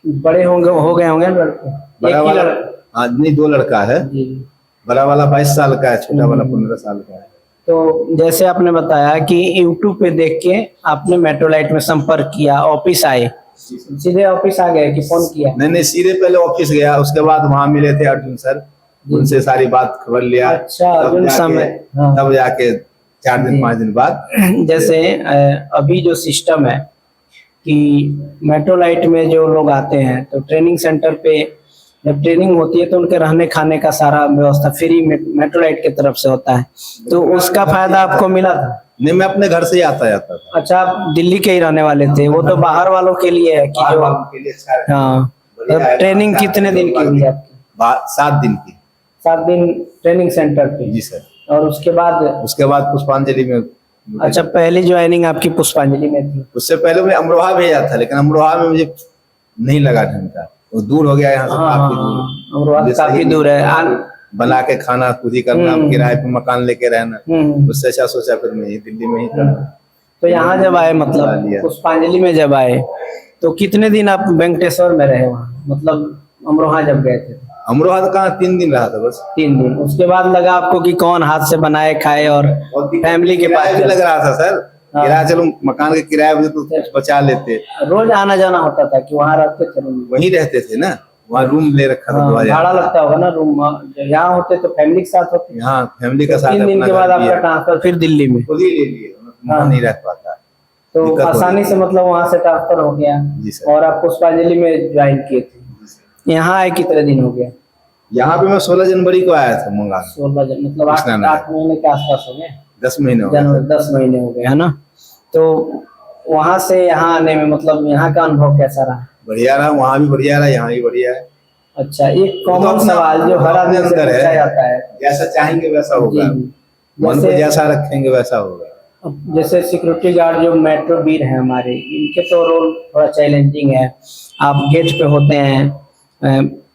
S1: बड़े हो गए होंगे लड़के?
S8: बड़ा
S1: एक ही
S8: वाला,
S1: लड़का?
S8: हाँ नहीं 2 लड़का है।
S1: जी जी।
S8: बड़ा वाला 22 साल का है, छोटा वाला 15 साल का है।
S1: तो जैसे आपने बताया कि यूट्यूब पे देख के आपने मेट्रोलाइट में संपर्क किया, ऑफिस आए, सीधे ऑफिस आ गए कि फोन किया?
S8: नहीं सीधे पहले ऑफिस गया, उसके बाद वहाँ मिले थे अर्जुन सर, उनसे सारी बात खबर लिया।
S1: अच्छा,
S8: तब
S1: अर्जुन
S8: जाके-
S1: समय, हाँ।
S8: तब जाके 4 दिन 5 दिन बाद
S1: जैसे अभी जो सिस्टम है कि मेट्रोलाइट में जो लोग आते हैं, तो ट्रेनिंग सेंटर पे जब ट्रेनिंग होती है तो उनके रहने खाने का सारा व्यवस्था फ्री मेट्रोलाइट की तरफ से होता है, तो उसका फायदा आपको मिला था?
S8: नहीं मैं अपने घर से ही आता जाता था।
S1: अच्छा, आप दिल्ली के ही रहने वाले थे, वो तो बाहर वालों के लिए है कि जो,
S8: के लिए अच्छा है।
S1: हाँ।
S8: बढ़िया
S1: तो
S8: है।
S1: ट्रेनिंग कितने दिन की हुई आपकी?
S8: 7 दिन की।
S1: 7 दिन ट्रेनिंग सेंटर पे?
S8: जी सर।
S1: और उसके बाद
S8: पुष्पांजलि में।
S1: अच्छा, पहली ज्वाइनिंग आपकी पुष्पांजलि में थी?
S8: उससे पहले मैं अमरोहा भेजा था, लेकिन अमरोहा में मुझे नहीं लगा ढंग का, वो दूर हो गया यहाँ से, काफी दूर।
S1: अमरोहा
S8: मुझे
S1: काफी
S8: सही
S1: दूर है।
S8: बना के खाना खुद ही करना, किराए पे मकान लेके रहना, उससे अच्छा सोचा फिर मैं दिल्ली में ही करना।
S1: तो यहाँ जब आए,
S8: बना
S1: मतलब
S8: लिया।
S1: पुष्पांजलि में जब आए, तो कितने दिन आप वेंकटेश्वर में रहे वहाँ, मतलब अमरोहा जब गए थे?
S8: अमरोहा तो कहाँ 3 दिन रहा था बस।
S1: 3 दिन। उसके बाद लगा आपको कि कौन हाथ से बनाए खाए, और फैमिली के
S8: किराया
S1: पास
S8: भी लग रहा था सर, किराया चलो मकान का किराया भी तो कुछ बचा लेते।
S1: रोज आना जाना होता था कि वहाँ रहते थे रूम में?
S8: वहीं रहते थे ना, वहाँ रूम ले रखा था।
S1: हाँ,
S8: 2000
S1: भाड़ा लगता होगा ना रूम, यहाँ होते तो फैमिली के साथ होते।
S8: यहाँ फैमिली का साथ
S1: 3 दिन
S8: अपना
S1: के बाद
S8: घर
S1: आपका
S8: लिया।
S1: ट्रांसफर फिर दिल्ली में?
S8: खुद ही ले लिए, वहाँ नहीं रह पाता।
S1: तो
S8: दिक्कत हो
S1: आसानी
S8: रही
S1: से मतलब वहाँ से ट्रांसफर हो गया?
S8: जी सर।
S1: और आप पुष्पांजलि में ज्वाइन किए थे। यहाँ आए कितने दिन हो गया?
S8: यहाँ पे मैं 16 जनवरी को आया था मंगा,
S1: 16 मतलब
S8: कृष्णा नगर।
S1: 8 महीने के आसपास हो गए।
S8: 10 महीने हो गए
S1: जनवरी
S8: सर।
S1: 10 महीने हो गए, है ना? तो वहां से यहाँ आने में मतलब यहाँ का अनुभव कैसा रहा?
S8: बढ़िया रहा, वहाँ भी बढ़िया रहा, यहाँ भी बढ़िया है।
S1: अच्छा, एक
S8: तो
S1: कॉमन
S8: अपना-
S1: सवाल जो हर आदमी से
S8: अंदर है।
S1: पूछा जाता है,
S8: जैसा चाहेंगे वैसा होगा,
S1: जी,
S8: मन को
S1: जैसे
S8: जैसा रखेंगे वैसा होगा।
S1: जैसे सिक्योरिटी गार्ड जो मेट्रो वीर हैं हमारे, इनके तो रोल थोड़ा चैलेंजिंग है। आप गेट पे होते हैं,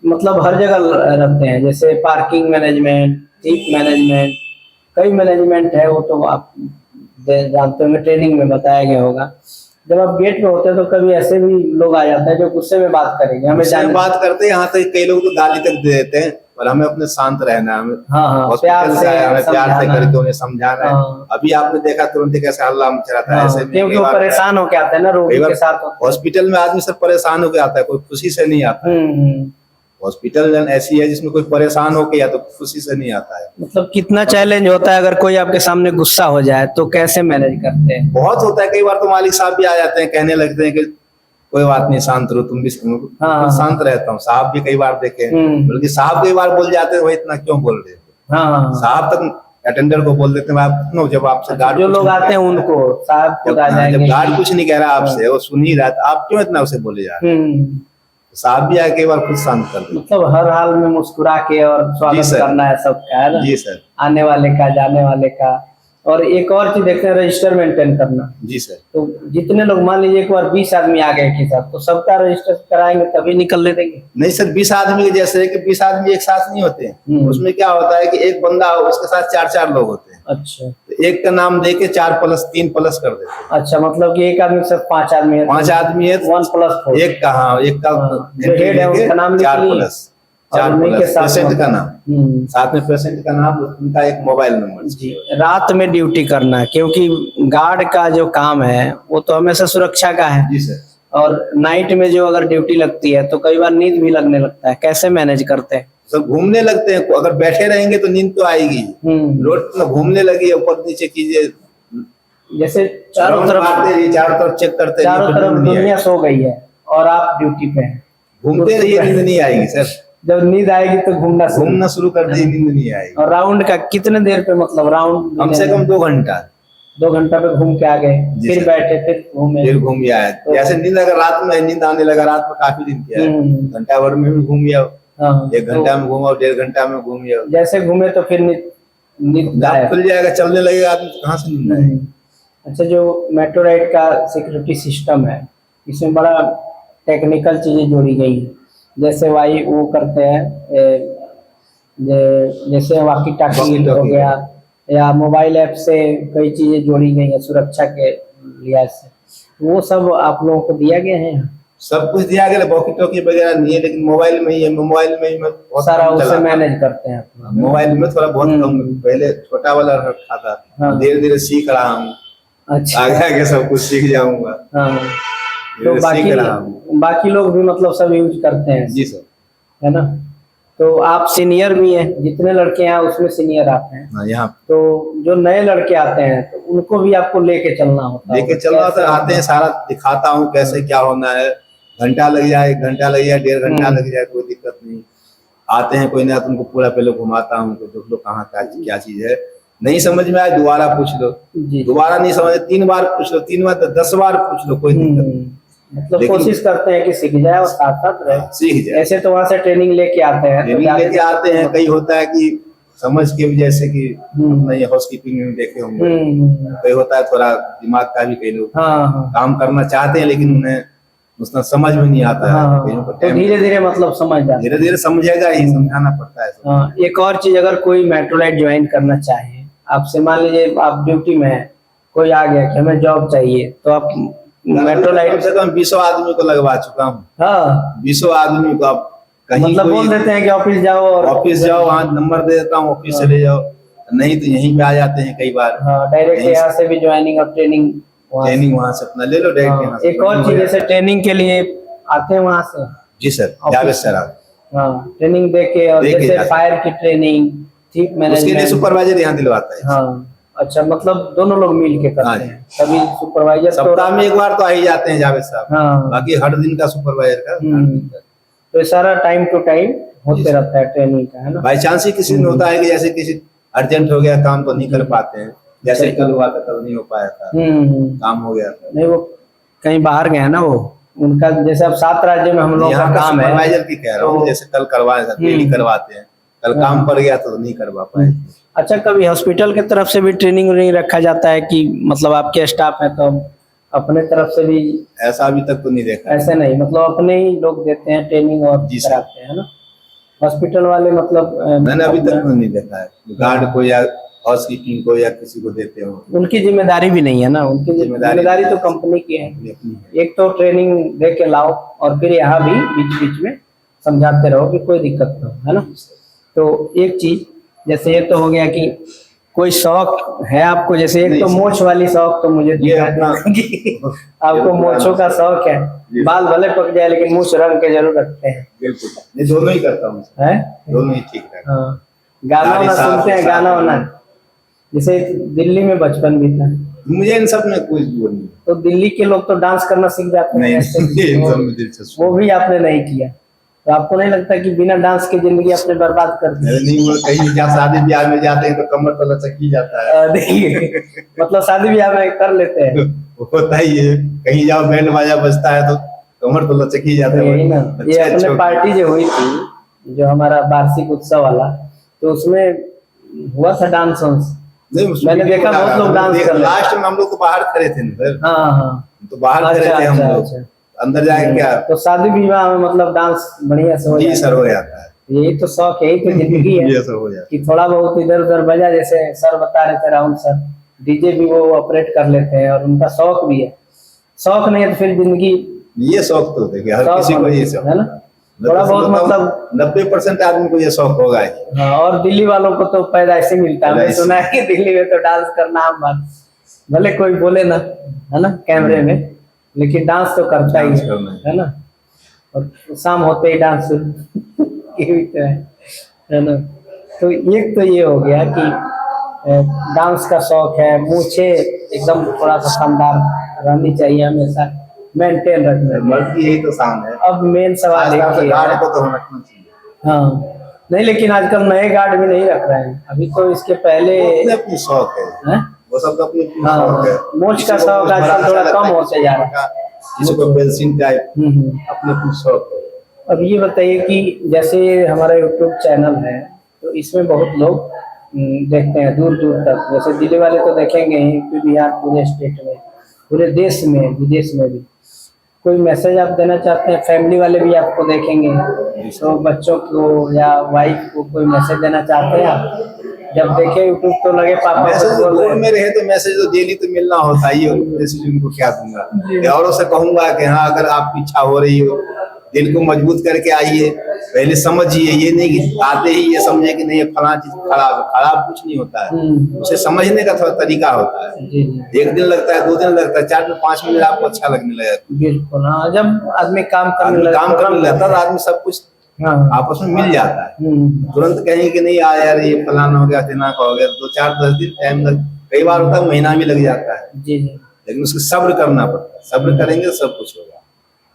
S1: मतलब हर जगह रहते हैं, जैसे पार्किंग मैनेजमेंट, सीट मैनेजमेंट, कई मैनेजमेंट है, वो तो आप जानते होंगे, ट्रेनिंग में बताया गया होगा। जब आप गेट पे होते हैं तो कभी ऐसे भी लोग आ जाते हैं जो गुस्से में बात करेंगे, हमें
S8: उससे
S1: जाने,
S8: बात करते हैं, यहाँ तक कई लोग तो गाली तक दे देते हैं, पर हमें अपने शांत रहना है। हमें
S1: हाँ हाँ,
S8: हॉस्पिटल
S1: प्यार
S8: से आए, हमें प्यार से
S1: समझाना।
S8: करके उन्हें समझाना है।
S1: हाँ।
S8: अभी आपने देखा तुरंत ही कैसे हल्ला मच रहा था,
S1: हाँ,
S8: ऐसे में
S1: क्योंकि
S8: कई
S1: वो
S8: बार
S1: परेशान होके आते हैं ना, रोगी
S8: कई बार
S1: के साथ होते हैं।
S8: हॉस्पिटल में आदमी सब परेशान होके आता है, कोई खुशी से नहीं आता है। हॉस्पिटल ऐसी है जिसमें कोई परेशान होके या तो खुशी से नहीं आता है।
S1: मतलब कितना चैलेंज होता है अगर कोई आपके सामने गुस्सा हो जाए तो कैसे मैनेज करते हैं?
S8: बहुत होता है, कई बार तो मालिक साहब भी आ जाते हैं, कहने लगते हैं कि कोई बात नहीं, शांत रहो, तुम भी
S1: हाँ।
S8: शांत रहता हूँ। साहब भी कई बार देखे,
S1: हम्म।
S8: बल्कि साहब कई बार बोल जाते हैं, भाई इतना क्यों बोल रहे हो।
S1: हाँ
S8: साहब तक अटेंडर को बोल देते हैं आप नो, जब आपसे गार्ड
S1: जो
S8: कुछ
S1: लोग
S8: नहीं
S1: आते
S8: कह
S1: हैं
S8: रहा है,
S1: उनको साहब खुद आ
S8: जब
S1: जाएंगे।
S8: गार्ड कुछ नहीं कह रहा आपसे, वो सुन ही रहा था, आप क्यों इतना उसे बोले जा रहे हैं? साहब भी आके एक बार खुद शांत कर दे।
S1: मतलब हर हाल में मुस्कुरा के और
S8: जी
S1: स्वागत
S8: सर।
S1: करना है सबका, है ना?
S8: जी सर।
S1: आने वाले का, जाने वाले का। और एक और चीज देखते हैं, रजिस्टर मेंटेन करना।
S8: जी सर।
S1: तो जितने लोग, मान लीजिए एक बार 20 आदमी आ गए के साथ, तो सबका रजिस्टर कराएंगे तभी निकलने देंगे।
S8: नहीं सर, 20 आदमी के जैसे है कि 20 आदमी एक साथ नहीं होते हैं। उसमें क्या होता है कि एक बंदा हो, उसके साथ 4-4 लोग होते हैं।
S1: अच्छा
S8: तो एक का नाम दे के 4+3+ कर देते हैं।
S1: अच्छा, मतलब कि एक आदमी के साथ 5 आदमी है,
S8: 5 आदमी है,
S1: 1+4।
S8: एक का, हाँ, एक का
S1: जो हेड है उसका नाम लिख लिए।
S8: 4+,
S1: और उन्हीं के साथ
S8: पेशेंट का नाम,
S1: हम्म।
S8: साथ में पेशेंट का नाम, उनका एक मोबाइल नंबर।
S1: जी, रात में ड्यूटी करना है, क्योंकि गार्ड का जो काम है वो तो हमेशा सुरक्षा का है।
S8: जी सर।
S1: और नाइट में जो अगर ड्यूटी लगती है तो कई बार नींद भी लगने लगता है, कैसे मैनेज करते हैं?
S8: सब घूमने लगते हैं, अगर बैठे रहेंगे तो नींद तो आएगी। रोड में घूमने लगी, ऊपर नीचे कीजिए,
S1: जैसे चारों
S8: राउंड
S1: तरफ,
S8: मारते रहिए, चारों तरफ चेक करते रहिए,
S1: चारों
S8: फिर
S1: तरफ
S8: नींद नहीं
S1: दुनिया
S8: आएगी।
S1: सो गई है और आप ड्यूटी पे हैं।
S8: घूमते रहिए, नींद नहीं आएगी सर।
S1: जब नींद आएगी तो
S8: घूमना शुरू कर दिए, नींद नहीं आएगी।
S1: और राउंड का कितने देर पे, मतलब राउंड
S8: कम से कम 2 घंटा।
S1: 2 घंटा पे घूम के आ गए,
S8: जी
S1: फिर
S8: सर।
S1: बैठे, फिर घूमे।
S8: फिर घूम आए। जैसे नींद, अगर रात में नींद आने लगा, रात में काफी दिन किया है, घंटा भर में भी घूम आओ,
S1: हाँ,
S8: 1 घंटा में घूमाओ, 1.5 घंटा में घूम आओ।
S1: जैसे घूमे तो फिर नींद
S8: दांत
S1: गायब।
S8: खुल जाएगा, चलने लगेगा आदमी, तो कहाँ से नींद आएगी?
S1: अच्छा, जो मेट्रो राइड का सिक्योरिटी सिस्टम है, इसमें बड़ा टेक्निकल चीजें जोड़ी गई हैं। जैसे वो करते हैं, जैसे वॉकी टॉकी हो गया, या मोबाइल ऐप से कई चीजें जोड़ी गई हैं सुरक्षा के लिहाज से, वो सब आप लोगों को दिया गया है?
S8: सब कुछ दिया गया, वॉकी टॉकी वगैरह नहीं है, लेकिन मोबाइल में ही है। मोबाइल में ही मैं बहुत
S1: सारा
S8: कम
S1: उसे
S8: चलाता हूं।
S1: मैनेज करते हैं आप?
S8: मोबाइल में थोड़ा बहुत कम, पहले छोटा वाला रखा था,
S1: हाँ।
S8: धीरे धीरे सीख रहा हूँ।
S1: अच्छा,
S8: आगे आगे सब कुछ सीख जाऊंगा।
S1: हाँ। तो
S8: धीरे सीख रहा हूँ।
S1: बाकी लोग भी मतलब सब यूज करते हैं,
S8: जी सर।
S1: है ना? तो आप सीनियर भी हैं, जितने लड़के हैं उसमें सीनियर आप हैं।
S8: हाँ, यहाँ
S1: तो जो नए लड़के आते हैं तो उनको भी आपको लेके चलना होता है?
S8: लेके चलना होता है, आते हैं, सारा दिखाता हूँ कैसे क्या होना है। घंटा लग जाए, 1 घंटा लग जाए, 1.5 घंटा लग जाए, कोई दिक्कत नहीं। आते हैं, कोई ना, तुमको पूरा पहले घुमाता हूँ, तो देख लो कहाँ क्या चीज है। नहीं समझ में आए दोबारा पूछ लो,
S1: जी।
S8: दोबारा नहीं समझ, 3 बार पूछ लो, 3 बार 10 बार पूछ लो, कोई दिक्कत नहीं।
S1: मतलब
S8: लेकिन-
S1: कोशिश करते हैं कि सीख जाए और साथ साथ रहे।
S8: सीख जाए।
S1: ऐसे तो वहां से ट्रेनिंग लेके आते हैं, तो
S8: ट्रेनिंग
S1: ज्यादा-
S8: लेके आते हैं, कई होता है कि समझ के भी, जैसे कि नहीं हाउसकीपिंग में देखे होंगे, कई होता है थोड़ा दिमाग का भी, कई लोग
S1: हाँ
S8: काम करना चाहते हैं लेकिन उन्हें उतना समझ में नहीं आता है।
S1: हाँ,
S8: कईयों को
S1: तो
S8: टाइम,
S1: धीरे धीरे मतलब समझ जाते हैं।
S8: धीरे धीरे समझेगा ही, समझाना पड़ता है।
S1: हाँ, एक और चीज, अगर कोई मेट्रो लाइट ज्वाइन करना चाहे आपसे, मान लीजिए आप ड्यूटी में है, कोई आ गया कि हमें जॉब चाहिए, तो आप मेट्रो
S8: कम
S1: लाइट,
S8: से कम 20 आदमी को लगवा चुका हूँ।
S1: हाँ,
S8: 20 आदमी को, आप कहीं
S1: मतलब बोल
S8: कोई
S1: देते हैं कि ऑफिस जाओ और
S8: ऑफिस जाओ, वहाँ नंबर दे देता हूँ, ऑफिस चले जाओ, नहीं तो यहीं पे आ जाते हैं कई बार।
S1: हाँ, डायरेक्ट
S8: यहीं
S1: यहाँ से भी ज्वाइनिंग और ट्रेनिंग वहाँ से।
S8: ट्रेनिंग वहाँ से अपना ले लो डायरेक्ट यहाँ से।
S1: एक और चीज, जैसे ट्रेनिंग के लिए आते हैं वहाँ से,
S8: जी सर, जावेद सर आप,
S1: हाँ, ट्रेनिंग दे के, और
S8: दे के
S1: जैसे
S8: जाते हैं।
S1: फायर की ट्रेनिंग, ठीक
S8: उसके लिए
S1: मैनेजमेंट,
S8: सुपरवाइजर यहाँ दिलवाता है।
S1: हाँ, अच्छा, मतलब दोनों लोग मिल के
S8: हाँ
S1: करते
S8: जी।
S1: हैं, कभी सुपरवाइजर
S8: सप्ताह में 1 बार तो आ ही जाते हैं जावेद साहब,
S1: हाँ,
S8: बाकी हर दिन का सुपरवाइजर का।
S1: तो ये सारा टाइम टू टाइम होते रहता है ट्रेनिंग का, है ना?
S8: बाई चांस ही किसी दिन होता है कि जैसे किसी अर्जेंट हो गया, काम तो नहीं कर पाते हैं, जैसे कल हुआ था, कल नहीं हो पाया था, काम हो गया था।
S1: नहीं, वो कहीं बाहर गए ना, वो उनका, जैसे अब 7 राज्य में हम लोग का
S8: यहाँ का
S1: काम है,
S8: सुपरवाइजर की कह रहा हूँ,
S1: तो-
S8: जैसे कल करवाए थे, डेली करवाते हैं, कल काम पड़ गया तो नहीं करवा पाए।
S1: अच्छा, कभी हॉस्पिटल की तरफ से भी ट्रेनिंग व्रेनिंग रखा जाता है कि मतलब आपके स्टाफ है तो अपने तरफ से भी?
S8: ऐसा अभी तक तो नहीं देखा।
S1: ऐसे नहीं, मतलब अपने ही लोग देते हैं ट्रेनिंग और
S8: जी सर।
S1: कराते हैं ना हॉस्पिटल वाले, मतलब
S8: मैंने अभी तक तो नहीं देखा है, गार्ड को या हाउसकीपिंग को या किसी को देते हो।
S1: उनकी जिम्मेदारी भी नहीं है ना, उनकी जिम्मेदारी तो कंपनी की है।
S8: अपनी है।
S1: एक तो ट्रेनिंग दे के लाओ, और फिर यहाँ भी बीच बीच में समझाते रहो कि कोई दिक्कत ना हो, है ना? तो एक चीज, जैसे ये तो हो गया कि कोई शौक है आपको, जैसे एक तो मोछ वाली शौक तो मुझे
S8: ये
S1: दिखा
S8: अपना
S1: कि आपको मोछों का शौक है, बाल भले पक जाए लेकिन मूछ रंग के जरूर रखते हैं,
S8: बिल्कुल, ये दोनों ही करता हूँ,
S1: है?
S8: दोनों ही ठीक है।
S1: हाँ, गाना
S8: दाढ़ी
S1: वाना
S8: साफ-
S1: सुनते हैं,
S8: साफ
S1: गाना वाना,
S8: करना।
S1: जैसे दिल्ली में बचपन भी था,
S8: मुझे इन सब में कोई वो नहीं,
S1: तो दिल्ली के लोग तो डांस करना सीख जाते हैं,
S8: नहीं
S1: ऐसे
S8: इन सब में दिलचस्प
S1: वो भी आपने नहीं किया? तो आपको नहीं लगता कि बिना डांस के जिंदगी अपने बर्बाद कर दी?
S8: नहीं वो कहीं जहाँ शादी ब्याह में जाते हैं तो कमर तो लचक ही जाता है।
S1: देखिए, मतलब शादी ब्याह में कर लेते हैं
S8: होता ही है, कहीं जाओ बैंड बाजा बजता है तो कमर तो लचक ही जाता
S1: तो
S8: है।
S1: यही ना। ये
S8: अच्छे
S1: अपने
S8: अच्छे
S1: पार्टी जो हुई थी, जो हमारा वार्षिक उत्सव वाला, तो उसमें हुआ था डांस वांस।
S8: नहीं, उस
S1: मैंने
S8: वीडियो
S1: देखा
S8: को
S1: बहुत
S8: लगा,
S1: लोग डांस कर रहे थे।
S8: लास्ट में हम लोग तो बाहर खड़े थे ना सर,
S1: हाँ हाँ।
S8: तो बाहर खड़े
S1: अच्छा
S8: थे हम
S1: अच्छा
S8: लोग,
S1: अच्छा।
S8: अंदर जाके क्या
S1: तो शादी विवाह में मतलब डांस बढ़िया से हो
S8: जी
S1: जाता
S8: सर हो जाता है,
S1: है। यही तो शौक है, यही तो जिंदगी है
S8: ये सब हो जाता
S1: कि थोड़ा बहुत इधर उधर बजा, जैसे सर बता रहे थे राहुल सर, डीजे भी वो ऑपरेट कर लेते हैं और उनका शौक भी है। शौक नहीं है तो फिर जिंदगी
S8: है। ये शौक तो देखिए हर
S1: शौक
S8: किसी को
S1: होना
S8: ये
S1: चाहिए,
S8: शौक
S1: है ना? थोड़ा बहुत मतलब
S8: 90% आदमी को ये शौक होगा ही।
S1: हाँ, और दिल्ली वालों को तो पैदाइश ही मिलता है। मैंने
S8: पैदाइश।
S1: सुना है कि दिल्ली में तो डांस करना आम बात, भले कोई बोले ना, है ना, कैमरे में, लेकिन डांस तो करता ही
S8: डांस करना
S1: है ना? और शाम होते ही डांस शुरू ये भी तो है ना? तो एक तो ये हो गया कि डांस का शौक है, मूछे एकदम थोड़ा सा शानदार रहनी चाहिए, हमेशा मेंटेन रखना चाहिए।
S8: मर्द की यही तो शान है।
S1: अब मेन सवाल एक
S8: आजकल
S1: ही
S8: गार्ड
S1: है,
S8: को तो रखना चाहिए,
S1: हाँ नहीं, लेकिन आजकल नए गार्ड भी नहीं रख रहे हैं। अभी तो इसके पहले
S8: अपने अपनी शौक है,
S1: हैं?
S8: वो सबका अपनी अपनी
S1: हाँ,
S8: शौक है।
S1: मोच का
S8: किसी को
S1: शौक
S8: कुछ बड़ा
S1: आजकल थोड़ा
S8: अच्छा
S1: कम
S8: लगता है,
S1: होते जा रहा है।
S8: किसी को पेंसिल टाइप,
S1: हम्म।
S8: अपने अपनी शौक है।
S1: अब ये बताइए कि जैसे हमारा यूट्यूब चैनल है, तो इसमें बहुत लोग देखते हैं दूर दूर तक। जैसे दिल्ली वाले तो देखेंगे ही, यूपी बिहार पूरे स्टेट में, पूरे देश में, विदेश में भी। कोई मैसेज आप देना चाहते हैं? फैमिली वाले भी आपको देखेंगे, तो बच्चों को या वाइफ को कोई मैसेज देना चाहते हैं आप? जब देखे यूट्यूब तो लगे पापा
S8: मैसेज
S1: कुछ
S8: तो
S1: बोल
S8: दूर
S1: रहे
S8: में
S1: हैं।
S8: रहे तो मैसेज तो डेली तो मिलना होता ही है, मैसेज उनको क्या दूंगा। या औरों से कहूंगा कि हाँ अगर आपकी इच्छा हो रही हो, दिल को मजबूत करके आइए, पहले समझिए, ये नहीं कि आते ही ये समझे कि नहीं ये फलां चीज खराब है। खराब कुछ नहीं होता है, उसे समझने का थोड़ा तरीका होता है।
S1: जी जी,
S8: 1 दिन लगता है, 2 दिन लगता है, 4 दिन 5 मिनट आपको अच्छा लगने लगेगा।
S1: बिल्कुल। हाँ, जब आदमी काम करने
S8: आदमी
S1: लगता
S8: काम करने लगता है तो आदमी सब कुछ
S1: हाँ,
S8: आपस में मिल जाता है।
S1: हम्म,
S8: तुरंत कहेंगे कि नहीं यार ये फलाना हो गया, दिनांक हो गया, 2 4 10 दिन टाइम लग, कई बार होता है महीना भी लग जाता है,
S1: जी जी,
S8: लेकिन उसको सब्र करना पड़ता है। सब्र करेंगे तो सब कुछ होगा।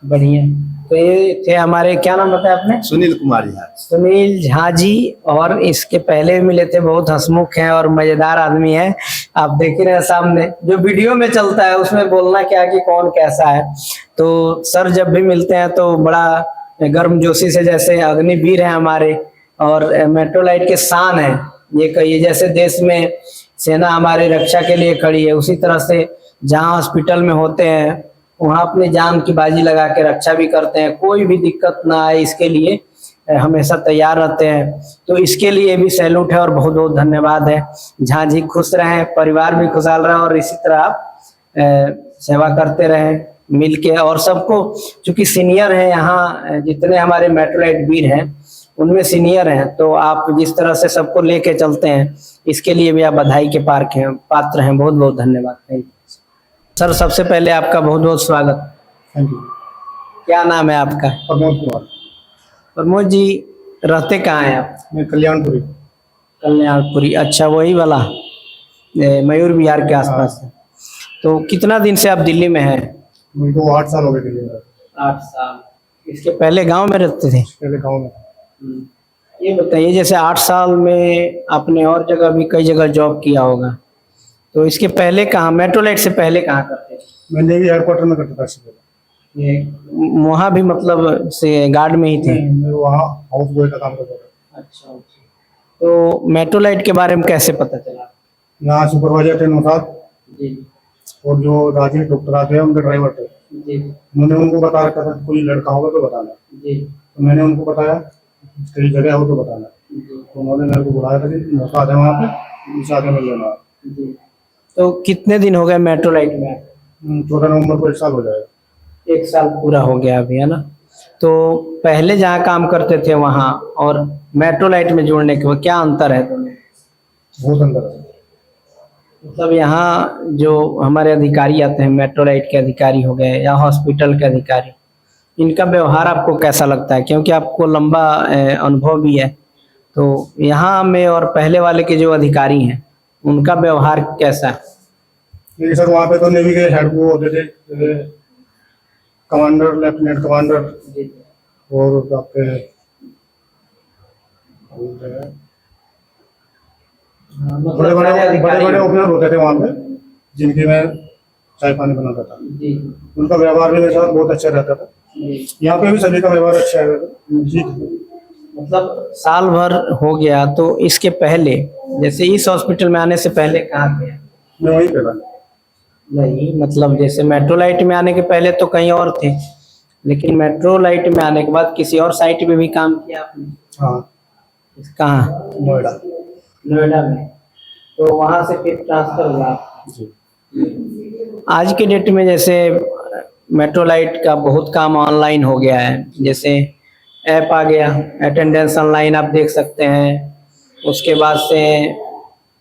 S1: बढ़िया। तो ये थे हमारे, क्या नाम बताया आपने?
S8: सुनील कुमार झा।
S1: सुनील झा जी। और इसके पहले भी मिले थे, बहुत हंसमुख हैं और मजेदार आदमी है। आप देख ही रहे हैं सामने, जो वीडियो में चलता है उसमें बोलना क्या कि कौन कैसा है। तो सर जब भी मिलते हैं तो बड़ा गर्मजोशी से, जैसे अग्निवीर है हमारे और मेट्रोलाइट के शान है ये कहिए। जैसे देश में सेना हमारी रक्षा के लिए खड़ी है, उसी तरह से जहाँ हॉस्पिटल में होते हैं वहाँ अपनी जान की बाजी लगा के रक्षा भी करते हैं। कोई भी दिक्कत ना आए इसके लिए हमेशा तैयार रहते हैं। तो इसके लिए भी सैल्यूट है और बहुत बहुत धन्यवाद है। झा जी खुश रहें, परिवार भी खुशहाल रहे और इसी तरह आप सेवा करते रहें मिलके। और सबको, चूंकि सीनियर है यहाँ, जितने हमारे मेट्रोलाइट वीर हैं उनमें सीनियर हैं, तो आप जिस तरह से सबको लेके चलते हैं इसके लिए भी आप बधाई के पात्र हैं। बहुत बहुत धन्यवाद। Thank you sir. सबसे पहले आपका बहुत बहुत स्वागत।
S2: Thank you.
S1: क्या नाम है आपका?
S2: प्रमोद कुमार।
S1: प्रमोद जी, रहते कहाँ हैं आप?
S2: मैं कल्याणपुरी।
S1: कल्याणपुरी, अच्छा वही वाला मयूर विहार के आसपास है। तो कितना दिन से आप दिल्ली में हैं?
S2: मुझको 8 साल हो गए दिल्ली में।
S1: 8 साल। इसके पहले गांव में रहते थे?
S2: पहले गाँव में।
S1: ये बताइए, जैसे 8 साल में आपने और जगह भी कई जगह जॉब किया होगा, तो इसके पहले कहाँ, मेट्रोलाइट से पहले कहाँ करते थे?
S2: मैं नेवी हेडक्वार्टर में करता था इससे पहले।
S1: ये वहाँ भी मतलब से गार्ड में ही थे?
S2: मैं वहाँ हाउस बॉय का काम करता था।
S1: अच्छा अच्छा। तो मेट्रोलाइट के बारे में कैसे पता चला?
S2: यहाँ सुपरवाइजर थे 9 साल,
S1: जी
S2: और जो राजीव डॉक्टर आते हैं उनके ड्राइवर थे।
S1: जी
S2: उन्होंने उनको बता रखा था कोई लड़का होगा तो बताना।
S1: जी
S2: तो मैंने उनको बताया कई जगह हो तो बताना। तो उन्होंने मेरे को बुलाया था कि मौका आ जाए वहाँ पे, उनसे आगे मिल लेना।
S1: जी। तो कितने दिन हो गए मेट्रोलाइट में?
S2: 14 नवंबर को 1 साल हो जाएगा।
S1: 1 साल पूरा हो गया अभी, है ना? तो पहले जहाँ काम करते थे वहाँ और मेट्रोलाइट में जुड़ने के बाद क्या अंतर है दोनों?
S2: बहुत अंदर है।
S1: मतलब यहाँ जो हमारे अधिकारी आते हैं, मेट्रोलाइट के अधिकारी हो गए या हॉस्पिटल के अधिकारी, इनका व्यवहार आपको कैसा लगता है? क्योंकि आपको लंबा अनुभव भी है, तो यहाँ में और पहले वाले के जो अधिकारी हैं उनका व्यवहार कैसा है?
S2: देखिए सर, वहाँ पे तो नेवी के हेड वो होते थे, कमांडर, लेफ्टिनेंट कमांडर, और आपके बड़े बड़े ओपनर होते थे वहाँ पे, जिनकी मैं चाय पानी बनाता था।
S1: जी
S2: उनका व्यवहार भी मेरे साथ बहुत अच्छा रहता था।
S1: जी।
S2: यहाँ पे भी सभी का व्यवहार अच्छा है जी।
S1: मतलब साल भर हो गया, तो इसके पहले जैसे इस हॉस्पिटल में आने से पहले कहाँ थे?
S2: मैं वहीं पे था।
S1: नहीं मतलब जैसे मेट्रोलाइट में आने के पहले तो कहीं और थे, लेकिन मेट्रोलाइट में आने के बाद किसी और साइट पे भी काम किया आपने?
S2: हाँ,
S1: कहाँ?
S2: नोएडा।
S1: नोएडा में। तो वहां से फिर ट्रांसफर हुआ आपका?
S2: जी।
S1: आज के डेट में जैसे मेट्रोलाइट का बहुत काम ऑनलाइन हो गया है, जैसे ऐप आ गया, अटेंडेंस ऑनलाइन आप देख सकते हैं। उसके बाद से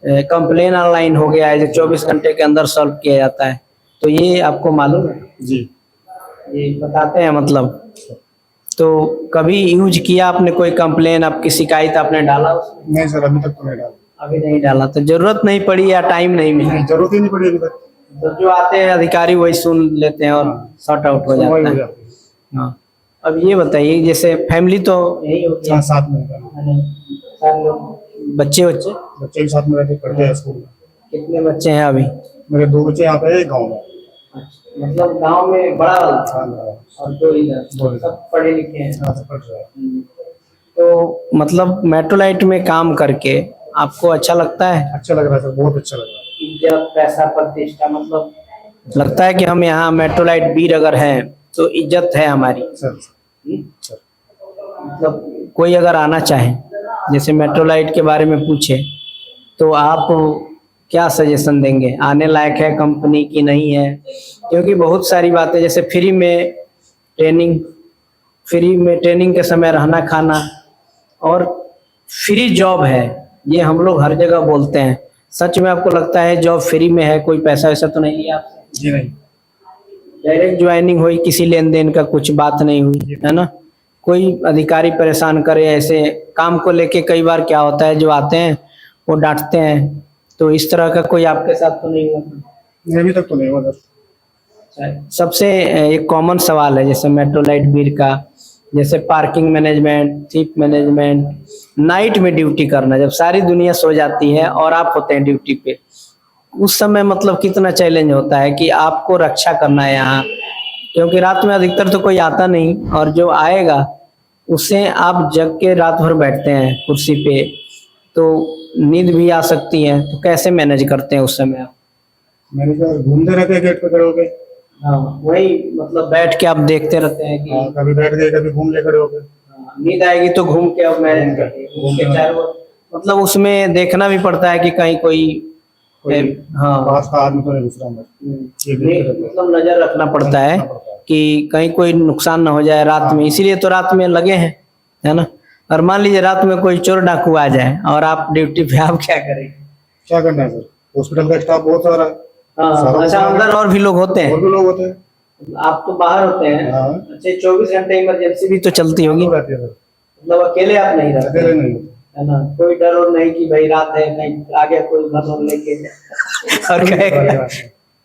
S1: कंप्लेन ऑनलाइन हो गया है जो 24 घंटे के अंदर सॉल्व किया जाता है। तो ये आपको मालूम है?
S2: जी।
S1: ये बताते हैं मतलब। तो कभी यूज किया आपने कोई कंप्लेन, आपकी शिकायत आपने डाला उसमें?
S2: नहीं सर, अभी तक तो नहीं डाला।
S1: अभी नहीं डाला, तो जरूरत नहीं पड़ी या टाइम नहीं मिला?
S2: जरूरत ही नहीं पड़ी अभी तक।
S1: तो जो आते हैं अधिकारी वही सुन लेते हैं और सॉर्ट आउट हो
S2: सुनवाई
S1: जाता
S2: हो
S1: है।
S2: जाती है।
S1: हाँ। अब ये बताइए, जैसे फैमिली तो यही होती है,
S2: हाँ, साथ में रहते हैं।
S1: सारे लोग, बच्चे बच्चे
S2: बच्चे भी साथ में रहते पढ़ते हैं स्कूल में।
S1: कितने बच्चे हैं अभी?
S2: मेरे 2 बच्चे यहाँ पे, एक गाँव में।
S1: मतलब गांव में बड़ा वाला
S2: हाँ,
S1: और दो
S2: दो
S1: इधर,
S2: इधर।
S1: सब पढ़े लिखे हैं।
S2: यहाँ से पढ़ रहे हैं।
S1: तो मतलब मेट्रोलाइट में काम करके आपको अच्छा लगता है?
S2: अच्छा लग रहा है सर, बहुत अच्छा लग रहा है।
S1: इज्जत, पैसा, प्रतिष्ठा, मतलब लगता है कि हम यहाँ मेट्रोलाइट वीर अगर हैं तो इज्जत है हमारी।
S2: सर सर
S1: मतलब कोई अगर आना चाहे, जैसे मेट्रोलाइट के बारे में पूछे, तो आप क्या सजेशन देंगे? आने लायक है कंपनी की नहीं है? क्योंकि बहुत सारी बातें, जैसे फ्री में ट्रेनिंग के समय रहना खाना, और फ्री जॉब है, ये हम लोग हर जगह बोलते हैं। सच में आपको लगता है जॉब फ्री में है? कोई पैसा वैसा तो नहीं लिया आपसे?
S2: जी नहीं।
S1: डायरेक्ट ज्वाइनिंग हुई, किसी लेन देन का कुछ बात नहीं हुई है ना? कोई अधिकारी परेशान करे ऐसे काम को लेके? कई बार क्या होता है, जो आते हैं वो डांटते हैं, तो इस तरह का कोई आपके साथ तो नहीं हुआ?
S2: नहीं, अभी तक तो नहीं हुआ सर।
S1: सबसे एक कॉमन सवाल है जैसे मेट्रोलाइट वीर का, जैसे parking management, thief management, night में ड्यूटी करना, जब सारी दुनिया सो जाती है और आप होते हैं ड्यूटी पे, उस समय मतलब कितना चैलेंज होता है कि आपको रक्षा करना है यहाँ, क्योंकि रात में अधिकतर तो कोई आता नहीं, और जो आएगा उससे आप जग के रात भर बैठते हैं कुर्सी पे, तो नींद भी आ सकती है। तो कैसे मैनेज करते हैं उस समय आप?
S2: मैंने कहा घूमते रहते हैं गेट पे खड़े होके।
S1: हाँ, वही मतलब बैठ के आप देखते रहते हैं कि
S2: हाँ, कभी बैठ गए, कभी घूम ले खड़े होके।
S1: नींद आएगी तो घूम के अब मैनेज करिए, घूम के चारों ओर। मतलब उसमें देखना भी पड़ता है कि कहीं कोई हाँ
S2: पास का आदमी तो नहीं घुस रहा अंदर। ये देखते रहते हैं।
S1: मतलब नजर रखना पड़ता है कि कहीं कोई नुकसान ना हो जाए रात में, इसीलिए तो रात में लगे हैं, है ना? और मान लीजिए रात में कोई चोर डाकू आ जाए और आप ड्यूटी पे, आप क्या करेंगे?
S2: क्या करना है सर, हॉस्पिटल का स्टाफ बहुत सारा है।
S1: हाँ, अच्छा, अंदर और भी लोग होते
S2: और
S1: हैं?
S2: भी लोग होते हैं।
S1: आप तो बाहर होते हैं।
S2: हाँ।
S1: अच्छा, 24 घंटे इमरजेंसी भी तो चलती होगी?
S2: रहती है सर,
S1: मतलब अकेले आप नहीं रहते,
S2: अकेले नहीं होते।
S1: है ना? कोई डर और नहीं कि भाई रात है कहीं आगे कोई घर लेके और कहेगा,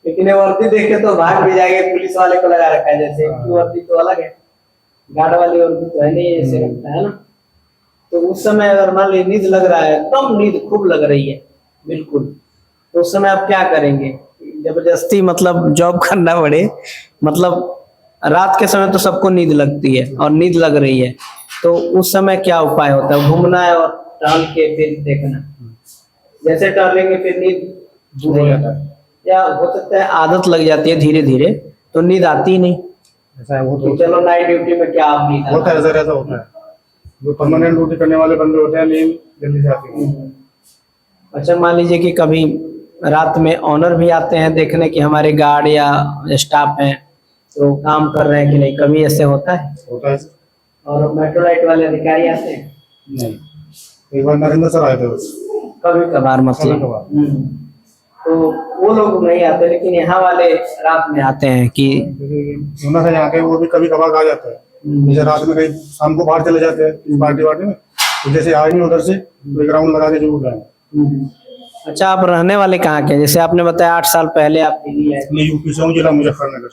S1: लेकिन ये वर्दी देख के तो भाग भी जाएंगे। पुलिस वाले को लगा रखा है, जैसे इनकी वर्दी तो अलग है, गार्ड वाली वर्दी तो है नहीं, ऐसे लगता है ना? तो उस समय अगर मान लीजिए नींद लग रहा है, एकदम नींद खूब लग रही है बिल्कुल, तो उस समय आप क्या करेंगे? जबरदस्ती मतलब जॉब करना पड़े, मतलब रात के समय तो सबको नींद लगती है और नींद लग रही है, तो उस समय क्या उपाय होता है? घूमना है और टहल के फिर देखना, जैसे टहलेंगे फिर नींद दूर हो जाता है, या हो सकता है आदत लग जाती है धीरे धीरे तो नींद आती ही नहीं।
S2: ऐसा है, वो
S1: तो
S2: तो
S1: चलो नाइट ड्यूटी में क्या आप नींद
S2: होता है सर, ऐसा होता है। जो परमानेंट ड्यूटी करने वाले बंदे होते हैं, नींद जल्दी से आती है।
S1: अच्छा, मान लीजिए कि कभी रात में ऑनर भी आते हैं देखने कि हमारे गार्ड या स्टाफ हैं तो काम कर रहे हैं कि नहीं, कभी ऐसे होता है?
S2: होता है सर।
S1: और मेट्रोलाइट वाले अधिकारी आते हैं?
S2: नहीं, एक बार नरेंद्र सर आए थे बस,
S1: कभी कभार मतलब।
S2: कभी-कभार।
S1: तो वो लोग नहीं आते, लेकिन यहाँ वाले रात में आते हैं कि
S2: होना था यहाँ के, वो भी कभी कभार आ जाता है। जैसे रात में कहीं शाम को बाहर चले जाते हैं पार्टी वार्टी में, तो जैसे आए नहीं उधर से, तो एक राउंड लगा के जरूर जाए।
S1: अच्छा, आप रहने वाले कहाँ के? जैसे आपने बताया 8 साल पहले आप दिल्ली आए,
S2: मैं यूपी से हूँ, जिला मुजफ्फरनगर।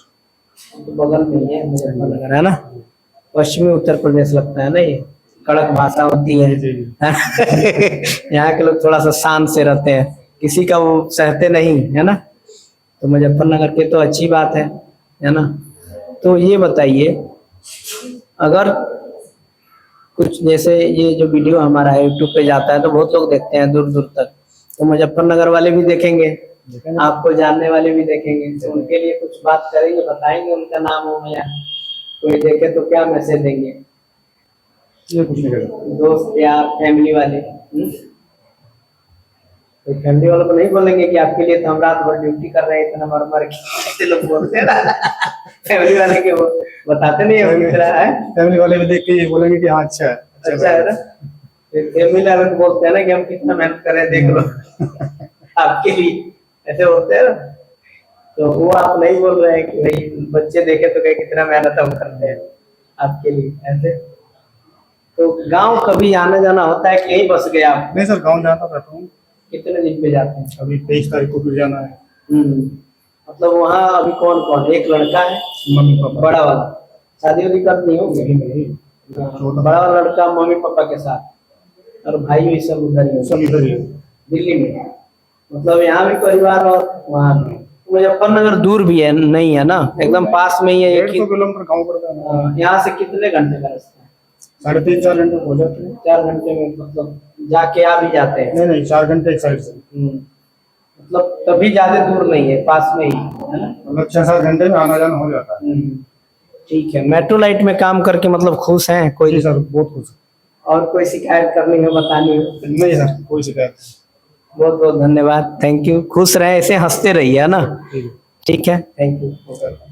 S1: तो बगल में ही है मुजफ्फरनगर, है ना? पश्चिमी उत्तर प्रदेश लगता है ना ये, कड़क भाषा होती है। यहाँ के लोग थोड़ा सा शांत से रहते हैं, किसी का वो सहते नहीं है ना। तो मुजफ्फरनगर के तो अच्छी बात है ना। तो ये बताइए, अगर कुछ जैसे ये जो वीडियो हमारा यूट्यूब पे जाता है तो बहुत लोग देखते हैं दूर दूर तक, तो मुजफ्फरनगर वाले भी देखेंगे, आपको जानने वाले भी देखेंगे, तो उनके लिए कुछ बात करेंगे, बताएंगे उनका नाम हो या कोई देखे तो क्या मैसेज देंगे?
S6: ये कुछ नहीं करेगा।
S1: दोस्त यार फैमिली वाले, तो फैमिली वालों को नहीं बोलेंगे कि आपके लिए तो हम रात भर ड्यूटी कर रहे हैं, इतना मर मर के, ऐसे लोग बोलते हैं ना। फैमिली वाले के वो बताते नहीं है किस तरह है।
S6: फैमिली वाले भी देख के ये बोलेंगे कि हाँ अच्छा है,
S1: अच्छा है ना। फैमिली वाले को बोलते हैं ना कि हम कितना मेहनत कर रहे हैं, देख लो आपके लिए, ऐसे बोलते हैं ना। तो वो आप नहीं बोल रहे हैं कि भाई बच्चे देखे तो कहे कितना मेहनत हम करते हैं आपके लिए, ऐसे। तो गांव कभी आना जाना होता है कि यहीं बस गए आप?
S6: नहीं सर, गाँव जाता रहता हूँ।
S1: कितने दिन पे जाते हैं?
S6: अभी 23 तारीख को फिर जाना है।
S1: मतलब वहाँ अभी कौन कौन? एक लड़का है,
S6: मम्मी पापा।
S1: बड़ा वाला, शादी वादी कर नहीं होगी?
S6: नहीं,
S1: बड़ा वाला लड़का मम्मी पापा के साथ, और भाई भी सब उधर ही,
S6: सब इधर ही है।
S1: दिल्ली में। मतलब यहाँ भी परिवार और वहाँ भी। मुजफ्फरनगर दूर भी है नहीं है ना, एकदम पास में ही है, एक
S6: 150
S1: ही।
S6: किलोमीटर गाँव पड़ता है।
S1: यहाँ से कितने घंटे का रास्ता है?
S6: 3.5-4 घंटे हो जाते हैं।
S1: 4 घंटे में मतलब जाके आ भी जाते हैं?
S6: नहीं 4 घंटे एक साइड से,
S1: मतलब तभी ज्यादा दूर नहीं है, पास में ही है ना।
S6: मतलब 6-7 घंटे में आना जाना हो जाता है।
S1: ठीक है। मेट्रो लाइट में काम करके मतलब खुश हैं?
S6: जी
S1: कोई
S6: सर, बहुत खुश।
S1: और कोई शिकायत करनी हो, बतानी हो?
S6: नहीं सर, कोई शिकायत
S1: बहुत बहुत धन्यवाद, थैंक यू। खुश रहे, ऐसे हंसते रहिए, है ना। ठीक है, थैंक यू।
S6: नहीं।